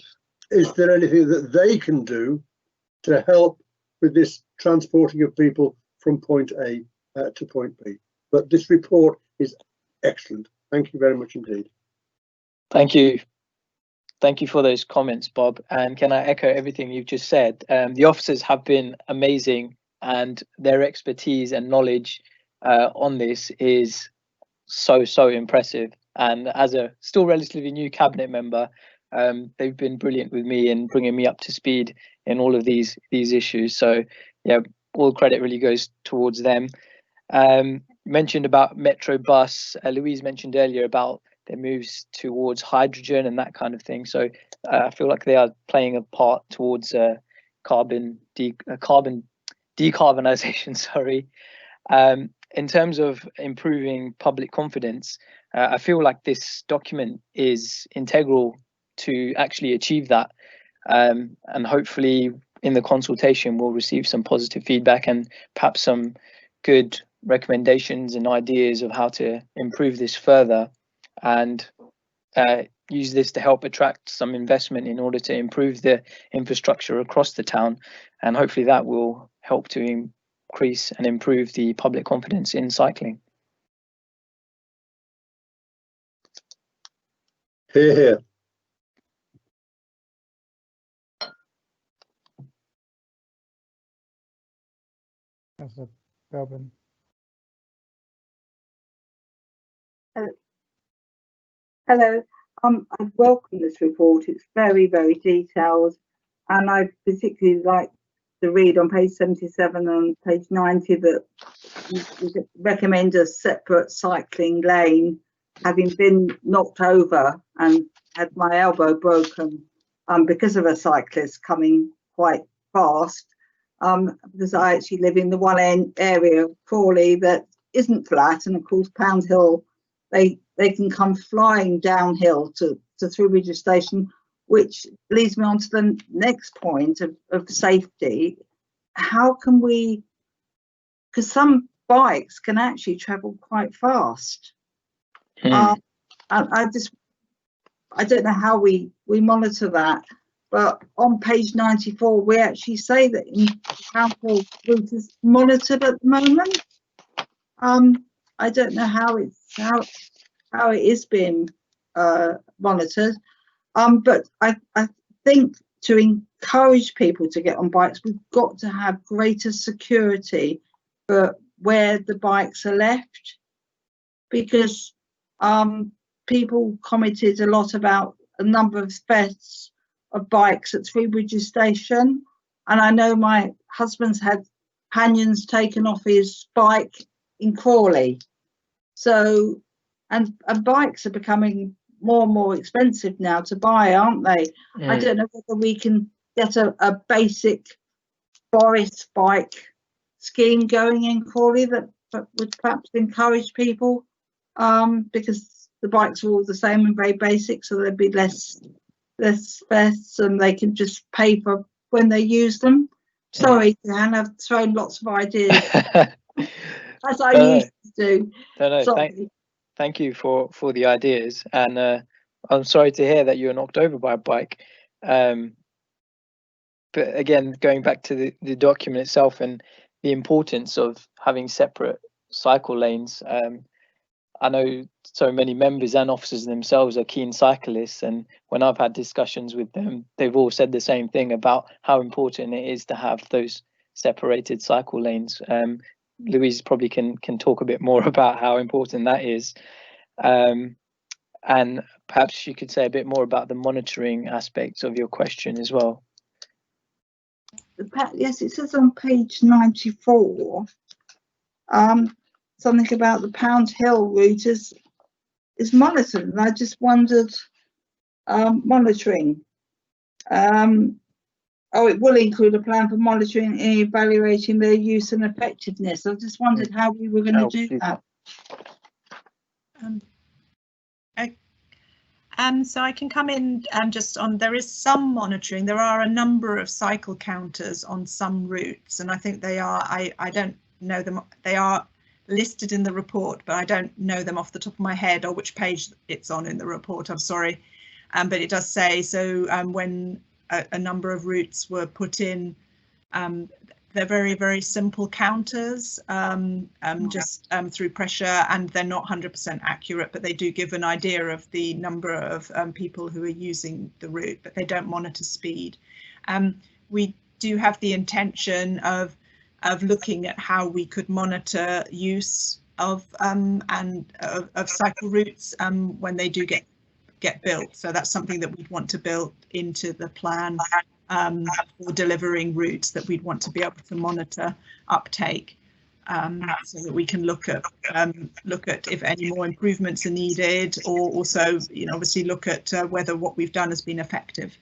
is there anything that they can do to help with this transporting of people from point A to point B. But this report is excellent. Thank you very much indeed. Thank you. Thank you for those comments, Bob. And can I echo everything you've just said? The officers have been amazing, and their expertise and knowledge on this is so impressive. And as a still relatively new cabinet member, they've been brilliant with me in bringing me up to speed in all of these issues. So yeah, all credit really goes towards them. Mentioned about Metro Bus. Louise mentioned earlier about their moves towards hydrogen and that kind of thing. So I feel like they are playing a part towards carbon decarbonisation. Sorry. In terms of improving public confidence, I feel like this document is integral to actually achieve that. And hopefully in the consultation, we'll receive some positive feedback and perhaps some good recommendations and ideas of how to improve this further, and use this to help attract some investment in order to improve the infrastructure across the town. And hopefully that will help to increase and improve the public confidence in cycling. Hear, hear. Councillor Belbin. Hello. I welcome this report. It's very, very detailed, and I particularly like to read on page 77 and page 90 that you recommend a separate cycling lane, having been knocked over and had my elbow broken because of a cyclist coming quite fast. Because I actually live in the one area of Crawley that isn't flat, and of course Pound Hill, they can come flying downhill to Three Station, which leads me on to the next point of safety. How can we, because some bikes can actually travel quite fast. I don't know how we monitor that, but on page 94 we actually say that in Pound Hill route is monitored at the moment. I don't know how it is being monitored, but I think to encourage people to get on bikes, we've got to have greater security for where the bikes are left, because people commented a lot about a number of thefts of bikes at Three Bridges Station, and I know my husband's had panions taken off his bike in Crawley. So, and bikes are becoming more and more expensive now to buy, aren't they? I don't know whether we can get a basic Boris bike scheme going in Crawley that would perhaps encourage people, because the bikes are all the same and very basic, so there'd be less thefts and they can just pay for when they use them. Sorry, Dan, I've thrown lots of ideas as I used to do. Thank you for the ideas, and I'm sorry to hear that you were knocked over by a bike. But again, going back to the document itself and the importance of having separate cycle lanes, I know so many members and officers themselves are keen cyclists, and when I've had discussions with them, they've all said the same thing about how important it is to have those separated cycle lanes. Louise probably can talk a bit more about how important that is, and perhaps you could say a bit more about the monitoring aspects of your question as well. Yes, it says on page 94 something about the Pound Hill route is monitored, and I just wondered, monitoring. Oh, it will include a plan for monitoring and evaluating their use and effectiveness. I just wondered how we were going to do that. So I can come in just on, there is some monitoring. There are a number of cycle counters on some routes, and I think they are, I don't know them, they are listed in the report, but I don't know them off the top of my head or which page it's on in the report, I'm sorry. But it does say, so when a number of routes were put in, they're very, very simple counters, just through pressure, and they're not 100% accurate, but they do give an idea of the number of people who are using the route, but they don't monitor speed. We do have the intention of looking at how we could monitor use of cycle routes when they do get built. So that's something that we'd want to build into the plan for delivering routes, that we'd want to be able to monitor uptake, so that we can look at if any more improvements are needed, or also, you know, obviously look at whether what we've done has been effective.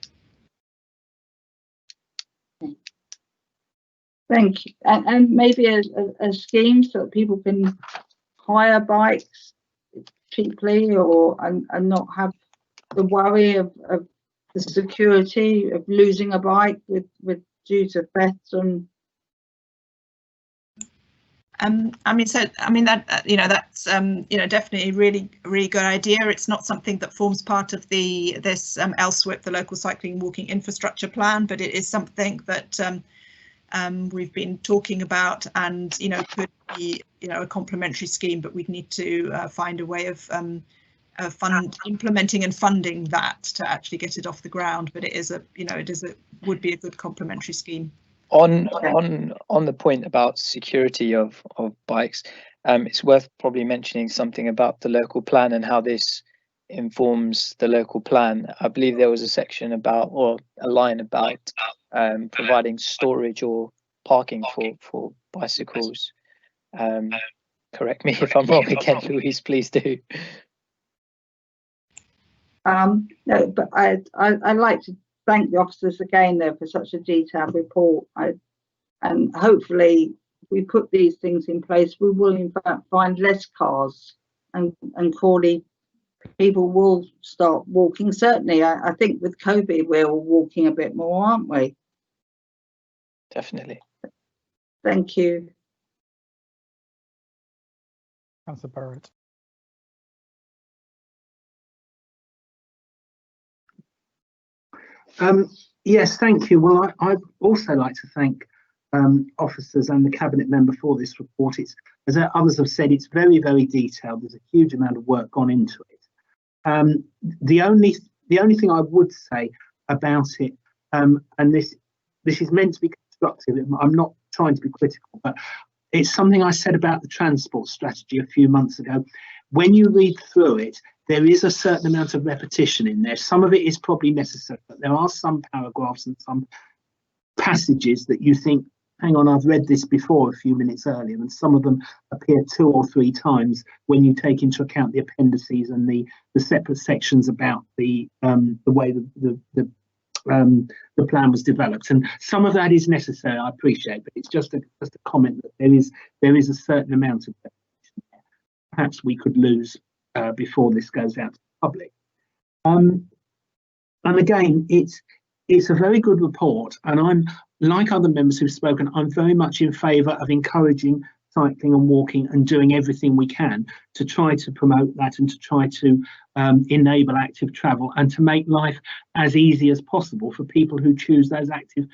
Thank you. And maybe a scheme so that people can hire bikes cheaply, or and not have the worry of the security of losing a bike with due to thefts and. I mean, that, you know, that's you know, definitely a really good idea. It's not something that forms part of this LSWIP, the local cycling walking infrastructure plan, but it is something that we've been talking about, and, you know, could be, you know, a complementary scheme, but we'd need to find a way of implementing and funding that to actually get it off the ground. But it is would be a good complementary scheme. On the point about security of bikes, it's worth probably mentioning something about the local plan and how this informs the local plan. I believe there was a section about, or a line about, providing storage or parking for bicycles. Correct me if I'm wrong again, Louise, please do. No, but I'd like to thank the officers again there for such a detailed report. And hopefully we put these things in place, we will in fact find less cars, and Crawley people will start walking. Certainly, I think with COVID we're all walking a bit more, aren't we? Definitely. Thank you. Councillor Barrett. Yes, thank you. Well, I'd also like to thank officers and the cabinet member for this report. It's, as others have said, it's very, very detailed. There's a huge amount of work gone into it. The only thing I would say about it, and this is meant to be constructive, I'm not trying to be critical, but it's something I said about the transport strategy a few months ago. When you read through it, there is a certain amount of repetition in there. Some of it is probably necessary, but there are some paragraphs and some passages that you think, hang on, I've read this before a few minutes earlier, and some of them appear 2 or 3 times when you take into account the appendices and the separate sections about the way the plan was developed. And some of that is necessary, I appreciate, but it's just a comment that there is a certain amount of repetition there. Perhaps we could lose before this goes out to the public. And again, it's a very good report, and I'm, like other members who've spoken, I'm very much in favour of encouraging cycling and walking and doing everything we can to try to promote that and to try to enable active travel and to make life as easy as possible for people who choose those active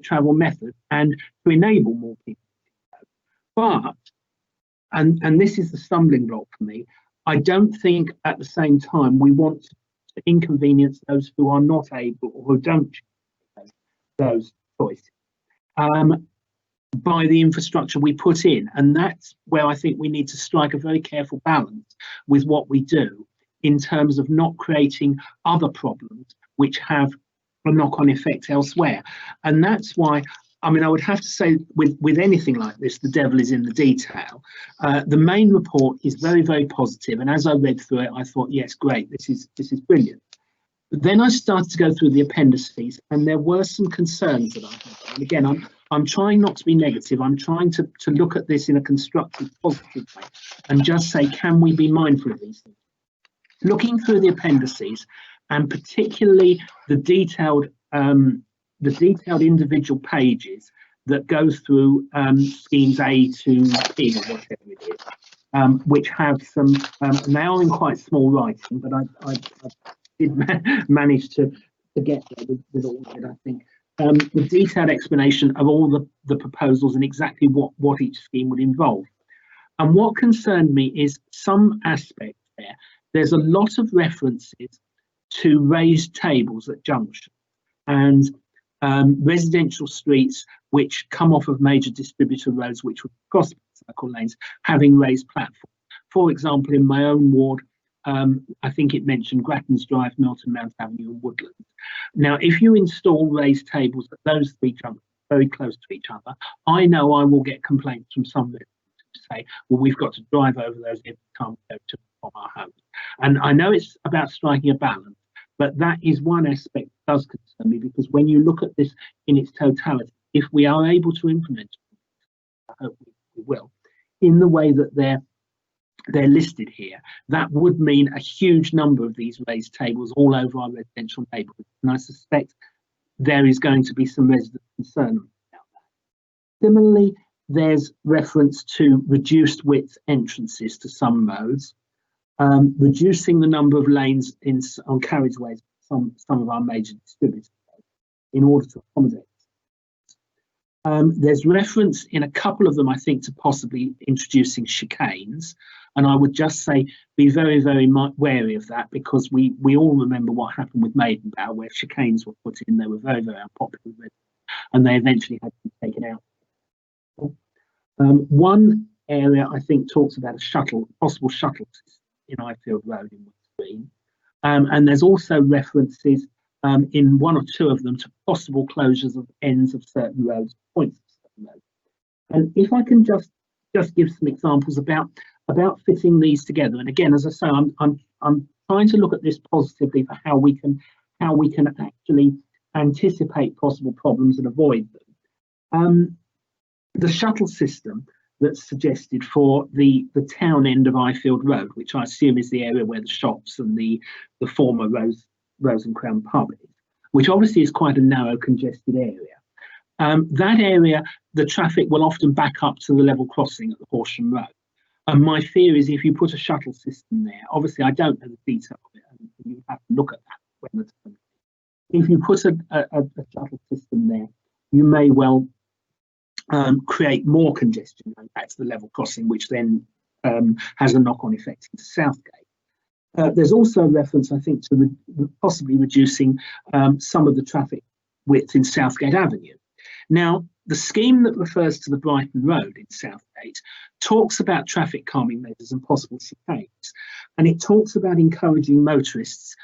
travel methods, and to enable more people. But, and this is the stumbling block for me, I don't think at the same time we want to inconvenience those who are not able or who don't choose those choices by the infrastructure we put in. And that's where I think we need to strike a very careful balance with what we do in terms of not creating other problems which have a knock-on effect elsewhere. And that's why, I mean, I would have to say with anything like this, the devil is in the detail. The main report is very, very positive, and as I read through it, I thought, yes, great, this is brilliant. But then I started to go through the appendices, and there were some concerns that I had. And again, I'm trying not to be negative. I'm trying to look at this in a constructive, positive way, and just say, can we be mindful of these things? Looking through the appendices, and particularly the detailed individual pages that go through schemes A to P or whatever it is, which have some, and they are in quite small writing, but I did manage to get there with all of it, I think. the detailed explanation of all the proposals and exactly what each scheme would involve. And what concerned me is some aspects there. There's a lot of references to raised tables at junction and residential streets which come off of major distributor roads which would cross cycle lanes having raised platforms. For example, in my own ward, I think it mentioned Grattan's Drive, Milton Mount Avenue and Woodlands. Now, if you install raised tables at those three junctions very close to each other, I know I will get complaints from some residents who say, well, we've got to drive over those every time we go to from our homes. And I know it's about striking a balance, but that is one aspect that does concern me, because when you look at this in its totality, if we are able to implement it, I hope we will, in the way that they're listed here, that would mean a huge number of these raised tables all over our residential neighbourhoods. And I suspect there is going to be some resident concern about that. Similarly, there's reference to reduced width entrances to some roads, reducing the number of lanes on carriageways some of our major distributors in order to accommodate. There's reference in a couple of them, I think, to possibly introducing chicanes. And I would just say, be very, very wary of that, because we all remember what happened with Maidenbow, where chicanes were put in. They were very, very unpopular, and they eventually had to be taken out. One area, I think, talks about a possible shuttle in Ifield Road in West Green. And there's also references in one or two of them to possible closures of ends of certain roads, points of certain roads. And if I can just give some examples about fitting these together. And again, as I say, I'm trying to look at this positively for how we can actually anticipate possible problems and avoid them. The shuttle system that's suggested for the town end of Ifield Road, which I assume is the area where the shops and the former Rose and Crown pub is, which obviously is quite a narrow, congested area. That area, the traffic will often back up to the level crossing at the Horsham Road. And my fear is if you put a shuttle system there, obviously I don't know the detail of it, and you have to look at that when the time. If you put a shuttle system there, you may well create more congestion going back to the level crossing, which then has a knock-on effect into Southgate. There's also a reference, I think, to possibly reducing some of the traffic width in Southgate Avenue. Now, the scheme that refers to the Brighton Road in Southgate talks about traffic calming measures and possible chicanes, and it talks about encouraging motorists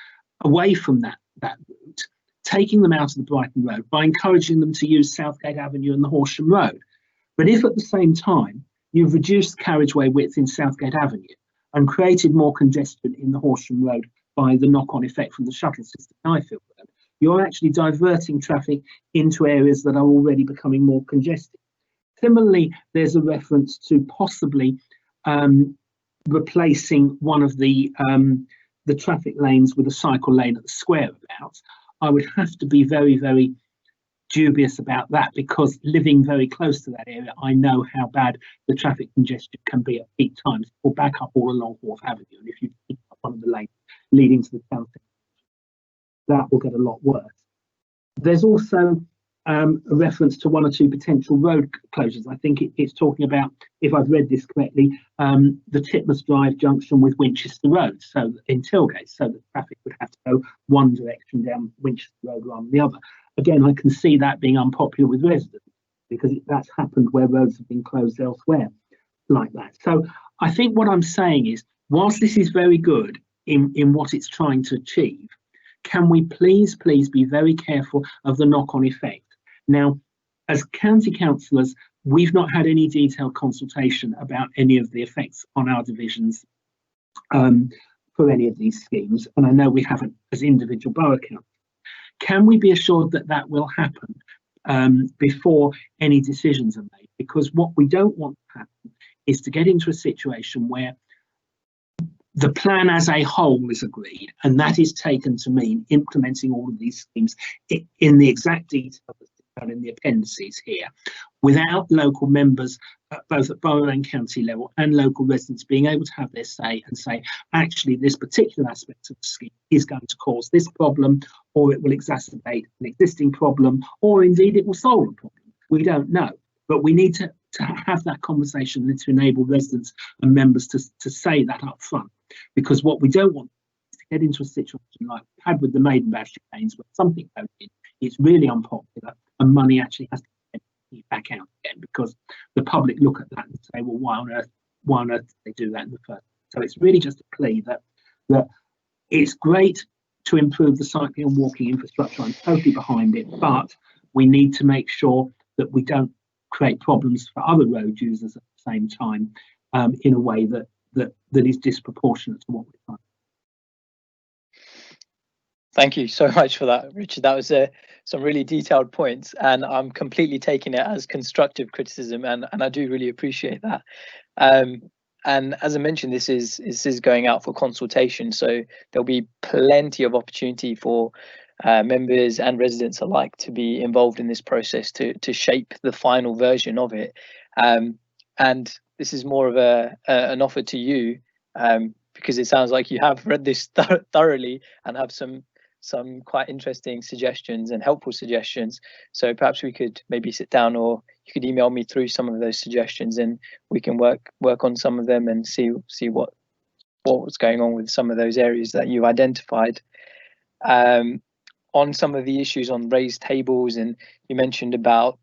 away from that route, taking them out of the Brighton Road by encouraging them to use Southgate Avenue and the Horsham Road. But if at the same time you've reduced carriageway width in Southgate Avenue and created more congestion in the Horsham Road by the knock-on effect from the shuttle system in Ifield Road, you're actually diverting traffic into areas that are already becoming more congested. Similarly, there's a reference to possibly replacing one of the traffic lanes with a cycle lane at the square about. I would have to be very, very dubious about that, because living very close to that area, I know how bad the traffic congestion can be at peak times. It will back up all along Wharf Avenue, and if you pick up one of the lanes leading to the town centre, that will get a lot worse. There's also a reference to one or two potential road closures. I think it's talking about, if I've read this correctly, the Titmus Drive junction with Winchester Road, so in Tilgate, so that traffic would have to go one direction down Winchester Road rather than the other. Again, I can see that being unpopular with residents, because that's happened where roads have been closed elsewhere like that. So I think what I'm saying is, whilst this is very good in what it's trying to achieve, can we please be very careful of the knock-on effect? Now, as county councillors, we've not had any detailed consultation about any of the effects on our divisions for any of these schemes, and I know we haven't as individual borough councillors. Can we be assured that that will happen before any decisions are made? Because what we don't want to happen is to get into a situation where the plan as a whole is agreed, and that is taken to mean implementing all of these schemes in the exact detail that's done in the appendices here, without local members, both at borough and county level, and local residents being able to have their say and say, actually, this particular aspect of the scheme is going to cause this problem, or it will exacerbate an existing problem, or indeed it will solve a problem. We don't know, but we need to have that conversation and to enable residents and members to say that up front, because what we don't want is to get into a situation like we had with the maiden badge campaigns, where something goes in, it's really unpopular, and money actually has to get back out again, because the public look at that and say, well, why on earth did they do that in the first place? So it's really just a plea that it's great to improve the cycling and walking infrastructure. I'm totally behind it, but we need to make sure that we don't create problems for other road users at the same time, in a way that is disproportionate to what we're trying. Thank you so much for that, Richard. That was some really detailed points, and I'm completely taking it as constructive criticism, and I do really appreciate that. And as I mentioned, this is going out for consultation, so there'll be plenty of opportunity for members and residents alike to be involved in this process to shape the final version of it. And this is more of an offer to you, because it sounds like you have read this thoroughly and have some quite interesting suggestions and helpful suggestions. So perhaps we could maybe sit down, or you could email me through some of those suggestions, and we can work on some of them and see what's going on with some of those areas that you identified. On some of the issues on raised tables, and you mentioned about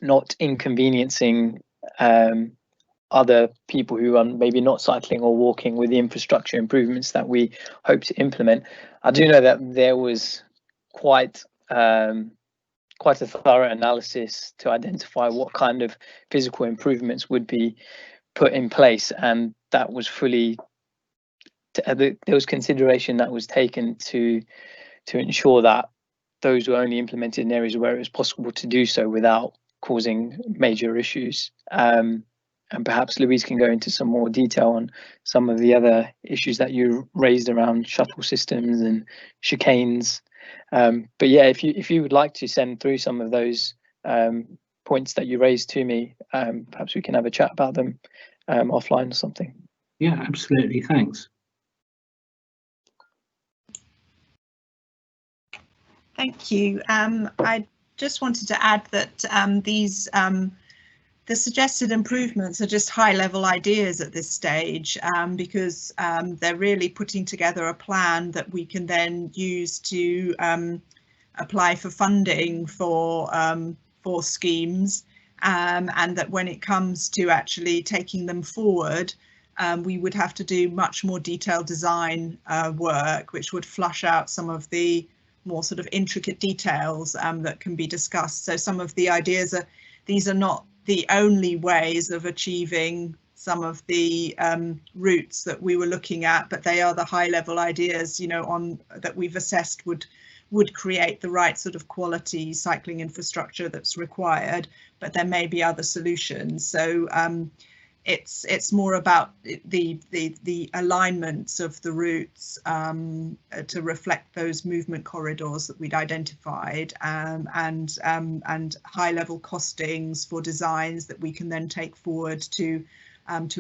not inconveniencing other people who are maybe not cycling or walking with the infrastructure improvements that we hope to implement. I do know that there was quite a thorough analysis to identify what kind of physical improvements would be put in place, and that was there was consideration that was taken to ensure that those were only implemented in areas where it was possible to do so without causing major issues. And perhaps Louise can go into some more detail on some of the other issues that you raised around shuttle systems and chicanes. But yeah, if you would like to send through some of those points that you raised to me, perhaps we can have a chat about them offline or something. Yeah, absolutely. Thanks. Thank you. I just wanted to add that the suggested improvements are just high-level ideas at this stage, because they're really putting together a plan that we can then use to apply for funding for schemes, and that when it comes to actually taking them forward, we would have to do much more detailed design work, which would flush out some of the more sort of intricate details that can be discussed. So some of the ideas these are not the only ways of achieving some of the routes that we were looking at, but they are the high level ideas, that we've assessed would create the right sort of quality cycling infrastructure that's required, but there may be other solutions. So it's more about the alignments of the routes to reflect those movement corridors that we'd identified, and high level costings for designs that we can then take forward to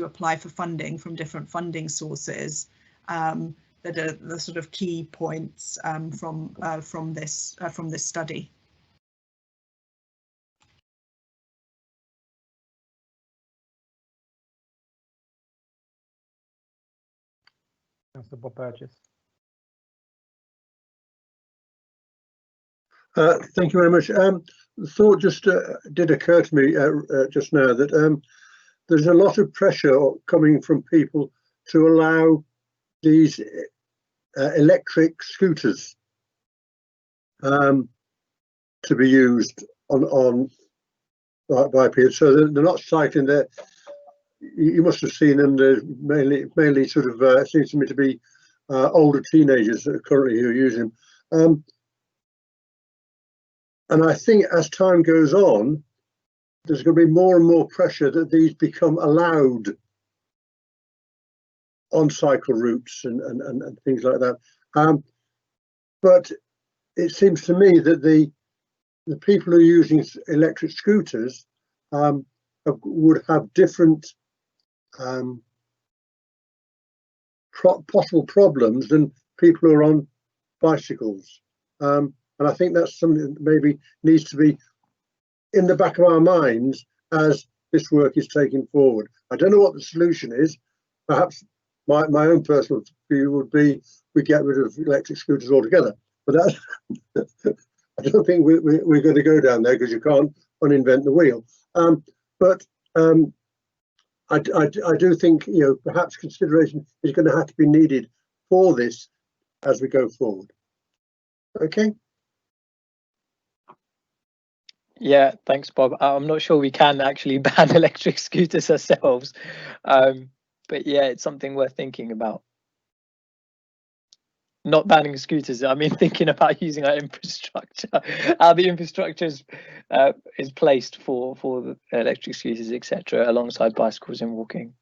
apply for funding from different funding sources. That are the sort of key points from this study. Councillor Bob Burgess. Thank you very much. The thought just did occur to me just now that there's a lot of pressure coming from people to allow these electric scooters to be used by people, so they're not cycling there. You must have seen them. They're mainly sort of seems to me to be older teenagers that are currently who are using them. And I think as time goes on, there's going to be more and more pressure that these become allowed on cycle routes and things like that. But it seems to me that the people who are using electric scooters would have different possible problems than people who are on bicycles. And I think that's something that maybe needs to be in the back of our minds as this work is taken forward. I don't know what the solution is. Perhaps my own personal view would be we get rid of electric scooters altogether. But that's, I don't think we're going to go down there, because you can't uninvent the wheel. I do think, you know, perhaps consideration is going to have to be needed for this as we go forward. Okay. Yeah, thanks, Bob. I'm not sure we can actually ban electric scooters ourselves, but yeah, it's something worth thinking about. Not banning scooters, I mean thinking about using our infrastructure, how the infrastructure is placed for the electric scooters, etc., alongside bicycles and walking.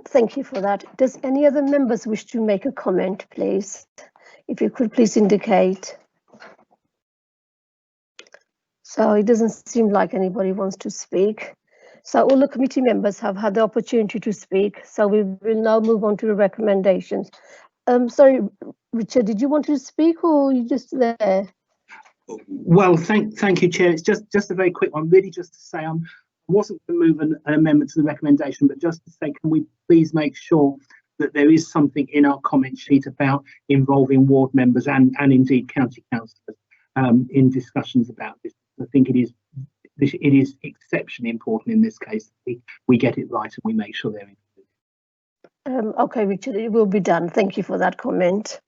Thank you for that. Does any other members wish to make a comment, please? If you could please indicate. So it doesn't seem like anybody wants to speak. So all the committee members have had the opportunity to speak. So we will now move on to the recommendations. Sorry, Richard, did you want to speak, or are you just there? Well, thank you, Chair. It's just a very quick one, really, just to say I wasn't going to move an amendment to the recommendation, but just to say, can we please make sure that there is something in our comment sheet about involving ward members and indeed county councillors in discussions about this. I think it is exceptionally important in this case that we get it right and we make sure they're included. Okay, Richard, it will be done. Thank you for that comment.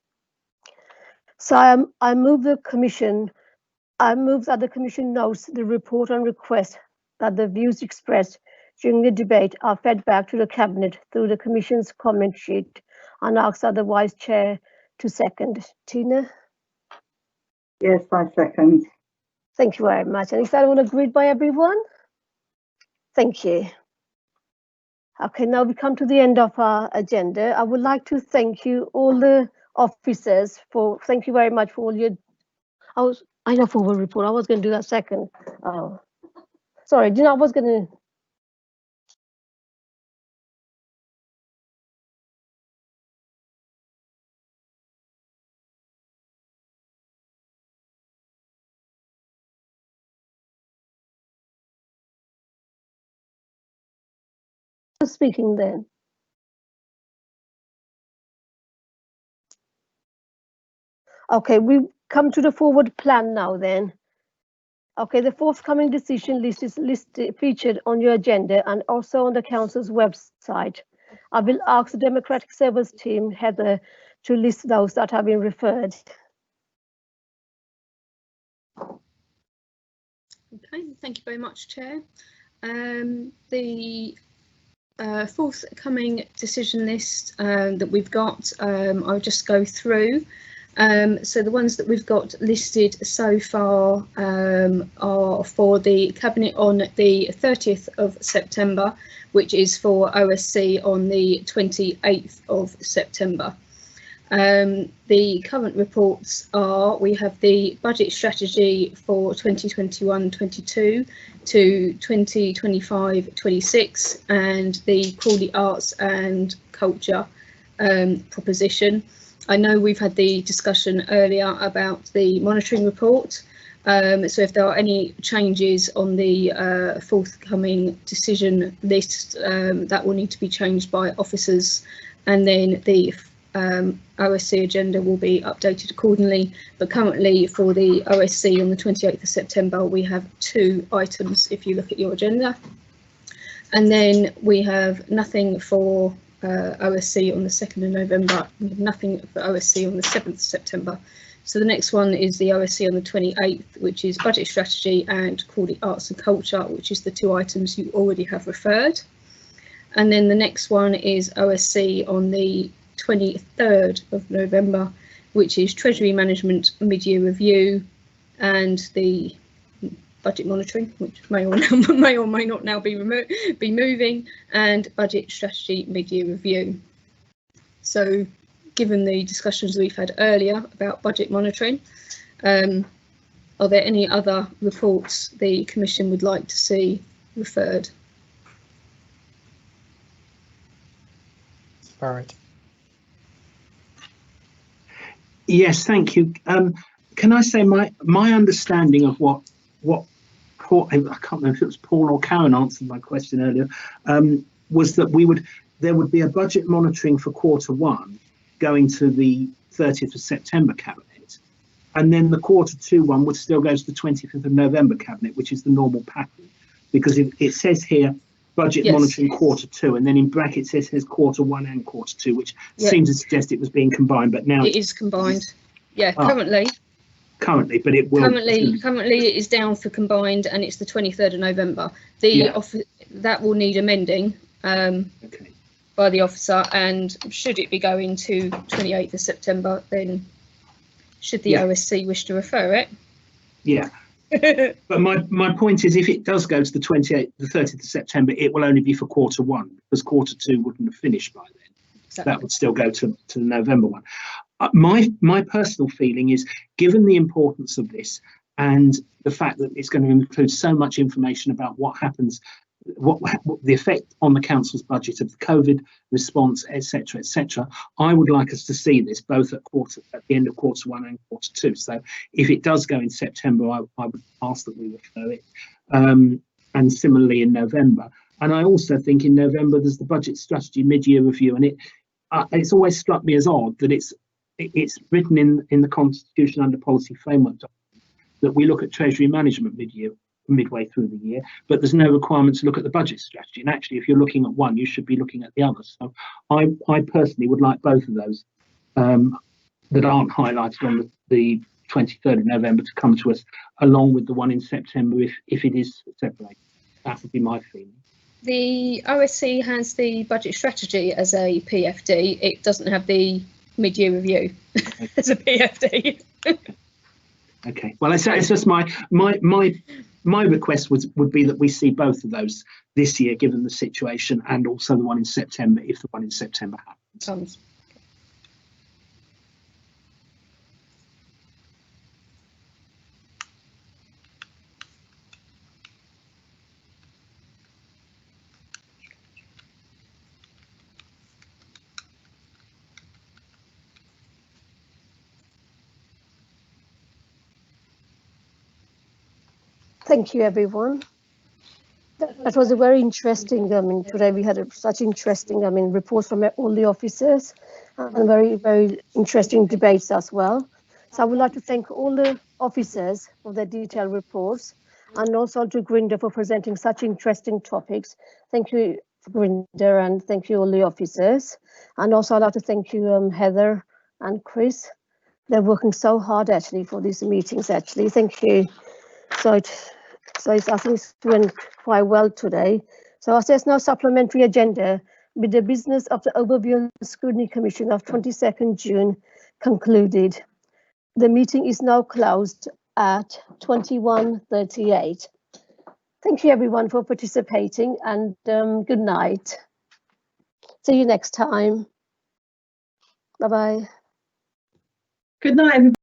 So I move that the Commission notes the report and request that the views expressed during the debate are fed back to the Cabinet through the Commission's comment sheet, and asks the Vice Chair to second. Tina? Yes, I second. Thank you very much. And is that all agreed by everyone? Thank you. Okay, now we come to the end of our agenda. I would like to thank you, all the officers, thank you very much for all your, I know forward report, I was going to do that second. Oh, sorry, I was going to. Speaking then. Okay, we come to the forward plan now then. Okay, the forthcoming decision list is featured on your agenda and also on the Council's website. I will ask the Democratic Service Team, Heather, to list those that have been referred. Okay, thank you very much, Chair. The forthcoming decision list that we've got, I'll just go through. So the ones that we've got listed so far are for the Cabinet on the 30th of September, which is for OSC on the 28th of September. The current reports are, we have the budget strategy for 2021-22 to 2025-26 and the Crawley Arts and Culture proposition. I know we've had the discussion earlier about the monitoring report. So if there are any changes on the forthcoming decision list, that will need to be changed by officers, and then the OSC agenda will be updated accordingly. But currently for the OSC on the 28th of September, we have 2 items if you look at your agenda. And then we have nothing for OSC on the 2nd of November, we have nothing for OSC on the 7th of September. So the next one is the OSC on the 28th, which is budget strategy, and Crawley Arts and Culture, which is the 2 items you already have referred. And then the next one is OSC on the 23rd of November, which is Treasury Management Mid-Year Review and the budget monitoring, which may or may not now be moving, and budget strategy mid-year review. So given the discussions we've had earlier about budget monitoring, are there any other reports the Commission would like to see referred? Barrett. Yes, thank you. Can I say my understanding of what Paul, I can't remember if it was Paul or Karen answered my question earlier, was that there would be a budget monitoring for Q1 going to the 30th of September Cabinet, and then the Q2 one would still go to the 25th of November Cabinet, which is the normal pattern, because it says here budget monitoring Q2, and then in brackets it says Q1 and Q2, which seems to suggest it was being combined, but now it is combined. Yeah, currently, but it will currently it is down for combined, and it's the 23rd of November. That will need amending by the officer, and should it be going to 28th of September, then should the OSC wish to refer it. But my point is, if it does go to the 30th of September, it will only be for Q1, because Q2 wouldn't have finished by then. Exactly. That would still go to the November one. My personal feeling is, given the importance of this and the fact that it's going to include so much information about what happens, what the effect on the council's budget of the COVID response, etc., I would like us to see this both at the end of Q1 and Q2. So if it does go in September, I would ask that we refer it, and similarly in November. And I also think in November there's the budget strategy mid-year review, and it's always struck me as odd that it's written in the Constitution under policy framework that we look at Treasury management midway through the year, but there's no requirement to look at the budget strategy. And actually, if you're looking at one, you should be looking at the other. So I personally would like both of those that aren't highlighted on the 23rd of November to come to us, along with the one in September if it is separated. That would be my feeling. The OSC has the budget strategy as a PFD. It doesn't have the mid-year review as a PFD. Okay. Well, it's just my request would be that we see both of those this year, given the situation, and also the one in September, if the one in September happens. Thank you, everyone. That was a very interesting, today we had such interesting, reports from all the officers, and very, very interesting debates as well. So I would like to thank all the officers for their detailed reports, and also to Grinda for presenting such interesting topics. Thank you, Grinda, and thank you all the officers. And also I'd like to thank you, Heather and Chris. They're working so hard actually for these meetings, actually. Thank you. I think it's went quite well today. So as there's no supplementary agenda, with the business of the Overview and Scrutiny Commission of 22nd June concluded, the meeting is now closed at 21:38. Thank you everyone for participating, and good night. See you next time. Bye-bye. Good night, everybody.